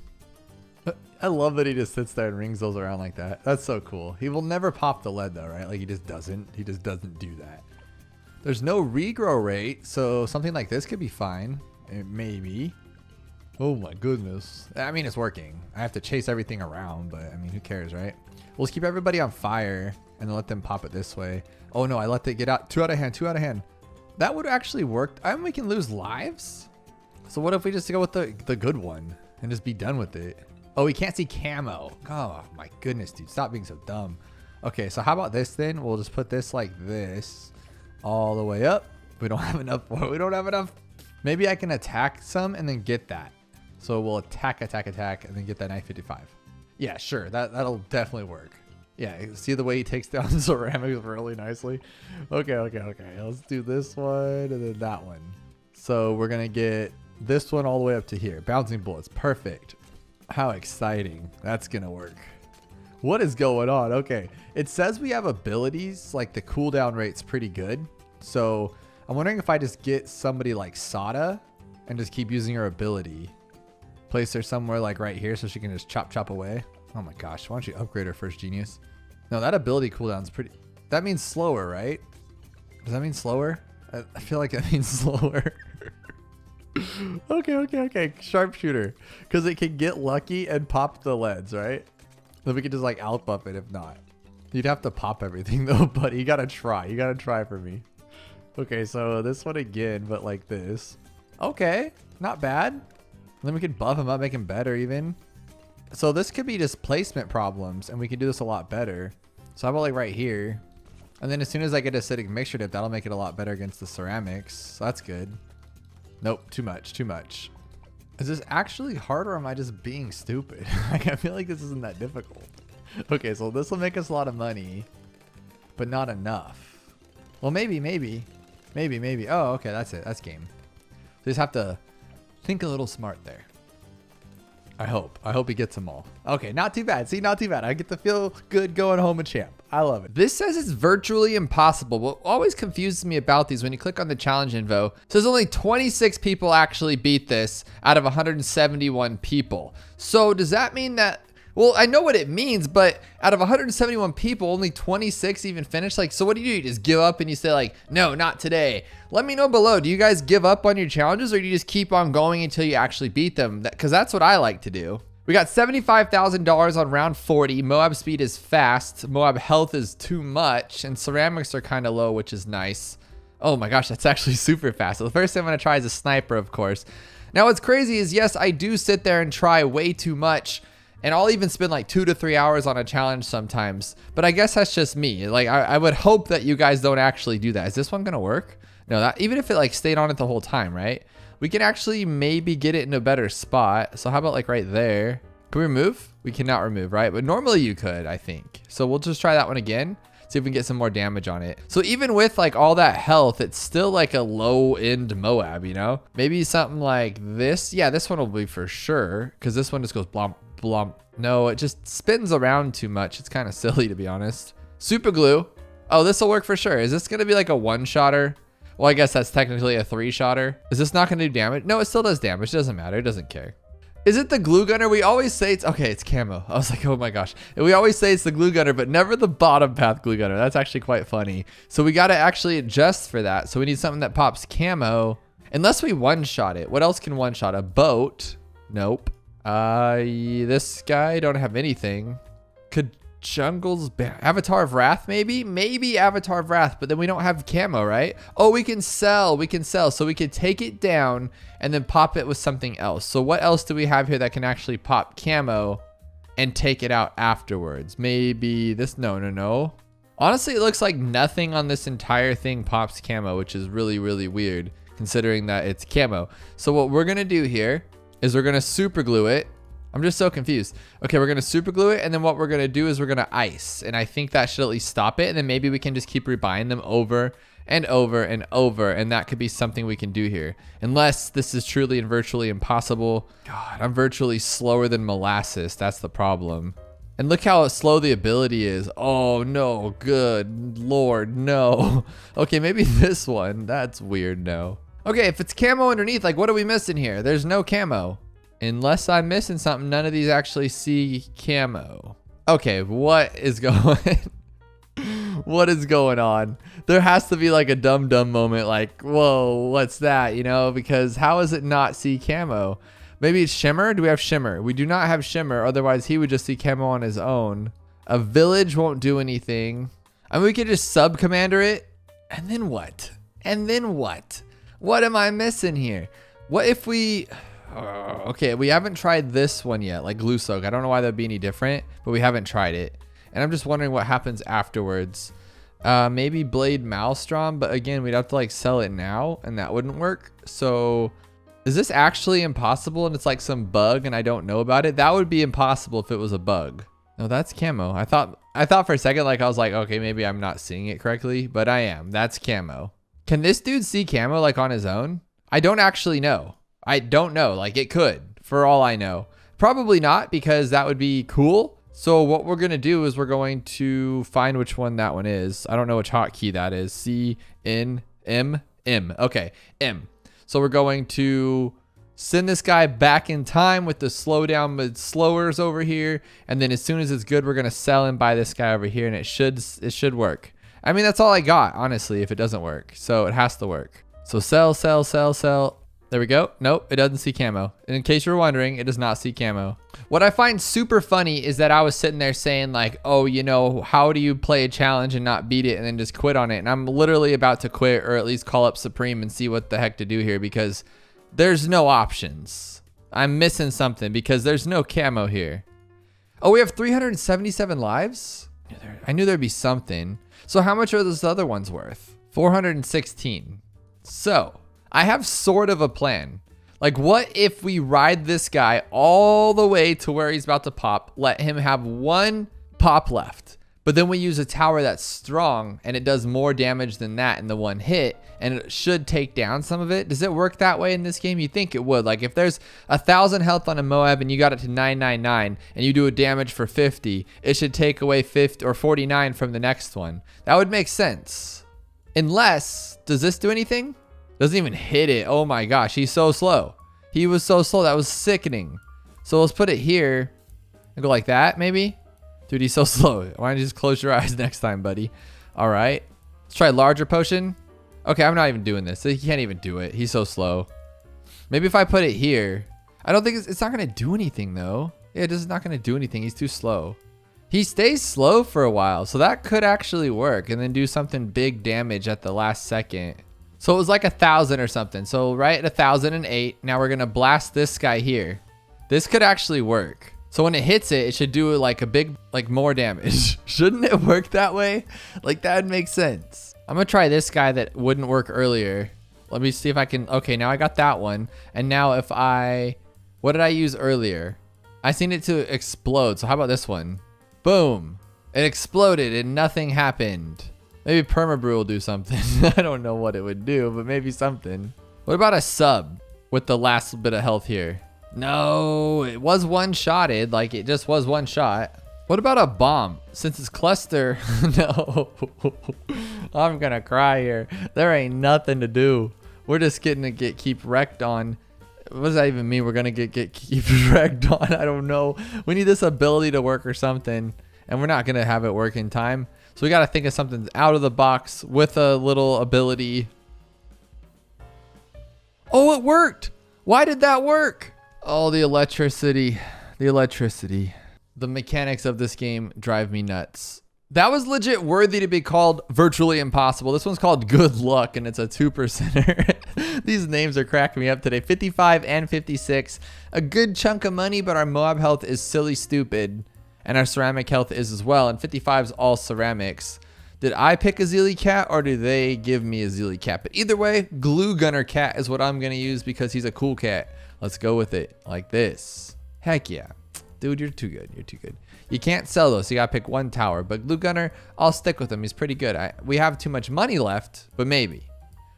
I love that he just sits there and rings those around like that. That's so cool. He will never pop the lead though, right? Like he just doesn't do that. There's no regrow rate, so something like this could be fine. Maybe. Oh my goodness. I mean, it's working. I have to chase everything around, but I mean, who cares, right? We'll just keep everybody on fire and then let them pop it this way. Oh no, I let it get out. 2 out of hand. That would actually work. I mean, we can lose lives. So what if we just go with the good one and just be done with it? Oh, we can't see camo. Oh my goodness, dude. Stop being so dumb. Okay, so how about this then? We'll just put this like this all the way up. We don't have enough. We don't have enough. Maybe I can attack some and then get that. So we'll attack, and then get that 955. Yeah, sure. That'll definitely work. Yeah, see the way he takes down ceramics really nicely? Okay. Let's do this one and then that one. So we're going to get this one all the way up to here. Bouncing bullets. Perfect. How exciting. That's going to work. What is going on? Okay. It says we have abilities, like the cooldown rate's pretty good. So I'm wondering if I just get somebody like Sada and just keep using her ability. place her somewhere like right here so she can just chop away. Oh my gosh, why don't you upgrade her first, genius? No, that ability cooldown's pretty... That means slower, right? Does that mean slower? I feel like that means slower. Okay. Sharpshooter. Because it can get lucky and pop the leads, right? Then we can just like out buff it if not. You'd have to pop everything though, buddy. You gotta try. You gotta try for me. Okay, so this one again, but like this. Okay, not bad. And then we could buff him up, make him better even. So this could be just placement problems and we can do this a lot better. So how about like right here? And then as soon as I get acidic mixture dip, that'll make it a lot better against the ceramics. So that's good. Nope, too much. Is this actually hard or am I just being stupid? Like, I feel like this isn't that difficult. Okay, so this will make us a lot of money, but not enough. Well, maybe. Oh, okay, that's it. That's game. So you just have to think a little smart there. I hope he gets them all. Okay, not too bad. See, not too bad. I get to feel good going home a champ. I love it. This says it's virtually impossible. What always confuses me about these when you click on the challenge info, it says only 26 people actually beat this out of 171 people. So does that mean that, well, I know what it means, but out of 171 people, only 26 even finished? Like, so what do? You just give up and you say like, no, not today? Let me know below. Do you guys give up on your challenges or do you just keep on going until you actually beat them? Because that's what I like to do. We got $75,000 on round 40. MOAB speed is fast. MOAB health is too much. And ceramics are kind of low, which is nice. Oh my gosh, that's actually super fast. So the first thing I'm going to try is a sniper, of course. Now what's crazy is, yes, I do sit there and try way too much. And I'll even spend like 2 to 3 hours on a challenge sometimes. But I guess that's just me. Like, I would hope that you guys don't actually do that. Is this one going to work? No, that even if it like stayed on it the whole time, right? We can actually maybe get it in a better spot. So how about like right there? Can we remove? We cannot remove, right? But normally you could, I think. So we'll just try that one again. See if we can get some more damage on it. So even with like all that health, it's still like a low end MOAB, you know? Maybe something like this. Yeah, this one will be for sure. Because this one just goes blomp, blomp. No, it just spins around too much. It's kind of silly, to be honest. Super glue. Oh, this will work for sure. Is this going to be like a one-shotter? Well, I guess that's technically a 3-shotter. Is this not going to do damage? No, it still does damage. It doesn't matter. It doesn't care. Is it the glue gunner? We always say it's, okay, it's camo. I was like, oh my gosh. We always say it's the glue gunner, but never the bottom path glue gunner. That's actually quite funny. So we got to actually adjust for that. So we need something that pops camo. Unless we one-shot it. What else can one-shot? A boat? Nope. This guy don't have anything. Could Jungle's Avatar of Wrath maybe? Maybe Avatar of Wrath, but then we don't have camo, right? Oh, we can sell. So we could take it down and then pop it with something else. So what else do we have here that can actually pop camo and take it out afterwards? Maybe this, no. Honestly, it looks like nothing on this entire thing pops camo, which is really, really weird considering that it's camo. So what we're gonna do here is we're gonna super glue it. I'm just so confused. Okay, we're gonna super glue it, and then what we're gonna do is we're gonna ice, and I think that should at least stop it, and then maybe we can just keep rebuying them over and over and over, and that could be something we can do here. Unless this is truly and virtually impossible. God, I'm virtually slower than molasses. That's the problem. And look how slow the ability is. Oh no, good Lord, no. Okay, maybe this one. That's weird, no. Okay, if it's camo underneath, like what are we missing here? There's no camo. Unless I'm missing something, none of these actually see camo. Okay, what is going what is going on? There has to be like a dumb moment like, whoa, what's that? You know, because how is it not see camo? Maybe it's shimmer? Do we have shimmer? We do not have shimmer, otherwise he would just see camo on his own. A village won't do anything. I mean, we could just sub commander it. And then what? And then what? What am I missing here? What if we... okay, we haven't tried this one yet, like glue soak. I don't know why that'd be any different, but we haven't tried it. And I'm just wondering what happens afterwards. Maybe blade maelstrom, but again, we'd have to like sell it now and that wouldn't work. So is this actually impossible and it's like some bug and I don't know about it? That would be impossible if it was a bug. No, that's camo. I thought for a second, like I was like, okay, maybe I'm not seeing it correctly, but I am. That's camo. Can this dude see camo like on his own? I don't actually know. I don't know. Like it could, for all I know. Probably not, because that would be cool. So what we're going to do is we're going to find which one that one is. I don't know which hotkey that is. C, N, M, M. Okay, M. So we're going to Send this guy back in time with the slowdown with slowers over here. And then as soon as it's good, we're going to sell and buy this guy over here. And it should work. I mean, that's all I got, honestly, if it doesn't work. So it has to work. So sell, sell, sell, sell. There we go. Nope, it doesn't see camo. And in case you're wondering, it does not see camo. What I find super funny is that I was sitting there saying like, oh, you know, how do you play a challenge and not beat it and then just quit on it? And I'm literally about to quit, or at least call up Supreme and see what the heck to do here, because there's no options. I'm missing something because there's no camo here. Oh, we have 377 lives? I knew there'd be something. So how much are those other ones worth? 416. So I have sort of a plan. Like, what if we ride this guy all the way to where he's about to pop, let him have one pop left, but then we use a tower that's strong and it does more damage than that in the one hit, and it should take down some of it. Does it work that way in this game? You think it would. Like, if there's 1,000 health on a MOAB and you got it to 999 and you do a damage for 50, it should take away 50 or 49 from the next one. That would make sense. Unless, does this do anything? Doesn't even hit it. Oh my gosh, he's so slow. He was so slow. That was sickening. So let's put it here and go like that, maybe. Dude, he's so slow. Why don't you just close your eyes next time, buddy? All right. Let's try larger potion. Okay, I'm not even doing this. He can't even do it. He's so slow. Maybe if I put it here. I don't think it's not going to do anything, though. Yeah, it is not going to do anything. He's too slow. He stays slow for a while, so that could actually work, and then do something big damage at the last second. So it was like 1,000 or something. So right at 1,008. Now we're going to blast this guy here. This could actually work. So when it hits it, it should do like a big, like more damage. Shouldn't it work that way? Like, that would make sense. I'm going to try this guy that wouldn't work earlier. Let me see if I can. Okay, now I got that one. And now if what did I use earlier? I seen it to explode. So how about this one? Boom. It exploded and nothing happened. Maybe Permabrew will do something. I don't know what it would do, but maybe something. What about a sub with the last bit of health here? No, it was one-shotted. Like, it just was one shot. What about a bomb? Since it's cluster, no. I'm gonna cry here. There ain't nothing to do. We're just getting to keep wrecked on. What does that even mean? We're gonna keep wrecked on? I don't know. We need this ability to work or something, and we're not gonna have it work in time. So we got to think of something out of the box with a little ability. Oh, it worked. Why did that work? Oh, the electricity. The electricity. The mechanics of this game drive me nuts. That was legit worthy to be called virtually impossible. This one's called good luck, and it's a 2%er. These names are cracking me up today. 55 and 56. A good chunk of money, but our MOAB health is silly stupid. And our ceramic health is as well. And 55 is all ceramics. Did I pick a Zeely cat, or do they give me a Zeely cat? But either way, glue gunner cat is what I'm going to use because he's a cool cat. Let's go with it like this. Heck yeah. Dude, you're too good. You're too good. You can't sell those, so you got to pick one tower. But glue gunner, I'll stick with him. He's pretty good. We have too much money left, but maybe.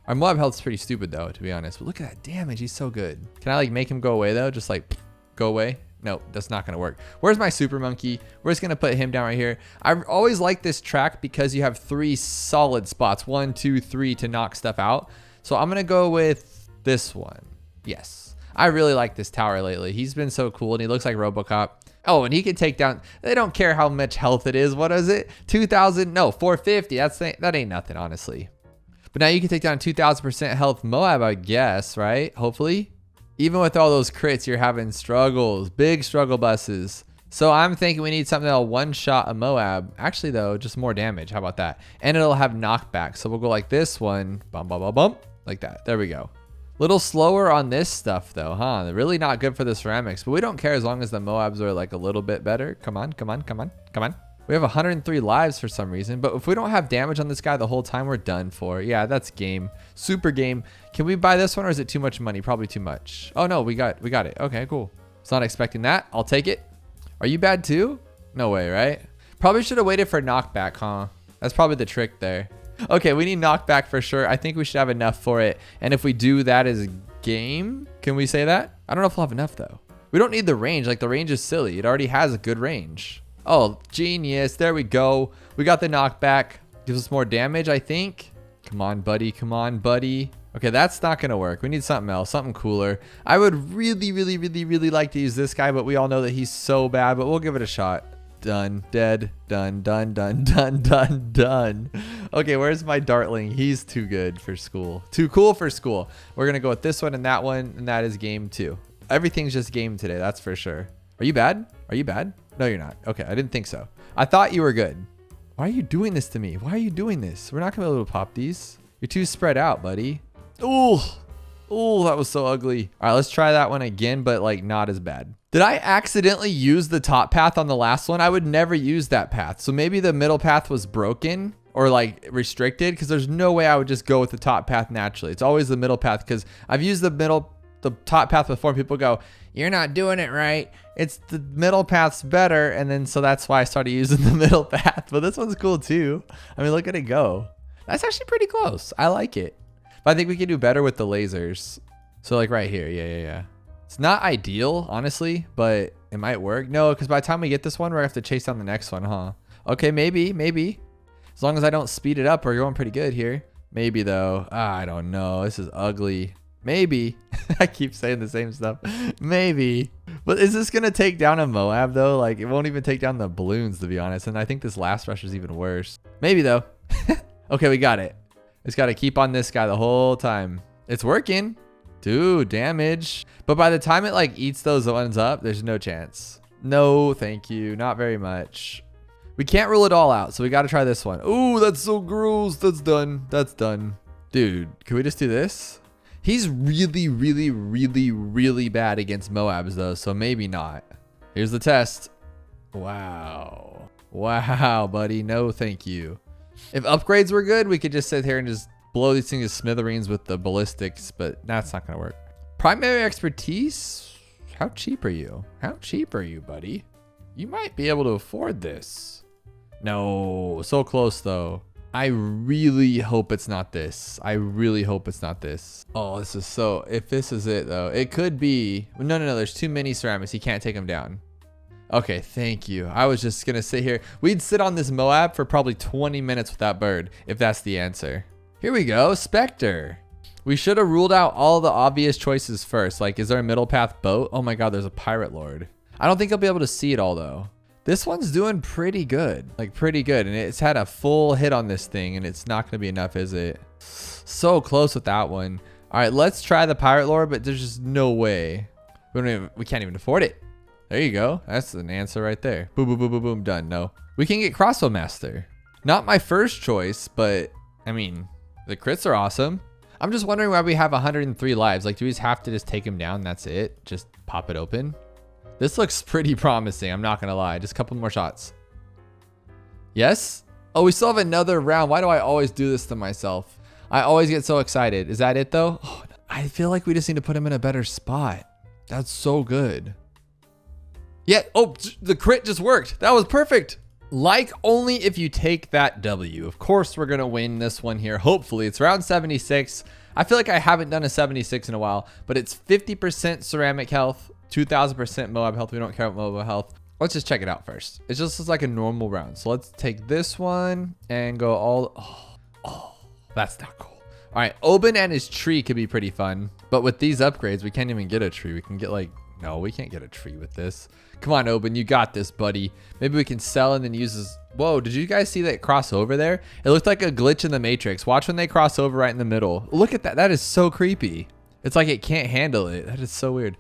Our MOAB health's pretty stupid, though, to be honest. But look at that damage. He's so good. Can I, like, make him go away, though? Just, like, go away? No, that's not going to work. Where's my super monkey? We're just going to put him down right here. I always like this track because you have 3 solid spots. 1, 2, 3 to knock stuff out. So I'm going to go with this one. Yes. I really like this tower lately. He's been so cool, and he looks like RoboCop. Oh, and he can take down. They don't care how much health it is. What is it? 2,000? No, 450. That ain't nothing, honestly. But now you can take down 2,000% health MOAB, I guess, right? Hopefully. Even with all those crits, you're having struggles, big struggle buses. So I'm thinking we need something that'll one-shot a MOAB. Actually, though, just more damage. How about that? And it'll have knockback. So we'll go like this one. Bum, bum, bum, bum. Like that. There we go. Little slower on this stuff, though, huh? They're really not good for the ceramics. But we don't care as long as the MOABs are like a little bit better. Come on, come on, come on, come on. We have 103 lives for some reason, but if we don't have damage on this guy the whole time, we're done for. Yeah, that's game. Super game. Can we buy this one, or is it too much money? Probably too much. Oh no, we got it. Okay, cool. Was not expecting that. I'll take it. Are you bad too? No way, right? Probably should have waited for knockback, huh? That's probably the trick there. Okay, we need knockback for sure. I think we should have enough for it. And if we do that as game, can we say that? I don't know if we'll have enough though. We don't need the range. Like, the range is silly. It already has a good range. Oh, genius. There we go. We got the knockback. Gives us more damage, I think. Come on, buddy. Come on, buddy. Okay, that's not gonna work. We need something else, something cooler. I would really like to use this guy, but we all know that he's so bad, but we'll give it a shot. Done, dead, done. Okay, where's my Dartling? He's too good for school. Too cool for school. We're gonna go with this one, and that is game 2. Everything's just game today, that's for sure. Are you bad? Are you bad? No, you're not. Okay, I didn't think so. I thought you were good. Why are you doing this to me? Why are you doing this? We're not gonna be able to pop these. You're too spread out, buddy. Ooh, that was so ugly. All right, let's try that one again, but like not as bad. Did I accidentally use the top path on the last one? I would never use that path. So maybe the middle path was broken or like restricted, because there's no way I would just go with the top path naturally. It's always the middle path, because I've used the top path before, and people go, you're not doing it right. It's the middle path's better. And then so that's why I started using the middle path. But this one's cool too. I mean, look at it go. That's actually pretty close. I like it. But I think we can do better with the lasers. So like right here. Yeah. It's not ideal, honestly, but it might work. No, because by the time we get this one, we're gonna have to chase down the next one, huh? Okay, maybe. As long as I don't speed it up, we're going pretty good here. Maybe though. I don't know. This is ugly. Maybe. I keep saying the same stuff. Maybe. But is this gonna take down a MOAB though? Like, it won't even take down the balloons, to be honest. And I think this last rush is even worse. Maybe though. Okay, we got it. Just gotta keep on this guy the whole time. It's working. Dude, damage. But by the time it like eats those ones up, there's no chance. No, thank you. Not very much. We can't rule it all out, so we got to try this one. Ooh, that's so gross. That's done. Dude, can we just do this? He's really bad against MOABs though, so maybe not. Here's the test. Wow, buddy. No, thank you. If upgrades were good, we could just sit here and just blow these things to smithereens with the ballistics, but that's not gonna work. Primary expertise? How cheap are you? Buddy? You might be able to afford this. No, so close though. I really hope it's not this. Oh, this is so, if this is it though, it could be. No, there's too many ceramics. He can't take them down. Okay, thank you. I was just gonna sit here. We'd sit on this MOAB for probably 20 minutes with that bird, if that's the answer. Here we go, Spectre. We should have ruled out all the obvious choices first. Like, is there a middle path boat? Oh my God, there's a pirate lord. I don't think I'll be able to see it all though. This one's doing pretty good, and it's had a full hit on this thing, and it's not gonna be enough, is it? So close with that one. All right, let's try the pirate lord, but there's just no way. We can't even afford it. There you go. That's an answer right there. Boom, boom, boom, boom, boom, done. No. We can get Crossbow Master. Not my first choice, but I mean, the crits are awesome. I'm just wondering why we have 103 lives. Like, do we just have to just take him down? That's it? Just pop it open? This looks pretty promising. I'm not going to lie. Just a couple more shots. Yes? Oh, we still have another round. Why do I always do this to myself? I always get so excited. Is that it though? Oh, I feel like we just need to put him in a better spot. That's so good. Yeah. Oh, the crit just worked. That was perfect. Like only if you take that W. Of course, we're going to win this one here. Hopefully, it's round 76. I feel like I haven't done a 76 in a while, but it's 50% ceramic health, 2000% MOAB health. We don't care about MOAB health. Let's just check it out first. It's just like a normal round. So let's take this one and go all. Oh, that's not cool. All right. Oben and his tree could be pretty fun, but with these upgrades, we can't even get a tree. We can get like, no, we can't get a tree with this. Come on, Oben, you got this, buddy. Maybe we can sell and then use this. Whoa, did you guys see that crossover there? It looked like a glitch in the Matrix. Watch when they cross over right in the middle. Look at that. That is so creepy. It's like it can't handle it. That is so weird.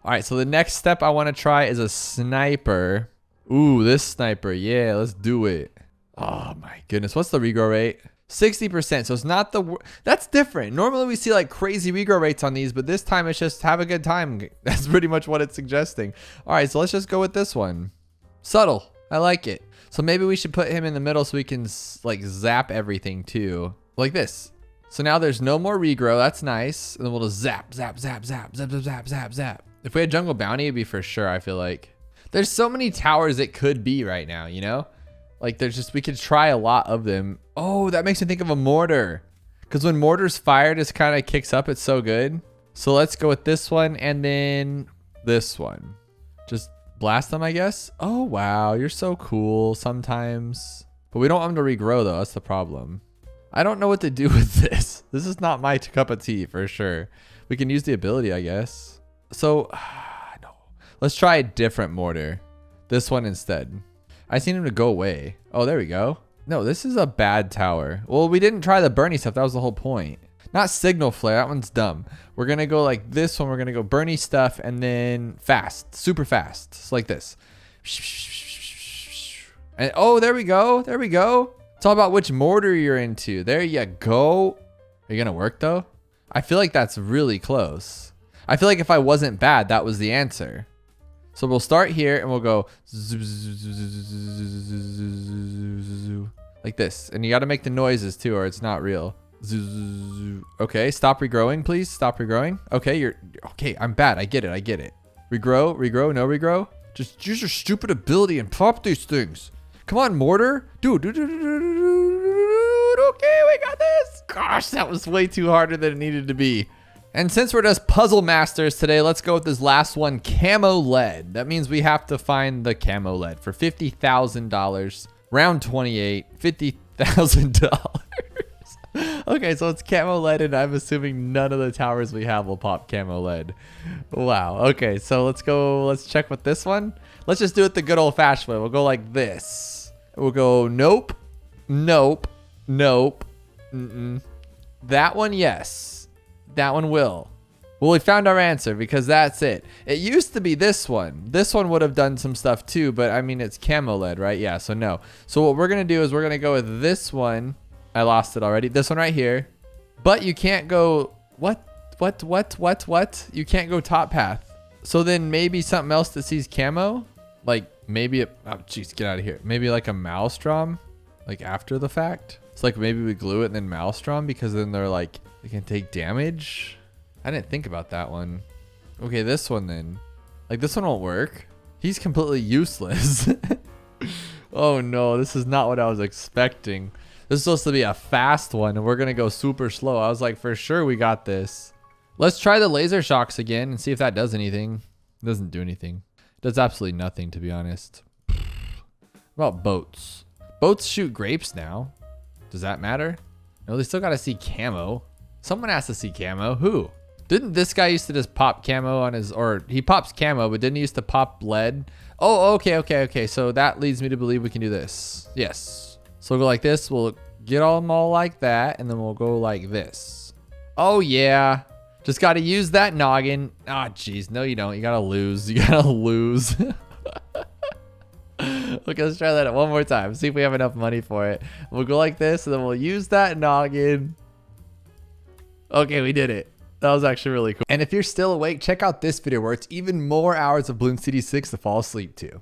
All right, so the next step I want to try is a sniper. Ooh, this sniper. Yeah, let's do it. Oh my goodness. What's the regrow rate? 60%. So it's not the, that's different. Normally we see like crazy regrow rates on these, but this time it's just have a good time. That's pretty much what it's suggesting. All right, so let's just go with this one. Subtle. I like it. So maybe we should put him in the middle so we can like zap everything too. Like this. So now there's no more regrow. That's nice. And then we'll just zap. If we had jungle bounty, it'd be for sure, I feel like. There's so many towers it could be right now, you know? Like there's just, we could try a lot of them. Oh, that makes me think of a mortar. Because when mortar's fired, it kind of kicks up. It's so good. So let's go with this one and then this one. Just blast them, I guess. Oh, wow. You're so cool sometimes. But we don't want them to regrow though. That's the problem. I don't know what to do with this. This is not my cup of tea for sure. We can use the ability, I guess. So, no. Let's try a different mortar. This one instead. I just need him to go away. Oh, there we go. No, this is a bad tower. Well, we didn't try the Bernie stuff. That was the whole point. Not signal flare. That one's dumb. We're going to go like this one. We're going to go Bernie stuff and then fast. Super fast. It's like this. And oh, there we go. There we go. It's all about which mortar you're into. There you go. Are you going to work though? I feel like that's really close. I feel like if I wasn't bad, that was the answer. So we'll start here and we'll go like this. And you got to make the noises too, or it's not real. Okay, stop regrowing, please. Stop regrowing. Okay, okay. I'm bad. I get it. I get it. Regrow, no regrow. Just use your stupid ability and pop these things. Come on, mortar. Dude. Okay, we got this. Gosh, that was way too harder than it needed to be. And since we're just puzzle masters today, let's go with this last one, camo lead. That means we have to find the camo lead for $50,000. Round 28, $50,000. Okay, so it's camo lead, and I'm assuming none of the towers we have will pop camo lead. Wow. Okay, so let's go. Let's check with this one. Let's just do it the good old-fashioned way. We'll go like this. We'll go nope, nope, nope. That one, yes. That one will. Well, we found our answer because that's it. It used to be this one. This one would have done some stuff too, but I mean, it's camo lead, right? Yeah, so no. So what we're going to do is we're going to go with this one. I lost it already. This one right here. But you can't go, what? You can't go top path. So then maybe something else that sees camo? Like maybe, oh jeez, get out of here. Maybe like a maelstrom, like after the fact. It's like maybe we glue it and then maelstrom because then they're like, they can take damage. I didn't think about that one. Okay, this one then. Like this one won't work. He's completely useless. Oh no, this is not what I was expecting. This is supposed to be a fast one and we're gonna go super slow. I was like, for sure we got this. Let's try the laser shocks again and see if that does anything. It doesn't do anything. It does absolutely nothing, to be honest. What about boats? Boats shoot grapes now. Does that matter? No, they still gotta see camo. Someone has to see camo. Who? Didn't this guy used to just pop camo on his, or he pops camo, but didn't he used to pop lead? Oh, okay. So that leads me to believe we can do this. Yes. So we'll go like this. We'll get them all like that. And then we'll go like this. Oh yeah. Just got to use that noggin. Oh, geez. No, you don't. You got to lose. You got to lose. Okay, let's try that one more time. See if we have enough money for it. We'll go like this, and then we'll use that noggin. Okay, we did it. That was actually really cool. And if you're still awake, check out this video where it's even more Hours of Bloons TD6 to fall asleep to.